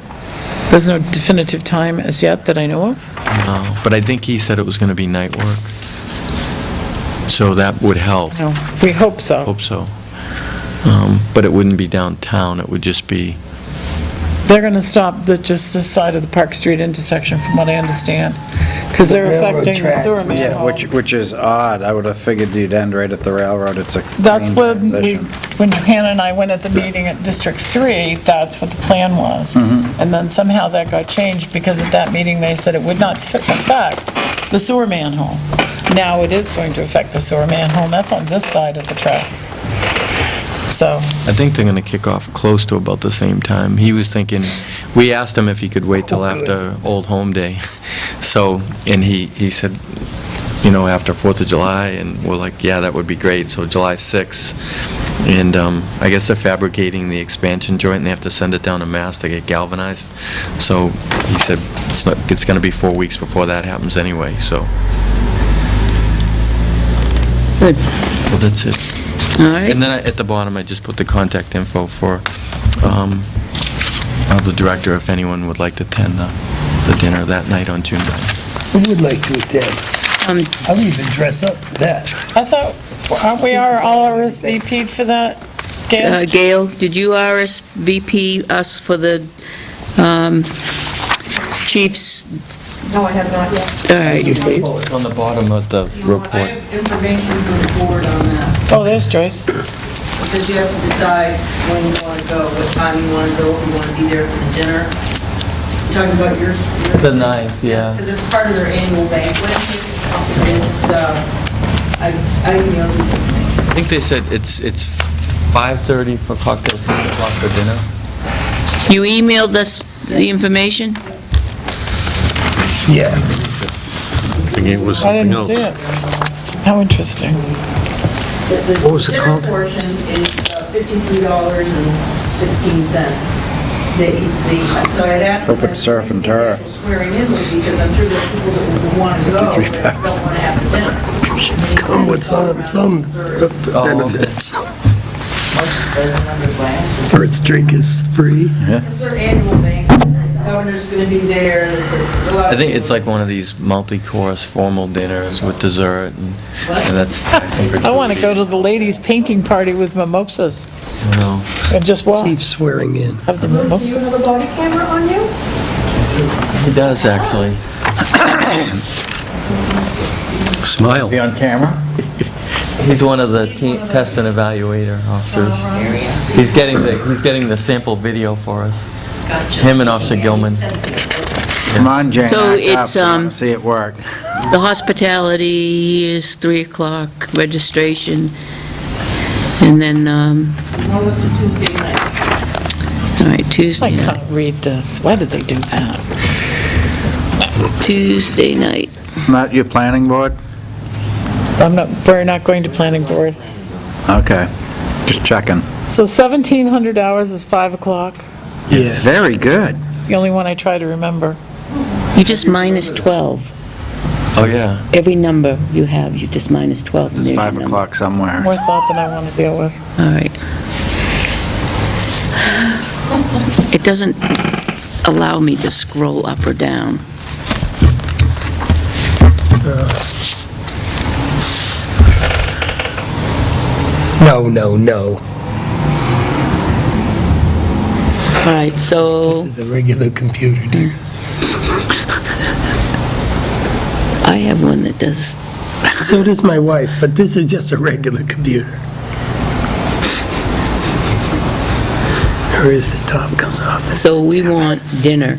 There's no definitive time as yet that I know of. But I think he said it was gonna be night work. So that would help. No, we hope so. Hope so. But it wouldn't be downtown, it would just be, They're going to stop just this side of the Park Street intersection, from what I understand, because they're The railroad affecting the tracks, sewer Yeah, manhole. which is odd. I would have figured you'd end right at the railroad. It's a That's clean when transition. Johanna and I went at the meeting at District 3, that's what the plan was. And then somehow that got changed, because at that meeting, they said it would not affect the sewer manhole. Now it is going to affect the sewer manhole, and that's on this side of the tracks. So, I think they're gonna kick off close to about the same time. He was thinking, we asked him if he could wait till after Old Home Day. So, and he said, after 4th of July, and we're like, yeah, that would be great, so July 6th. And I guess they're fabricating the expansion joint, and they have to send it down to Mass to get galvanized. So he said, it's gonna be 4 weeks before that happens anyway, so. Good. Well, that's it. All right. And then at the bottom, I just put the contact info for the director, if anyone would like to attend the dinner that night on June 9th. I would like to attend. I would even dress up for that. I thought, aren't we all RSVP'd for that, Gail? Gail, did you RSVP us for the chief's? No, I have not yet. All right. It's on the bottom of the I report. have information from the board on that, Oh, there's Joyce. because you have to decide when you want to go, what time you want to go, if you want to be there for the dinner. You're talking about yours? The 9th, yeah. Because it's part of their annual banquet. It's, I didn't know this information. I think they said it's 5:30 for cocktails, 6 o'clock for dinner. You emailed us the information? Yeah. Thinking it was I something didn't else. see it. How interesting. What was it dinner called? portion is $53.16. So I'd asked them Hope it's surf and if the turf. actual swearing in would be, because I'm sure there's people that would want to go, that don't want to have the dinner. Come with some benefits. First drink is free. It's their annual banquet. Governor's going to be there. There's a lot I of think it's people- like one of these multi-course formal dinners with dessert, and that's, I want to go to the ladies' painting party with mimosas and just walk. Chief swearing in. Have the Do you mimosas. have a body camera on you? He does, actually. Smile. Be on camera? He's one of the test and evaluator officers. He's getting the sample video for us. Gotcha. Him and Officer Gilman. Come on, Jane. So act up. it's, I wanna see it work. The hospitality is 3 o'clock, registration, and then, I'll look to Tuesday night. all right, I Tuesday night. can't read this. Why did they do that? Tuesday night. Not your planning board? We're not going to planning board. Okay, just checking. So 1,700 hours is 5 o'clock. Yes. Very good. The only one I try to remember. You just minus 12. Oh, yeah. Every number you have, you just minus 12. and It's there's your 5 number. o'clock somewhere. More thought than I want to deal with. All right. It doesn't allow me to scroll up or down. No. All right, so This is a regular computer, dear. I have one that does, So does my wife, but this is just a regular computer. Hers, the top comes off. so we want dinner.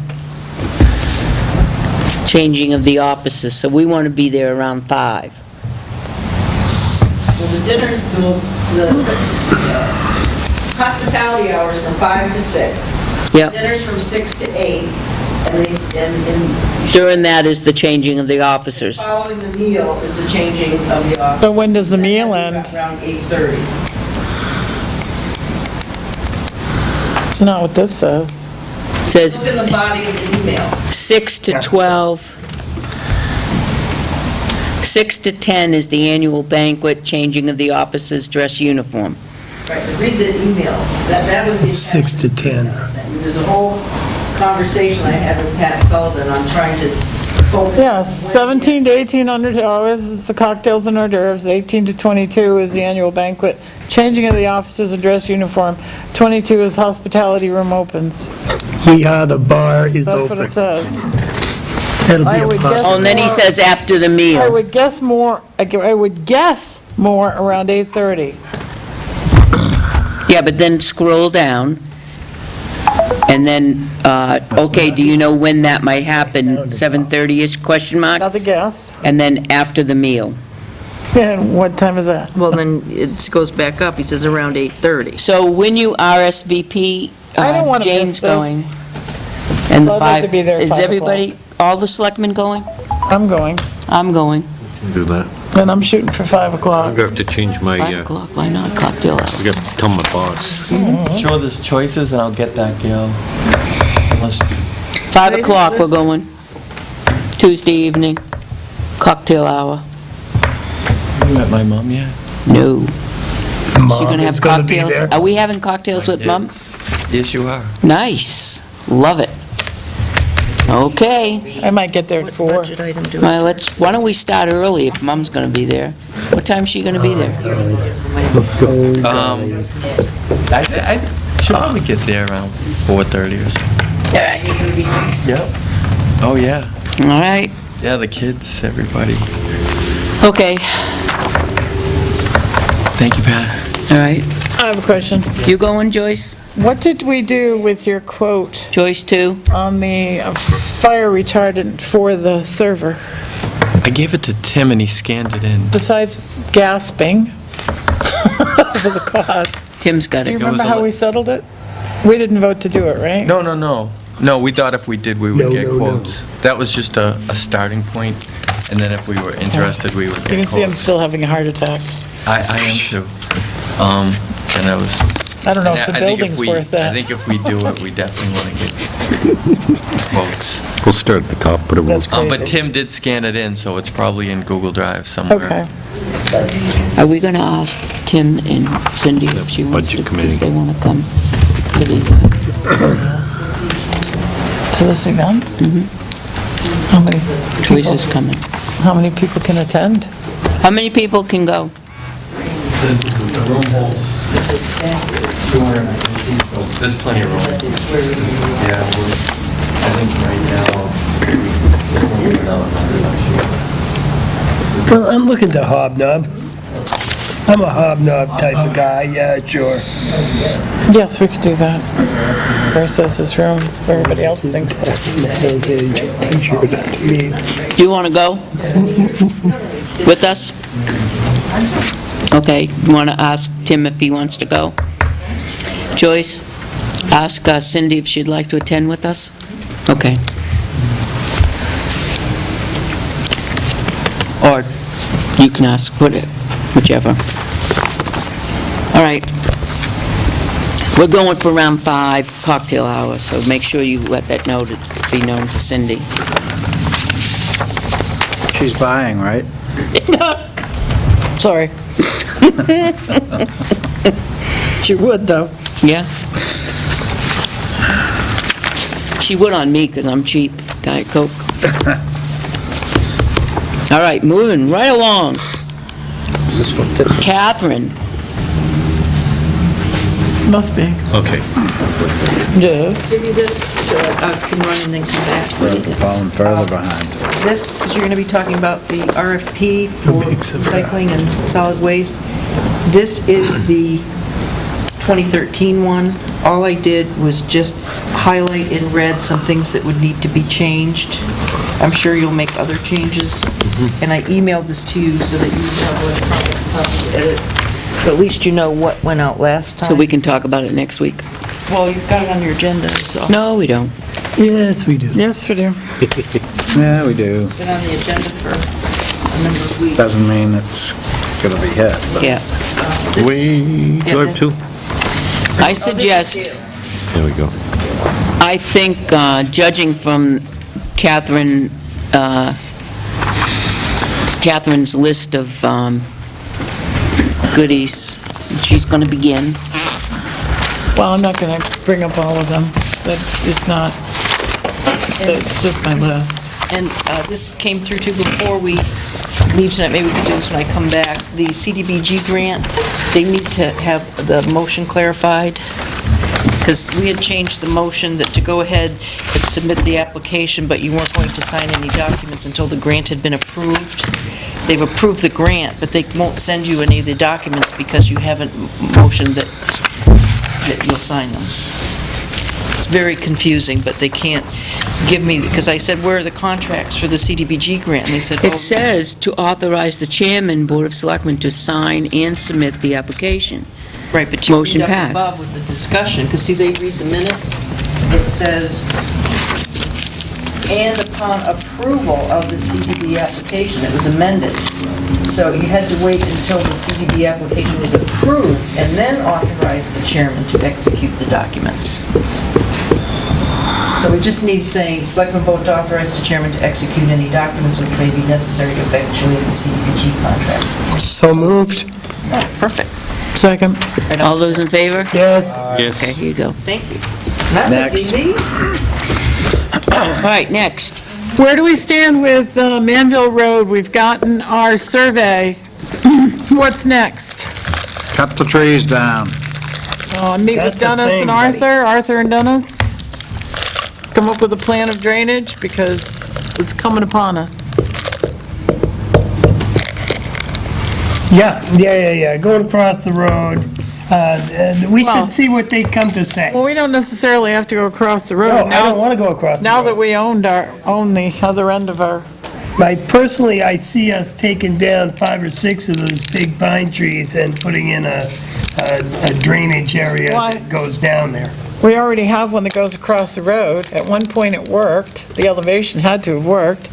Changing of the offices, so we want to be there around 5. Well, the dinners, the hospitality hours from 5 to 6. Yep. Dinners from 6 to 8. And During that is the changing of the officers. following the meal is the changing of the office. So when does the meal end? Around 8:30. It's not what this says. Says Look in the body of the email. 6 to 12. 6 to 10 is the annual banquet, changing of the officers' dress uniform. Right, read the email. That was the... 6 to 10. There's a whole conversation I had with Pat Sullivan on trying to focus. Yeah, 17 to 1800 hours is the cocktails and hors d'oeuvres, 18 to 22 is the annual banquet, changing of the officers' dress uniform, 22 is hospitality room opens. The bar is That's open. what it says. That'll I be a would pub. guess Oh, and then he says after the I meal. would guess more, I would guess more around 8:30. Yeah, but then scroll down, and then, okay, do you know when that might happen? 7:30-ish, question mark? Another guess. And then after the meal. And what time is that? Well, then it goes back up, he says around 8:30. So when you RSVP, I don't wanna miss Jane's this. going. And the I'd like 5, to be there at is 5 everybody, all the selectmen going? I'm going, I'm going. Do that. and I'm shooting for 5 I'm o'clock. going to have to change my, 5 o'clock, why not? Cocktail hour. I got to tell my boss. Sure, there's choices, and I'll get that, Gail. Unless 5 o'clock, we're going. Tuesday evening, cocktail hour. you met my mom yet? No. Is she Mom gonna is have gonna be cocktails? there. Are we having cocktails with Mom? Yes, you are. Nice. Love it. Okay. I might get there at 4. Budget item, do it. Well, why don't we start early if Mom's gonna be there? What time's she gonna be there? I should probably get there around 4:30 or something. Yep. Oh, yeah. All right. Yeah, the kids, everybody. Okay. Thank you, Pat. All right. I have a question. You going, Joyce? What did we do with your quote Joyce, too? on the fire retardant for the server? I gave it to Tim, and he scanned it in. Besides gasping for the cost. Tim's got Do you it. remember how we settled it? We didn't vote to do it, right? No. No, we thought if we did, we would No, get no, no. quotes. That was just a starting point, and then if we were interested, we would get quotes. You can see I'm still having a heart attack. I am too. And I was... I don't know if the I think building's we- worth that. I think if we do it, we definitely want to get quotes. We'll start at the top, but it That's won't. But crazy. Tim did scan it in, so it's probably in Google Drive somewhere. Okay. Are we gonna ask Tim and Cindy if she wants to, Budget committee. if they wanna come to the, To this event? How many? Joyce is coming. How many people can attend? How many people can go? The room holds 218, so there's plenty of room. Yeah, I think right now, Well, I'm looking to hobnob. I'm a hobnob type of guy, yeah, sure. Yes, we could do that. Versus this room, if everybody else thinks so. That is a picture to me. Do you wanna go? With us? Okay, you wanna ask Tim if he wants to go? Joyce, ask Cindy if she'd like to attend with us? Okay. Or you can ask, whichever. All right. We're going for around 5 cocktail hour, so make sure you let that be known to Cindy. she's buying, right? Sorry. She would, though. Yeah. She would on me, because I'm cheap, Diet Coke. All right, moving right along. Catherine. Must be. Okay. Yes. Give you this, so I can run and then come back. Falling further behind. This, because you're going to be talking about the RFP for recycling and solid waste. This is the 2013 one. All I did was just highlight in red some things that would need to be changed. I'm sure you'll make other changes. And I emailed this to you so that you have electronic copy to edit. But at least you know what went out last time. So we can talk about it next week. Well, you've got it on your agenda, so. No, we don't. Yes, we do. Yes, we do. Yeah, we do. It's been on the agenda for a number of weeks. Doesn't mean it's gonna be hit, but... Yeah. Do I have two? I suggest, There we go. I think, judging from Catherine's list of goodies, she's going to begin. Well, I'm not going to bring up all of them. That's just not, that's just my list. And this came through too before we leave tonight, maybe we could do this when I come back. The CDBG grant, they need to have the motion clarified, because we had changed the motion that to go ahead and submit the application, but you weren't going to sign any documents until the grant had been approved. They've approved the grant, but they won't send you any of the documents because you haven't motioned that you'll sign them. It's very confusing, but they can't give me, because I said, where are the contracts for the CDBG grant? And they said, It says to authorize the chairman, Board of Selectmen, to sign and submit the application. right, but you Motion read up passed. above with the discussion, because see, they read the minutes, it says, and upon approval of the CDB application, it was amended. So you had to wait until the CDB application was approved and then authorize the chairman to execute the documents. So we just need saying, selectmen vote to authorize the chairman to execute any documents which may be necessary to effectuate the CDBG contract. So moved. Oh, perfect. Second. All those in favor? Yes. Yes. Okay, here you go. Thank you. That was Next. easy. All right, next. Where do we stand with Manville Road? We've gotten our survey. What's next? Cut the trees down. Meet with That's a Dennis thing, and buddy. Arthur and Dennis? Come up with a plan of drainage, because it's coming upon us. Yeah, going across the road. We Well- should see what they come to say. Well, we don't necessarily have to go across the No, road. I don't want to go across the road. Now that we own the other end of our, Personally, I see us taking down 5 or 6 of those big pine trees and putting in a drainage area Why? that goes down there. we already have one that goes across the road. At one point it worked. The elevation had to have worked.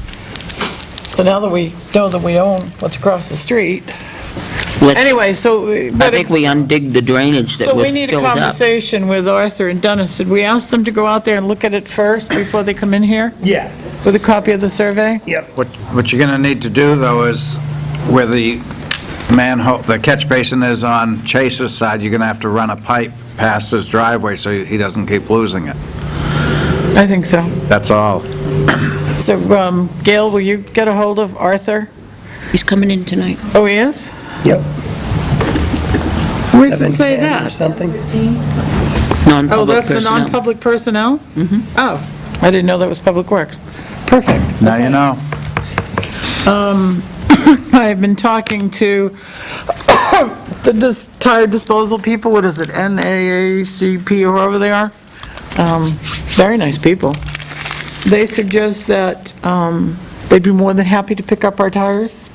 So now that we know that we own what's across the street. Anyway, so, I but think we undid the drainage that so was we need a filled up. conversation with Arthur and Dennis. Did we ask them to go out there and look at it first before they come in here Yeah, with a copy of the survey? yep. What you're gonna need to do, though, is where the manhole, the catch basin is on Chase's side, you're gonna have to run a pipe past his driveway so he doesn't keep losing it. I think so. That's all. So, Gail, will you get a hold of Arthur? He's coming in tonight. Oh, he is? Yep. Where does it say 7:10 Or that? something. Oh, Non-public that's the personnel. non-public personnel? Mm-hmm. Oh, I didn't know that was Public Works. Perfect. Now you know. I've been talking to the tire disposal people, what is it, NAACP or whoever they are? Very nice people. They suggest that they'd be more than happy to pick up our tires,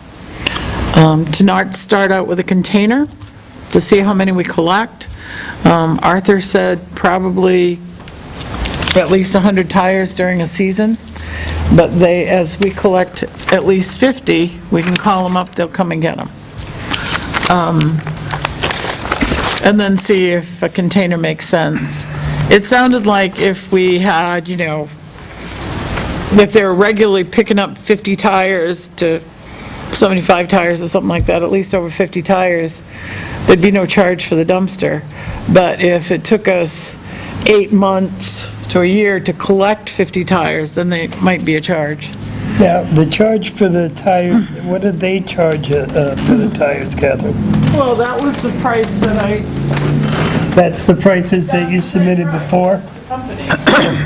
to not start out with a container, to see how many we collect. Arthur said probably at least 100 tires during a season, but as we collect at least 50, we can call them up, they'll come and get them. And then see if a container makes sense. It sounded like if we had, if they're regularly picking up 50 tires to 75 tires or something like that, at least over 50 tires, there'd be no charge for the dumpster. But if it took us 8 months to a year to collect 50 tires, then they might be a charge. Now, the charge for the tires, what did they charge for the tires, Catherine? Well, that was the price that That's the prices that you submitted before?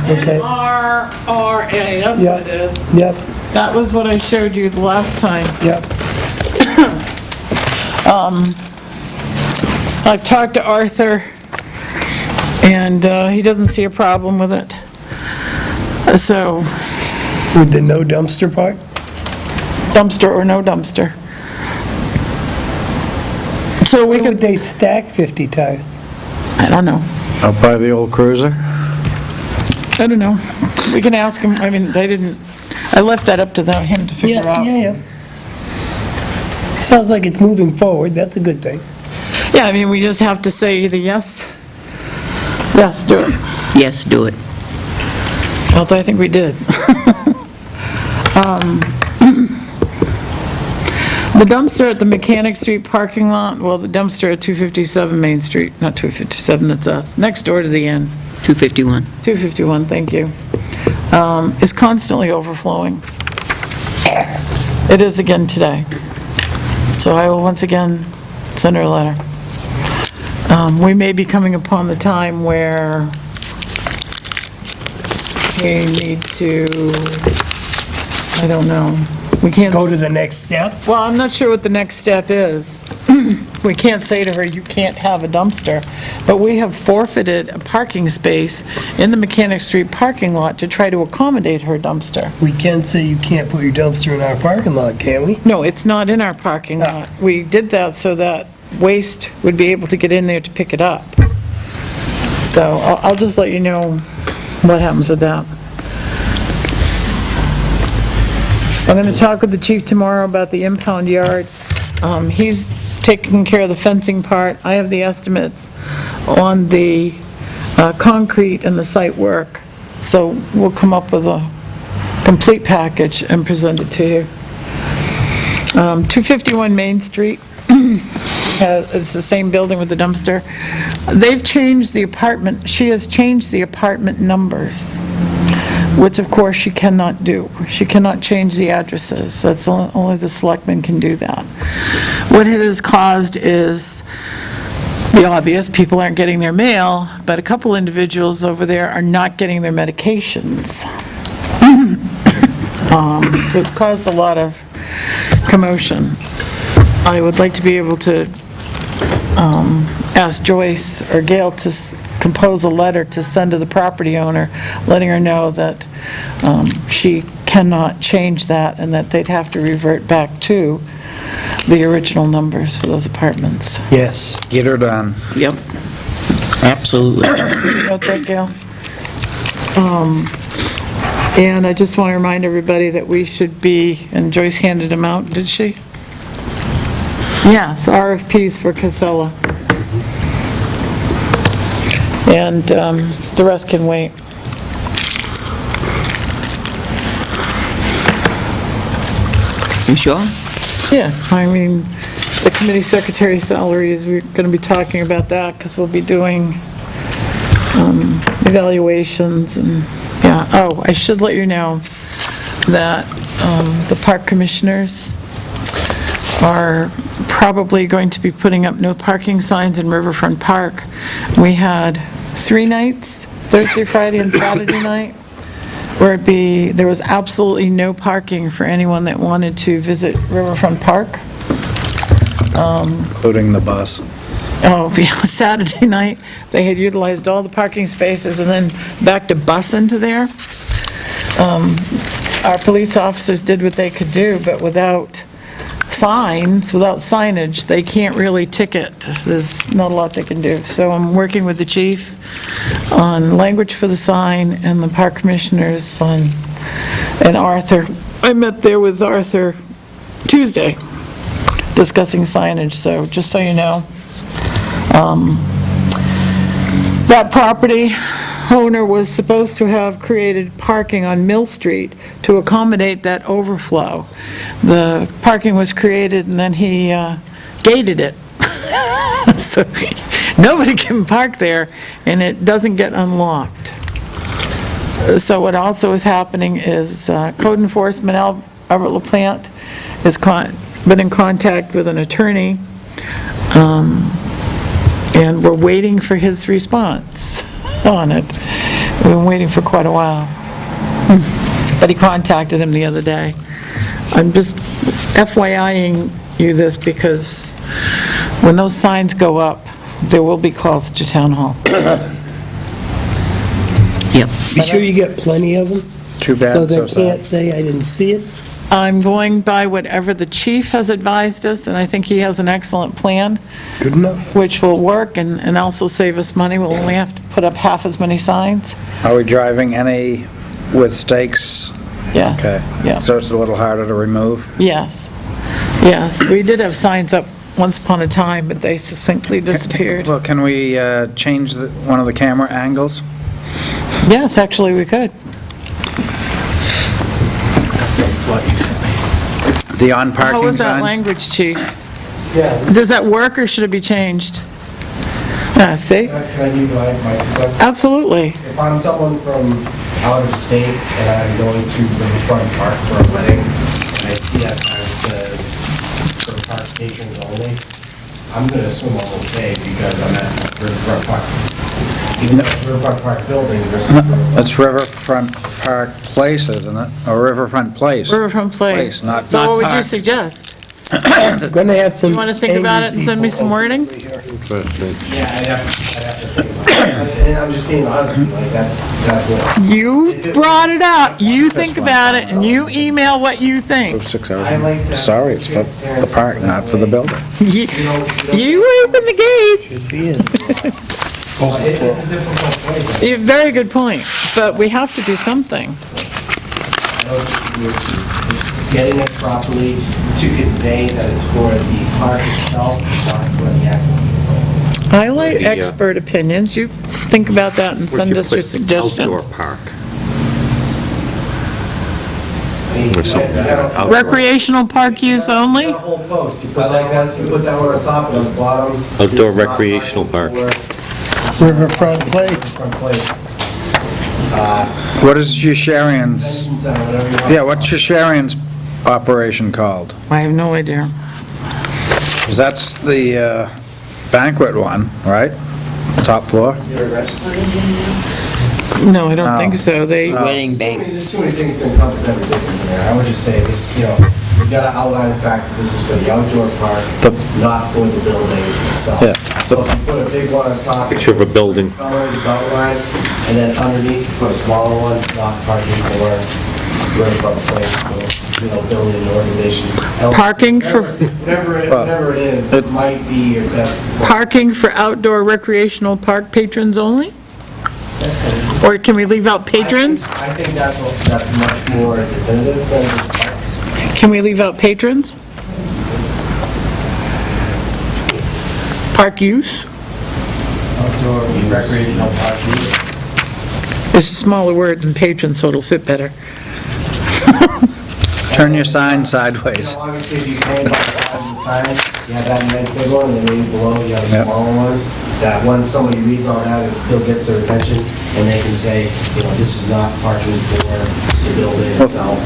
Okay. RRA, that's what it is. Yep, That was what I showed you the last time. yep. I've talked to Arthur, and he doesn't see a problem with it. So, With the no dumpster part? dumpster or no dumpster. So we Where would could, they stack 50 tires? I don't know. Up by the old cruiser? I don't know. We can ask him, I mean, they didn't, I left that up to him to figure Yeah, out. yeah. Sounds like it's moving forward, that's a good thing. Yeah, I mean, we just have to say either yes, do it. Yes, do it. Although I think we did. The dumpster at the Mechanic Street parking lot, well, the dumpster at 257 Main Street, not 257, that's us, next door to the inn, 251. 251, thank you, is constantly overflowing. It is again today. So I will once again send her a letter. We may be coming upon the time where we need to, I don't know, we can't... Go to the next step? Well, I'm not sure what the next step is. We can't say to her, you can't have a dumpster, but we have forfeited a parking space in the Mechanic Street parking lot to try to accommodate her dumpster. We can say you can't put your dumpster in our parking lot, can we? No, it's not in our parking lot. We did that so that waste would be able to get in there to pick it up. So I'll just let you know what happens with that. I'm going to talk with the chief tomorrow about the impound yard. He's taking care of the fencing part. I have the estimates on the concrete and the site work. So we'll come up with a complete package and present it to you. 251 Main Street, it's the same building with the dumpster. They've changed the apartment, she has changed the apartment numbers, which of course she cannot do. She cannot change the addresses. That's only the selectmen can do that. What it has caused is the obvious, people aren't getting their mail, but a couple individuals over there are not getting their medications. So it's caused a lot of commotion. I would like to be able to ask Joyce or Gail to compose a letter to send to the property owner, letting her know that she cannot change that and that they'd have to revert back to the original numbers for those apartments. Yes. Get her done. Yep. Absolutely. You note that, Gail? And I just want to remind everybody that we should be, and Joyce handed them out, did she? Yes, RFPs for Casella. And the rest can wait. You sure? Yeah, I mean, the committee secretary salaries, we're going to be talking about that because we'll be doing evaluations and, yeah. Oh, I should let you know that the park commissioners are probably going to be putting up no parking signs in Riverfront Park. We had 3 nights, Thursday, Friday, and Saturday night, where there was absolutely no parking for anyone that wanted to visit Riverfront Park. Including the bus. Oh, yeah, Saturday night, they had utilized all the parking spaces and then backed a bus into there. Our police officers did what they could do, but without signage, they can't really ticket. There's not a lot they can do. So I'm working with the chief on language for the sign and the park commissioners and Arthur. I met there with Arthur Tuesday discussing signage, so just so you know. That property owner was supposed to have created parking on Mill Street to accommodate that overflow. The parking was created, and then he gated it. So nobody can park there, and it doesn't get unlocked. So what also is happening is code enforcement, Albert LaPlante, has been in contact with an attorney, and we're waiting for his response on it. We've been waiting for quite a while. But he contacted him the other day. I'm just FYIing you this because when those signs go up, there will be calls to town hall. Yep. Be sure you get plenty of them. Too bad, So so they sad. can't say, I didn't see it. I'm going by whatever the chief has advised us, and I think he has an excellent plan, Good enough. which will work and also save us money. We'll only have to put up half as many signs. Are we driving any with stakes? Yeah. Okay. Yeah. So it's a little harder to remove? Yes. Yes, we did have signs up once upon a time, but they succinctly disappeared. Well, can we change one of the camera angles? Yes, actually, we could. The on-parking How was that signs? language, chief? Yeah. Does that work, or should it be changed? See? Can I give you my 2 cents? Absolutely. If I'm someone from out of state and I'm going to Riverfront Park for a wedding, and I see that sign that says for park patrons only, I'm gonna assume I'm okay because I'm at Riverfront Park. Even though it's Riverfront Park building versus Riverfront. It's Riverfront Park Place, isn't it? Or Riverfront Place? Riverfront Place. Not So what would you park. suggest? Going to have some. You want to think about it and send me some wording? Yeah, I'd have to think about it. And I'm just being honest with you, like, that's what. You brought it up, you think about it, and you email what you think. 6 hours. Sorry, it's for the park, not for the building. You open the gates. It's a difficult place. You- Very good point, but we have to do something. I know it's getting it properly to convey that it's for the park itself, not for the access to the building. I like expert opinions, you think about that and send us your Outdoor suggestions. park. I mean, Or something. you gotta- Recreational park use only? That whole post, you put that one on top and on the bottom. Outdoor this is not recreational parking park. for Riverfront Place. Riverfront Place. What is your Sharian's, Convention center, whatever you want. yeah, what's your Sharian's operation called? I have no idea. 'Cause that's the banquet one, right? Top floor? No, I don't think so, they, Wedding bank. There's too many things to encompass every business in there. I would just say this, you gotta outline the fact that this is for the outdoor park, not for the building itself. Yeah. So if you put a big one on top. Picture of a building. Colors, about line, and then underneath you put a smaller one, not parking for Riverfront Place, for, building an organization. Parking for- Whatever it is, it might be your best. parking for outdoor recreational park patrons only? Or can we leave out patrons? I think that's much more definitive than just park. Can we leave out patrons? Park use? Outdoor recreational park use. It's a smaller word than patron, so it'll fit better. Turn your sign sideways. Obviously, if you can by the size of the sign, you have that nice big one, and then maybe below you have a Yep. smaller one, that when somebody reads all that, it still gets their attention, and they can say, this is not parking for the building itself,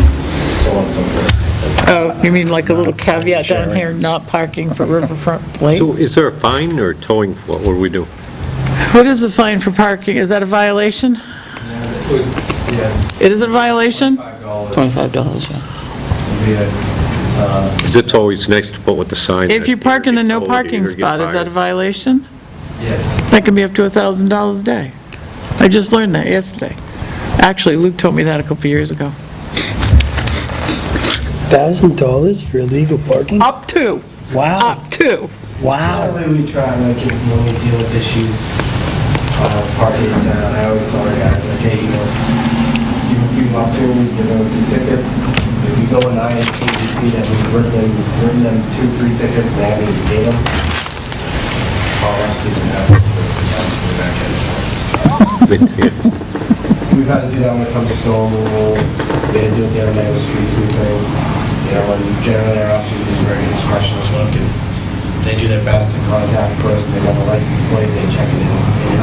so on and so forth. Oh, you mean like a little caveat down here, not parking for Riverfront Place? So is there a fine or towing for, what do we do? What is the fine for parking? Is that a violation? It is a violation? $25, yeah. Because it's always nice to put with the sign. If you park in a no Get parking towed or get spot, is that a fired. violation? Yes. That can be up to $1,000 a day. I just learned that yesterday. Actually, Luke told me that a couple years ago. $1,000 for illegal parking? Up to, Wow, up to. wow. That way we try, like, when we deal with issues, parking in town, I always tell our guys, like, hey, give a few opportunities, give them a few tickets. If you go in INC, you see that we've written them 2-3 tickets, they haven't even paid them. All rest of them have, obviously, that kind of We've had to do that when it comes to snow removal. We had to do it the other night with street sweeping. You know, and generally our officers use very discretionary look, and they do their best to contact the person. They got the license plate, they check it in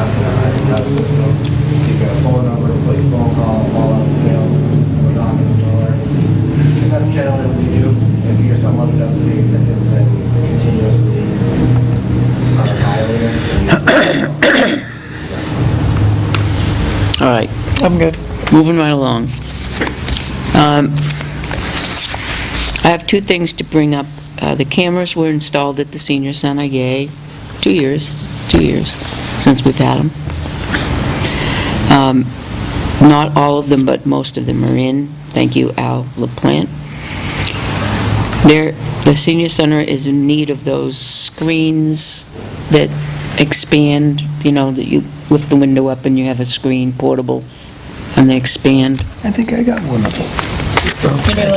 our system. So you've got a phone number, place phone call, all else fails, we're knocking the door. And that's generally what we do. If you're someone who doesn't pay tickets and continuously violating, All right, I'm good. moving right along. I have two things to bring up. The cameras were installed at the senior center, yay. 2 years since we've had them. Not all of them, but most of them are in. Thank you, Al LaPlante. The senior center is in need of those screens that expand, you know, that you lift the window up and you have a screen portable, and they expand. I think I got one of them.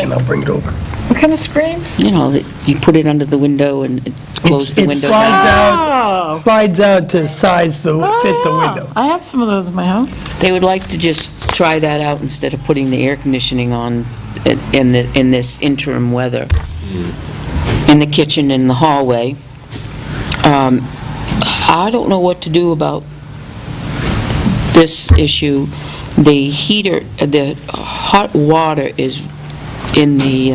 And I'll bring it over. What kind of screen? You know, that you put it under the window and it closes the It window. slides out to size fit the window. I have some of those in my house. They would like to just try that out instead of putting the air conditioning on in this interim weather. In the kitchen, in the hallway. I don't know what to do about this issue. The heater, the hot water is in the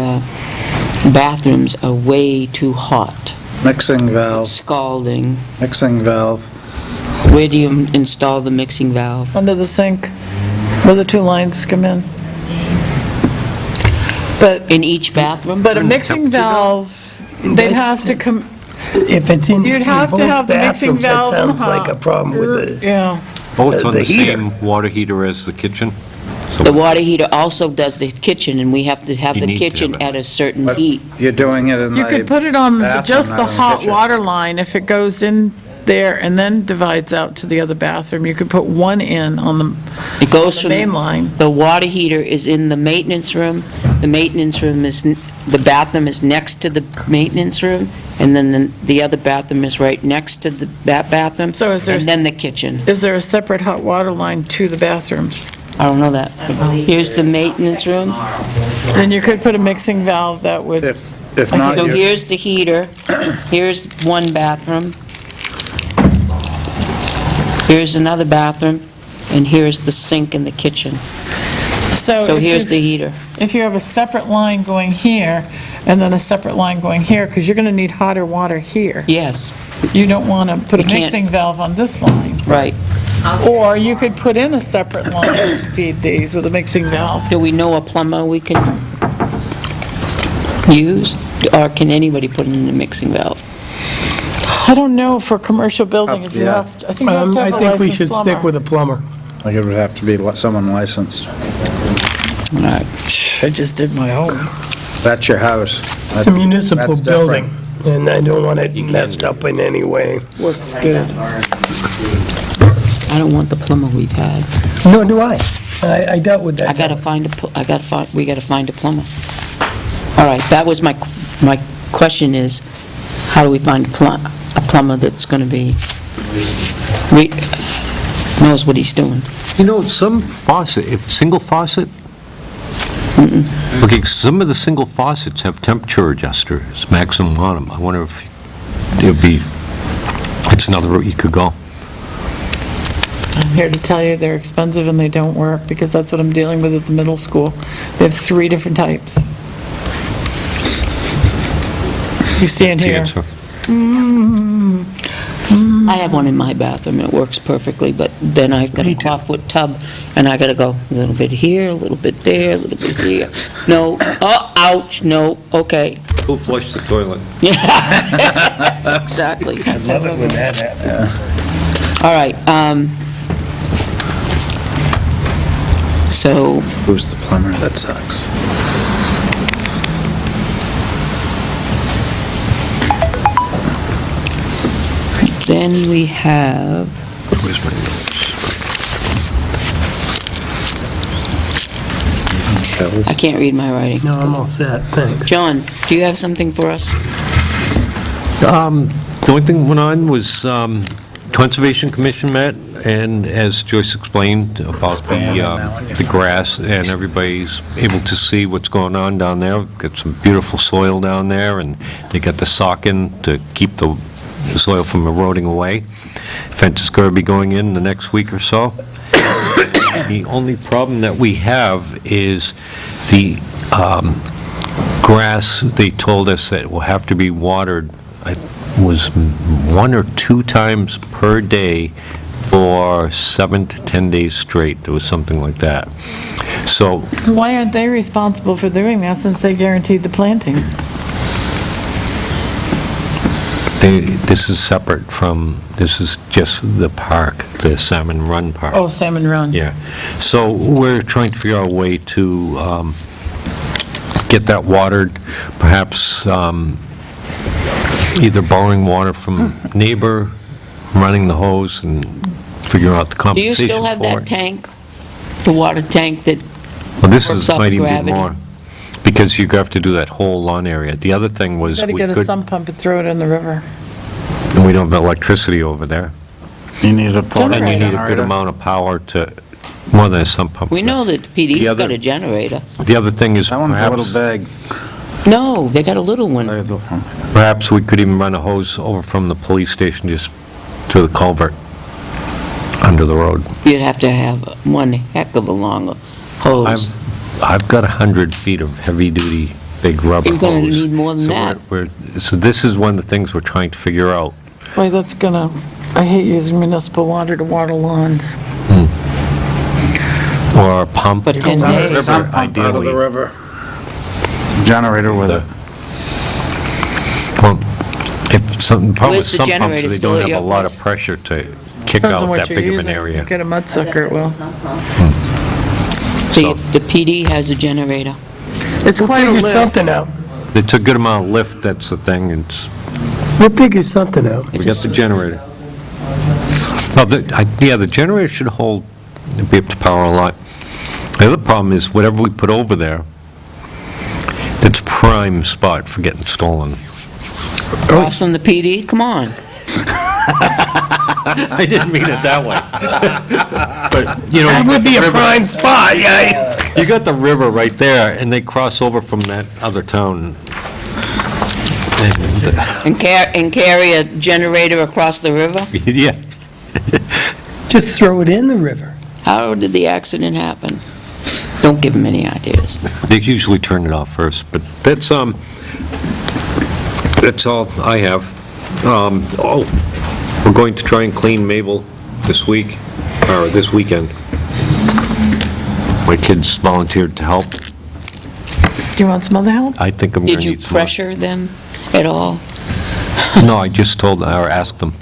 bathrooms are way too hot. Mixing valve. It's scalding. Mixing valve. Where do you install the mixing valve? Under the sink, where the two lines come in. But in each bathroom? But a mixing valve, they'd have to come, If it's in you'd have to both have the mixing bathrooms, valve in the that sounds like a problem with the... Yeah. Oh, it's on The the heater. same water heater as the kitchen? The water heater also does the kitchen, and we have to have You the need to kitchen have it. at a certain But heat. you're doing it in the You could put it on bathroom, just not the in the hot kitchen. water line if it goes in there and then divides out to the other bathroom. You could put one in on the It goes the from... main line. The water heater is in the maintenance room. The maintenance room is, the bathroom is next to the maintenance room, and then the other bathroom is right next to that bathroom. So is there- And then the kitchen. Is there a separate hot water line to the bathrooms? I don't know that. Here's the maintenance room. Then you could put a mixing valve that would, If not, So you're... here's the heater. Here's one bathroom. Here's another bathroom, and here's the sink in the kitchen. So if here's you- the heater. if you have a separate line going here and then a separate line going here, because you're going to need hotter water here. Yes, You don't want to put a You can't- mixing valve on this line. right. Or you could put in a separate line to feed these with a mixing valve. Do we know a plumber we can use? Or can anybody put in a mixing valve? I don't know for commercial buildings, you Yeah. have, I think you have to have a I think we licensed should stick plumber. with a plumber. Like it would have to be someone licensed. All right. I just did my own. That's your house. It's a municipal That's different. building, and I don't want it messed up in any way. Works good. I don't want the plumber we've had. Nor do I. I dealt with that. I gotta find we gotta find a plumber. All right, that was my question is, how do we find a plumber that's gonna be, knows what he's doing? You know, some faucet, if single faucet, okay, some of the single faucets have temperature adjusters, maximum on them. I wonder if it's another route you could go. I'm here to tell you they're expensive and they don't work, because that's what I'm dealing with at the middle school. They have 3 different types. You stand That's the here. answer. I have one in my bathroom, it works perfectly, but then I've got a 12-foot tub, and I gotta go a little bit here, a little bit there, a little bit here. No, oh, ouch, no, okay. Who flushed the toilet? Exactly. I love it when that happens. All right, so, Who's the plumber? That sucks. then we have, Where's my notes? I can't read my writing. No, I'm all set, thanks. John, do you have something for us? The only thing went on was Conservation Commission met, and as Joyce explained about the grass, and everybody's able to see what's going on down there. We've got some beautiful soil down there, and they got the sock in to keep the soil from eroding away. Fence is going to be going in the next week or so. The only problem that we have is the grass. They told us that it will have to be watered. It was 1 or 2 times per day for 7 to 10 days straight. There was something like that. So Why aren't they responsible for doing that since they guaranteed the plantings? this is separate from, this is just the park, the Salmon Run Park. Oh, Salmon Run. Yeah. So we're trying to figure out a way to get that watered, perhaps either borrowing water from neighbor, running the hose, and figuring out the Do you compensation still have for that it. tank, the water tank that Well, this works is, off might even be gravity? more, because you have to do that whole lawn area. The other thing was, Got to we get a could, sump pump and throw it in the river. and we don't have electricity over there. You need a portable And you need a good generator. amount of power to, more than a sump pump. We know that the PD's The other- got a generator. The other thing is That one's a little perhaps, big. No, they got a little one. perhaps we could even run a hose over from the police station just through the culvert under the road. You'd have to have one heck of a long hose. I've got 100 feet of heavy-duty, big rubber You're hose. gonna need more than So that. So this is one of the things we're trying to figure out. Boy, that's gonna, I hate using municipal water to water lawns. Or a pump. But 10 from the days. river, Sump pump out of the ideally. river. Generator with it. Well, if some, the problem with Where's the some pumps, generator? they Still don't at have a your lot of place? pressure to kick Depends on out what that you're big of an using. area. Get a mudsucker, it will. The PD has a generator. It's We'll quite a figure lift. something out. It's a good amount of lift, that's the thing, it's, We'll figure something out. we got the generator. Oh, the generator should hold, be able to power a lot. The other problem is whatever we put over there, that's prime spot for getting stolen. Across from the PD, come on. I didn't mean it that way. But, you know. That you would got be the a river- prime spot, yeah. You got the river right there, and they cross over from that other town. And, And carry a generator across the river? yeah, Just throw it in the river. How did the accident happen? Don't give them any ideas. they usually turn it off first, but that's all I have. We're going to try and clean Mabel this week, or this weekend. My kids volunteered to help. Do you want some other help? I think I'm going Did to you need some more. pressure them at all? No, I just told, or asked them.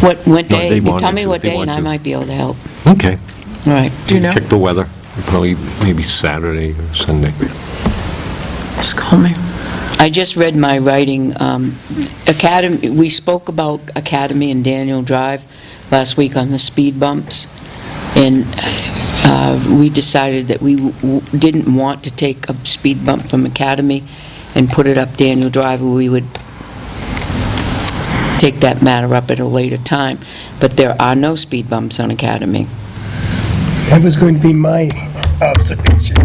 What No, day? they You tell wanted me to, what they day and wanted I to. might be able to help. Okay. All right. Do you know? Check the weather, probably maybe Saturday or Sunday. Just call me. I just read my writing, Academy, we spoke about Academy and Daniel Drive last week on the speed bumps, and we decided that we didn't want to take a speed bump from Academy and put it up Daniel Drive, we would take that matter up at a later time, but there are no speed bumps on Academy. That was going to be my observation.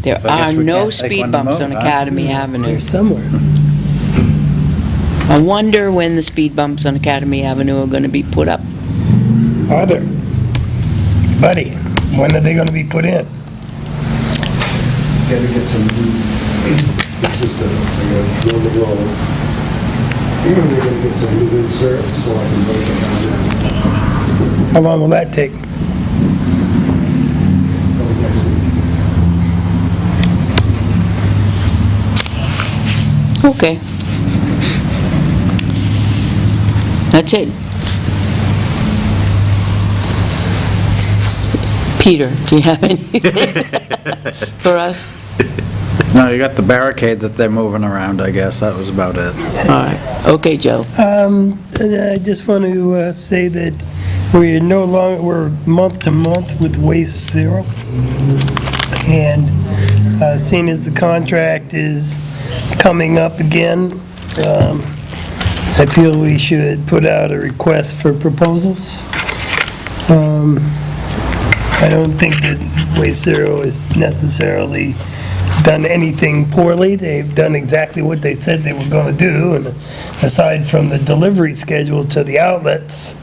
There So I guess are we no can't take speed one to bumps move, on huh? Academy Avenue. There's somewhere. I wonder when the speed bumps on Academy Avenue are going to be put up. Are there? Buddy, when are they going to be put in? Gotta get some new system, I gotta drill the road. Even we're gonna get some new inserts so I can break it down there. How long will that take? Probably next week. Okay. That's it. Peter, do you have anything for us? No, you got the barricade that they're moving around, I guess. That was about it. All right. Okay, Joe. I just want to say that we're no longer, we're month to month with Waste Zero. And seeing as the contract is coming up again, I feel we should put out a request for proposals. I don't think that Waste Zero has necessarily done anything poorly. They've done exactly what they said they were going to do, and aside from the delivery schedule to the outlets,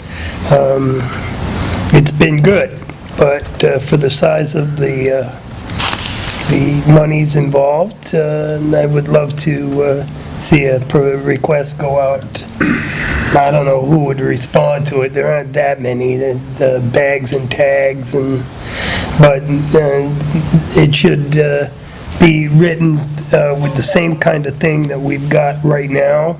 it's been good. But for the size of the monies involved, I would love to see a request go out. I don't know who would respond to it. There aren't that many, the bags and tags, but it should be written with the same kind of thing that we've got right now,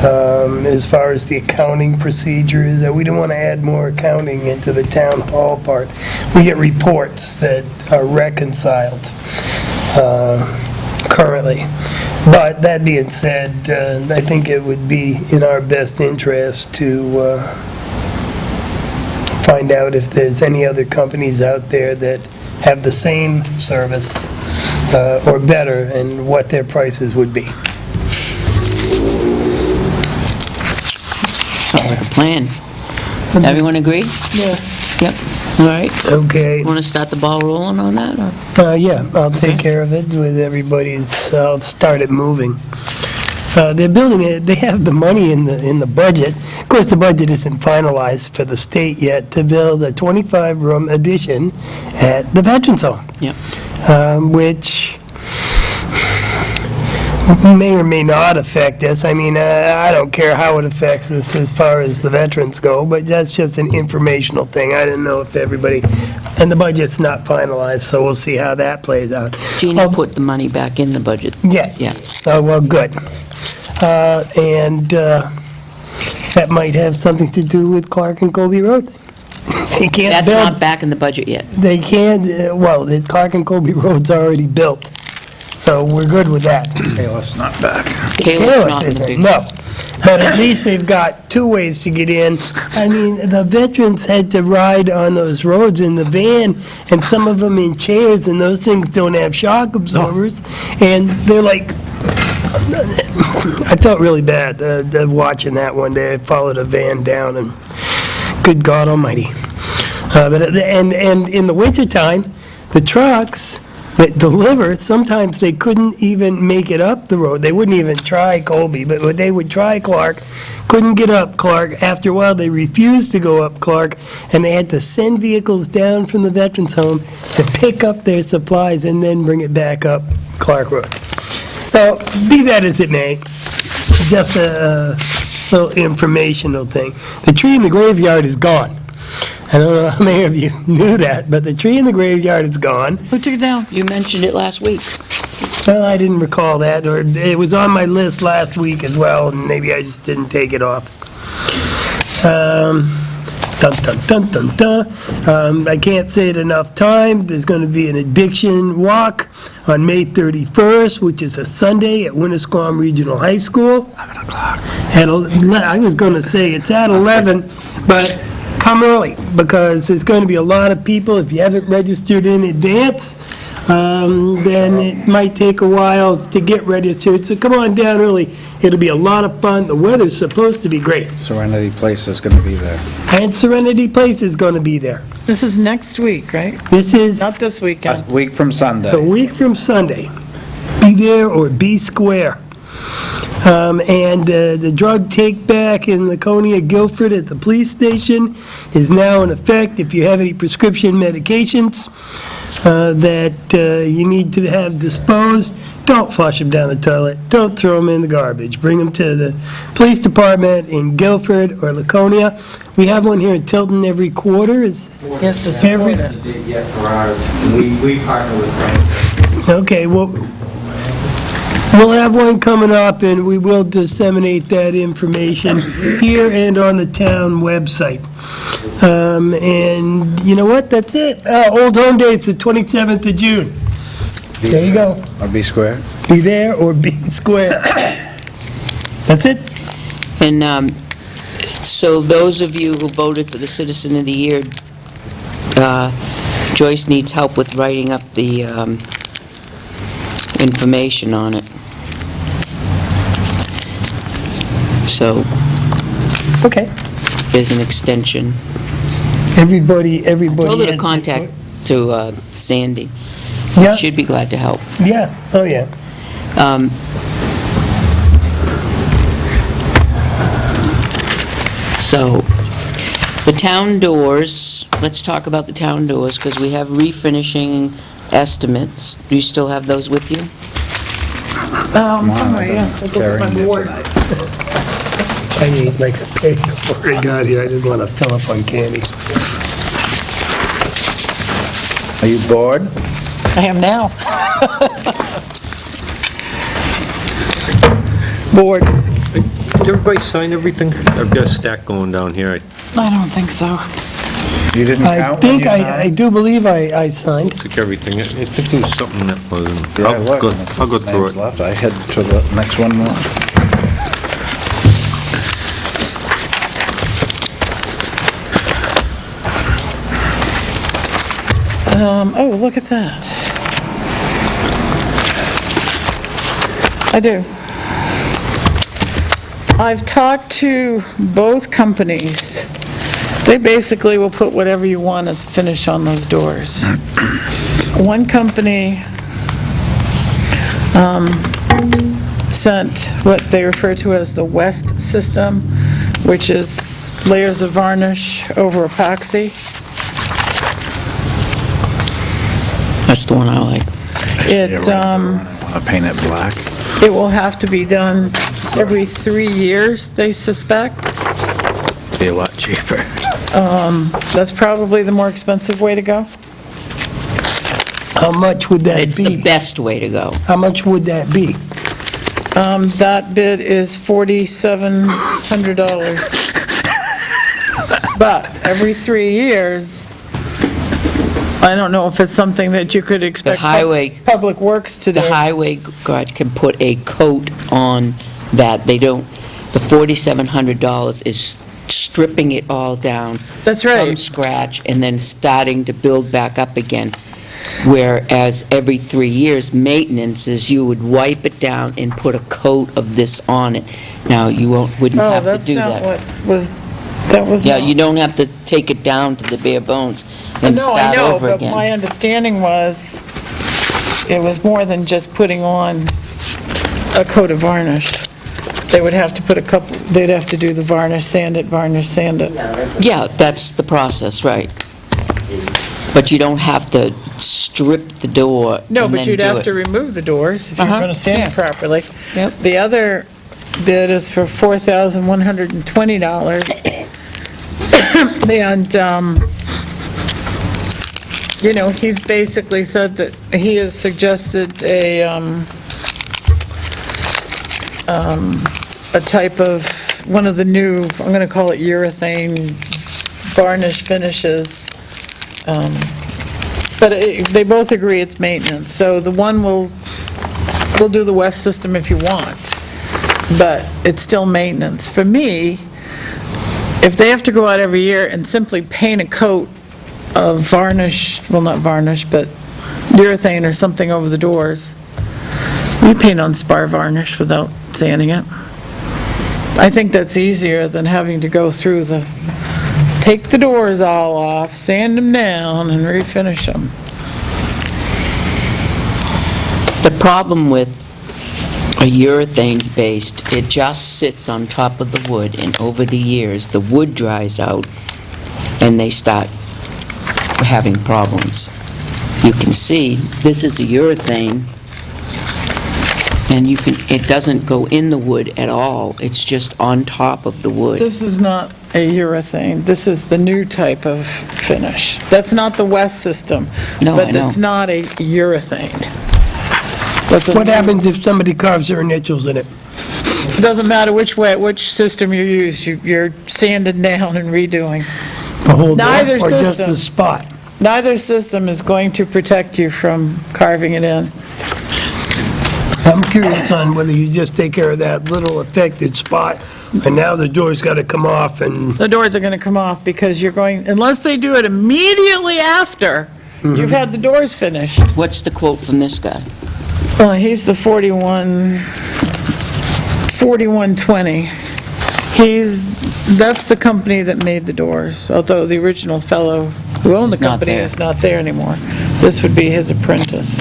as far as the accounting procedures. We don't want to add more accounting into the town hall part. We get reports that are reconciled currently. But that being said, I think it would be in our best interest to find out if there's any other companies out there that have the same service or better, and what their prices would be. Sounds like a plan. Everyone agree? Yes. Yep, all right. Okay. Want to start the ball rolling on that, or? Yeah, I'll take care of it with everybody's, I'll start it moving. They're building it, they have the money in the budget. Of course, the budget isn't finalized for the state yet to build a 25-room addition at the Veterans Home. Yep. Which may or may not affect us. I mean, I don't care how it affects us as far as the veterans go, but that's just an informational thing. I didn't know if everybody, and the budget's not finalized, so we'll see how that plays out. Gina put the money back in the budget. Yeah. Yeah. Oh, well, good. And that might have something to do with Clark and Colby Road. They can't That's build. not back in the budget yet. They can't, well, the Clark and Colby Road's already built, so we're good with that. Caleb's not back. Caleb's not in the isn't, big. no. But at least they've got two ways to get in. I mean, the veterans had to ride on those roads in the van, and some of them in chairs, and those things don't have shock absorbers, and they're like, I felt really bad watching that one day. I followed a van down, and good God almighty. And in the wintertime, the trucks that deliver, sometimes they couldn't even make it up the road. They wouldn't even try Colby, but they would try Clark, couldn't get up Clark. After a while, they refused to go up Clark, and they had to send vehicles down from the Veterans Home to pick up their supplies and then bring it back up Clark Road. So, be that as it may, just a little informational thing. The tree in the graveyard is gone. I don't know how many of you knew that, but the tree in the graveyard is gone. Who took it down? You mentioned it last week. Well, I didn't recall that, or it was on my list last week as well, and maybe I just didn't take it off. Dun, dun, dun, dun, dun. I can't say it enough time. There's going to be an addiction walk on May 31st, which is a Sunday at Winnisquam Regional High School. 11 o'clock. I was going to say it's at 11, but come early, because there's going to be a lot of people. If you haven't registered in advance, then it might take a while to get registered, so come on down early. It'll be a lot of fun. The weather's supposed to be great. Serenity Place is going to be there. And Serenity Place is going to be there. This is next week, right? This is Not this weekend. A week from Sunday. a week from Sunday. Be there or be square. And the drug take-back in Laconia, Guilford at the police station is now in effect. If you have any prescription medications that you need to have disposed, don't flush them down the toilet. Don't throw them in the garbage. Bring them to the police department in Guilford or Laconia. We have one here in Tilton every quarter. Yes, to support it. We partner with Franklin. Okay, well, we'll have one coming up, and we will disseminate that information here and on the town website. And you know what? That's it. Old Home Day, it's the 27th of June. There you go. Or be square. Be there or be square. That's it. And so those of you who voted for the Citizen of the Year, Joyce needs help with writing up the information on it. So Okay. there's an extension. Everybody I told her to has- contact to Sandy. Yeah, She'd be glad to help. yeah, oh, yeah. So, the town doors, let's talk about the town doors, because we have refinishing estimates. Do you still have those with you? Somewhere, yeah. I'll go get my board. I need like a page before I got here, I didn't want to telephone Candy. Are you bored? I am now. Board. Did everybody sign everything? I've got a stack going down here. I don't think so. You didn't I count when think, you I signed? do believe I signed. Took everything. I think there was something that wasn't. Yeah, I'll look, go- that's I'll go his through name's it. left. I head to the next one more. Oh, look at that. I do. I've talked to both companies. They basically will put whatever you want as finish on those doors. One company sent what they refer to as the West system, which is layers of varnish over epoxy. That's the one I like. I paint it black. It will have to be done every 3 years, they suspect. Be a lot cheaper. That's probably the more expensive way to go. How much would that be? It's the best way to go. How much would that be? That bid is $4,700. But every 3 years, I don't know if it's something that you could expect Public Works to do. The highway guard can put a coat on that. They don't, the $4,700 is stripping it all down. That's From right. scratch and then starting to build back up again. Whereas every 3 years, maintenance is you would wipe it down and put a coat of this on it. Now, you wouldn't Oh, have to that's do not that. that was Yeah, not- you don't have to take it down to the bare bones and No, I start know, over but again. my understanding was it was more than just putting on a coat of varnish. They would have to put they'd have to do the varnish, sand it, Yeah, that's the process, right. But you don't have to strip the door No, and but then you'd do have it. to remove the doors if you're Uh-huh, going to sand it properly. Yep. The other bid is for $4,120. And, he's basically said that he has suggested a type of, one of the new, I'm going to call it urethane varnish finishes. But they both agree it's maintenance. So the one will do the West system if you want, but it's still maintenance. For me, if they have to go out every year and simply paint a coat of varnish, well, not varnish, but urethane or something over the doors, you paint on spar varnish without sanding it. I think that's easier than having to go through take the doors all off, sand them down, and refinish them. The problem with a urethane-based, it just sits on top of the wood, and over the years, the wood dries out, and they start having problems. You can see, this is a urethane, and it doesn't go in the wood at all, it's just on top of the wood. This is not a urethane, this is the new type of finish. That's not the West system. No, I know. But it's not a urethane. What happens if somebody carves their initials in it? It doesn't matter which system you use, you're sanding down and redoing. The whole door, Neither or just system. the spot? Neither system is going to protect you from carving it in. I'm curious on whether you just take care of that little affected spot, and now the door's got to come off and... The doors are going to come off because unless they do it immediately after you've had the doors finished. What's the quote from this guy? He's the 4120. That's the company that made the doors, although the original fellow who owned the He's not company there. is not there anymore. This would be his apprentice.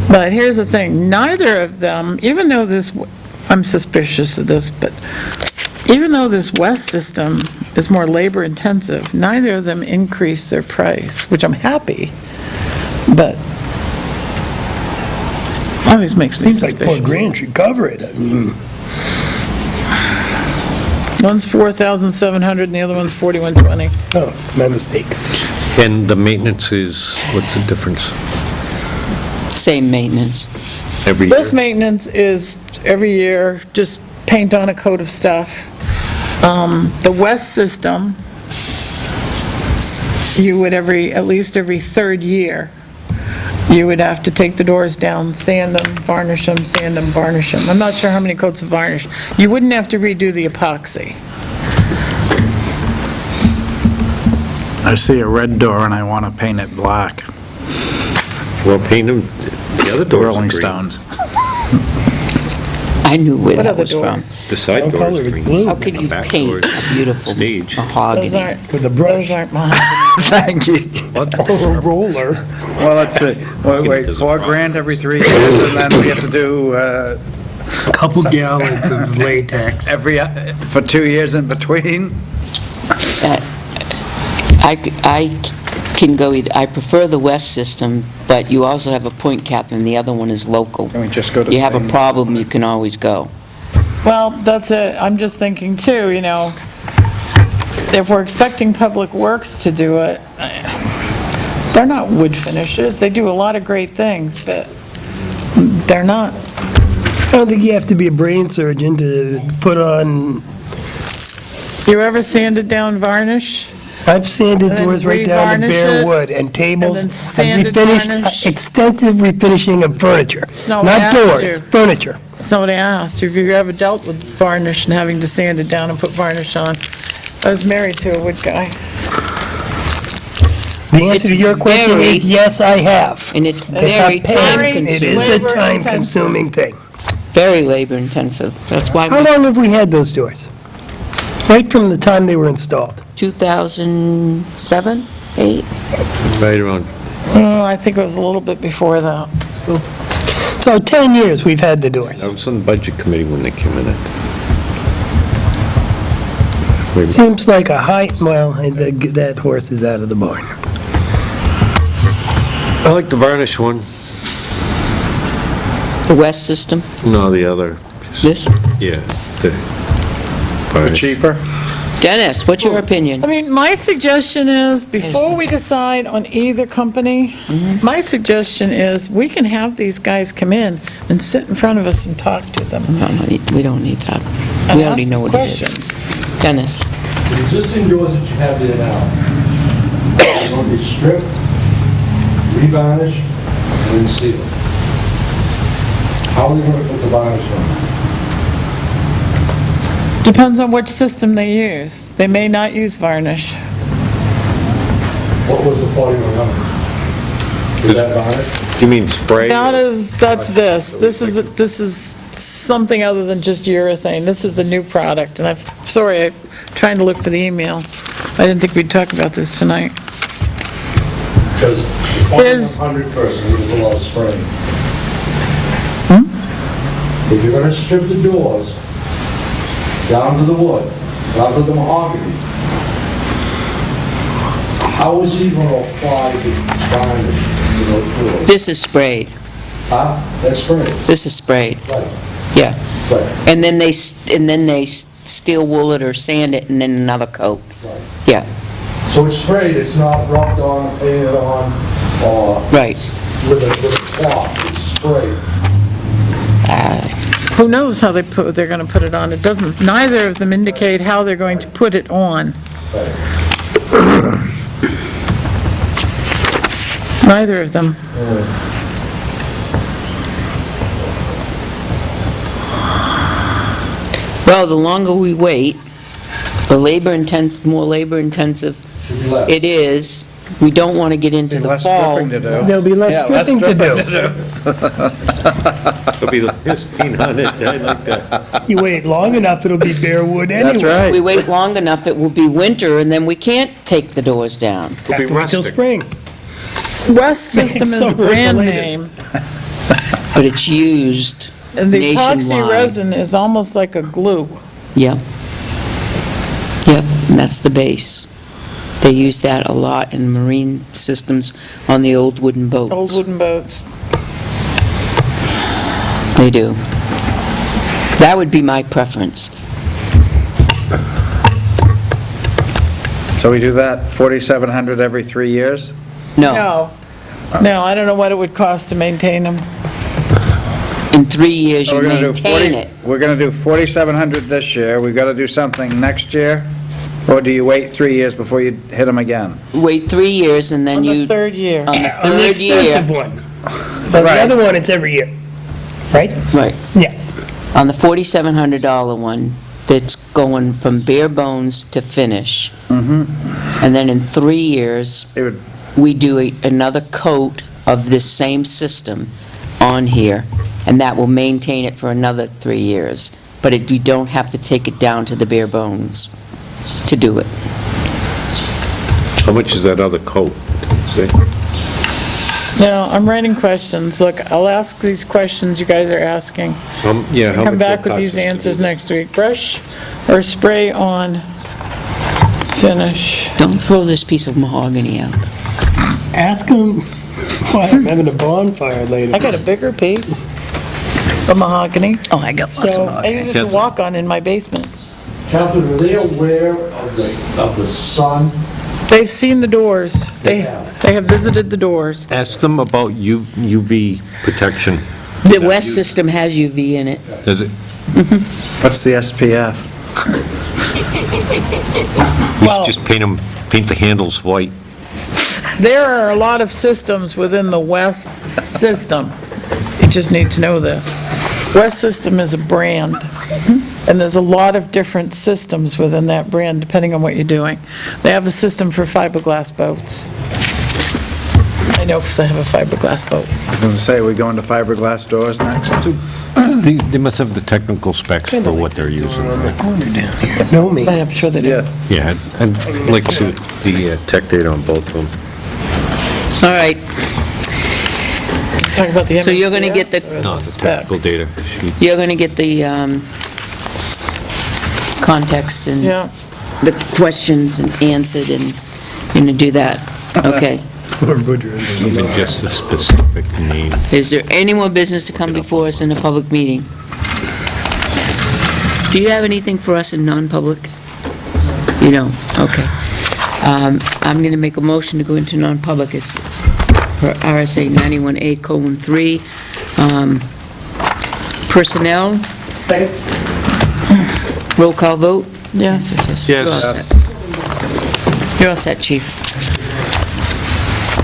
But here's the thing, neither of them, even though I'm suspicious of this, but even though this West system is more labor-intensive, neither of them increase their price, which I'm happy, but always makes me Seems like suspicious. $4,000 should cover it. I mean, One's 4,700 and the other one's 4,120. oh, my mistake. And the maintenance is, what's the difference? Same maintenance. Every year? This maintenance is every year, just paint on a coat of stuff. The West system, you would at least every third year, you would have to take the doors down, sand them, varnish them, sand them, varnish them. I'm not sure how many coats of varnish. You wouldn't have to redo the epoxy. I see a red door and I want to paint it black. Well, paint them, the other The doors are Rolling green. Stones. I knew where What that other was from. doors? The side What door color is is green. blue? How could The you back paint door a is beautiful stage. mahogany? Those aren't, With a brush. those aren't mahogany. Thank you. Or a roller. Well, let's see, wait, $4,000 every 3 years, and then we have to do Couple gallons of latex. for 2 years in between? I can go either, I prefer the West system, but you also have a point, Catherine, the other one is local. Can we just go to? You have a Spain? problem, you can always go. Well, that's it. I'm just thinking too, if we're expecting Public Works to do it, they're not wood finishers. They do a lot of great things, but they're not. I don't think you have to be a brain surgeon to put on, You ever sanded down varnish? I've sanded And then doors right down to revarnish bare it, wood and tables. and then I've sanded refinished, varnish. extensive refinishing of furniture. It's not what I Not asked doors, you. furniture. Somebody asked if you ever dealt with varnish and having to sand it down and put varnish on. I was married to a wood guy. The answer to your question very- is, yes, I have. And it's It's very a pain. It is a Labor-intensive. time-consuming thing. Very labor-intensive. That's why How long have we had those doors? Right from the time they were installed. 2007, 8? Right around, I think it was a little bit before that. So 10 years we've had the doors. I was on the budget committee when they came in. Maybe. Seems like a that horse is out of the barn. I like the varnish one. The West system, No, the other. this? Yeah. The varnish. Cheaper? Dennis, what's your opinion? I mean, my suggestion is, before we decide on either company, my suggestion is, we can have these guys come in and sit in front of us and talk to them. No, we don't need that. and We already ask know what it is. questions. Dennis? The existing doors that you have there now, they're going to be stripped, revarnished, and then sealed. How are they going to put the varnish on? Depends on which system they use. They may not use varnish. What was the 4100? Is that varnish? You mean spray? That's this. This is something other than just urethane. This is the new product, and I'm trying to look for the email. I didn't think we'd talk about this tonight. Because the 4100 person was a lot of spraying. If you're going to strip the doors down to the wood, down to the mahogany, how is he going to apply the varnish to those doors? This is sprayed. Huh? That's spraying. This is sprayed, Right, yeah. right, And then they steel wool it or sand it and then another coat. right. Yeah, So it's sprayed, it's not rubbed on, painted on, or right. with a cloth, it's sprayed. Who knows how they're going to put it on? It doesn't, neither of them indicate how they're going to put it on. Neither of them. Well, the longer we wait, the more labor-intensive Should be left. it is. We don't want to get into the Less fall. stripping to do. There'll be less Yeah, less stripping to do. It'll be Just being on it, I like that. You wait long enough, it'll be bare wood anyway. That's right. We wait long enough, it will be winter, and then we can't take the doors down. It'll be Have to wait till rustic. spring. West System is a Summer at the brand latest. name, But it's used and the epoxy nationwide. resin is almost like a glue. Yep. Yep, and that's the base. They use that a lot in marine systems on the old wooden boats. Old wooden boats. They do. That would be my preference. So we do that 4,700 every 3 years? No, No, I don't know what it would cost to maintain them. in 3 years So you we're gonna do maintain 40 it. We're gonna do 4,700 this year, we've gotta do something next year? Or do you wait 3 years before you hit them again? Wait 3 years and then On you... the third year. On the On the third year. expensive one. But the Right. other one, it's every year, right? Right. Yeah. On the $4,700 one, that's going from bare bones to finish. And then in 3 years, It would, we do another coat of this same system on here, and that will maintain it for another 3 years. But you don't have to take it down to the bare bones to do it. How much is that other coat? See? No, I'm writing questions. Look, I'll ask these questions you guys are asking. Yeah, how Come much back that with costs these us to do answers that? next week. Brush or spray on, finish. Don't throw this piece of mahogany out. Ask them why I'm having a bonfire later. I got a bigger piece of mahogany. Oh, I got lots of So- I use it to walk on in my basement. Catherine, are they aware of the sun? They've seen the doors. They have visited the doors. Ask them about UV protection. The West system has UV in it. Does it? what's the SPF? You Well- should just paint the handles white. There are a lot of systems within the West system. You just need to know this. West System is a brand, and there's a lot of different systems within that brand, depending on what you're doing. They have a system for fiberglass boats. I know because I have a fiberglass boat. I was gonna say, we going to fiberglass doors next? They must have the technical specs for what they're using. Know me. I'm sure they do. Yes. Yeah, I'd like to see the tech data on both of them. All right, Talk about the so you're going to get MSDS the, or No, the technical specs? data sheet. you're going to get the context and Yeah. the questions and answered, and you're going to do that. Okay. Even just the specific name. Is there any more business to come before us in a public meeting? Do you have anything for us in non-public? You don't? Okay. I'm going to make a motion to go into non-public as per RSA 91A:3. Personnel, roll call vote? Yes. You're all set. You're all set, chief.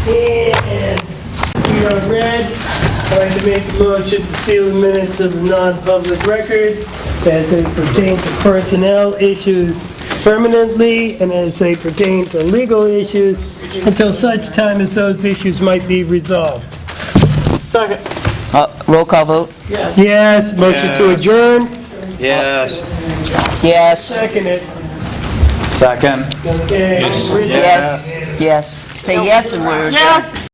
And we are read. I'd like to make a motion to seal the minutes of the non-public record as they pertain to personnel issues permanently and as they pertain to legal issues until such time as those issues might be resolved. Second. Roll call vote? Yes, motion to adjourn, Yes. Yes. second it. Second. Okay. Yes. Yes. Say yes and we're adjourned. Yes.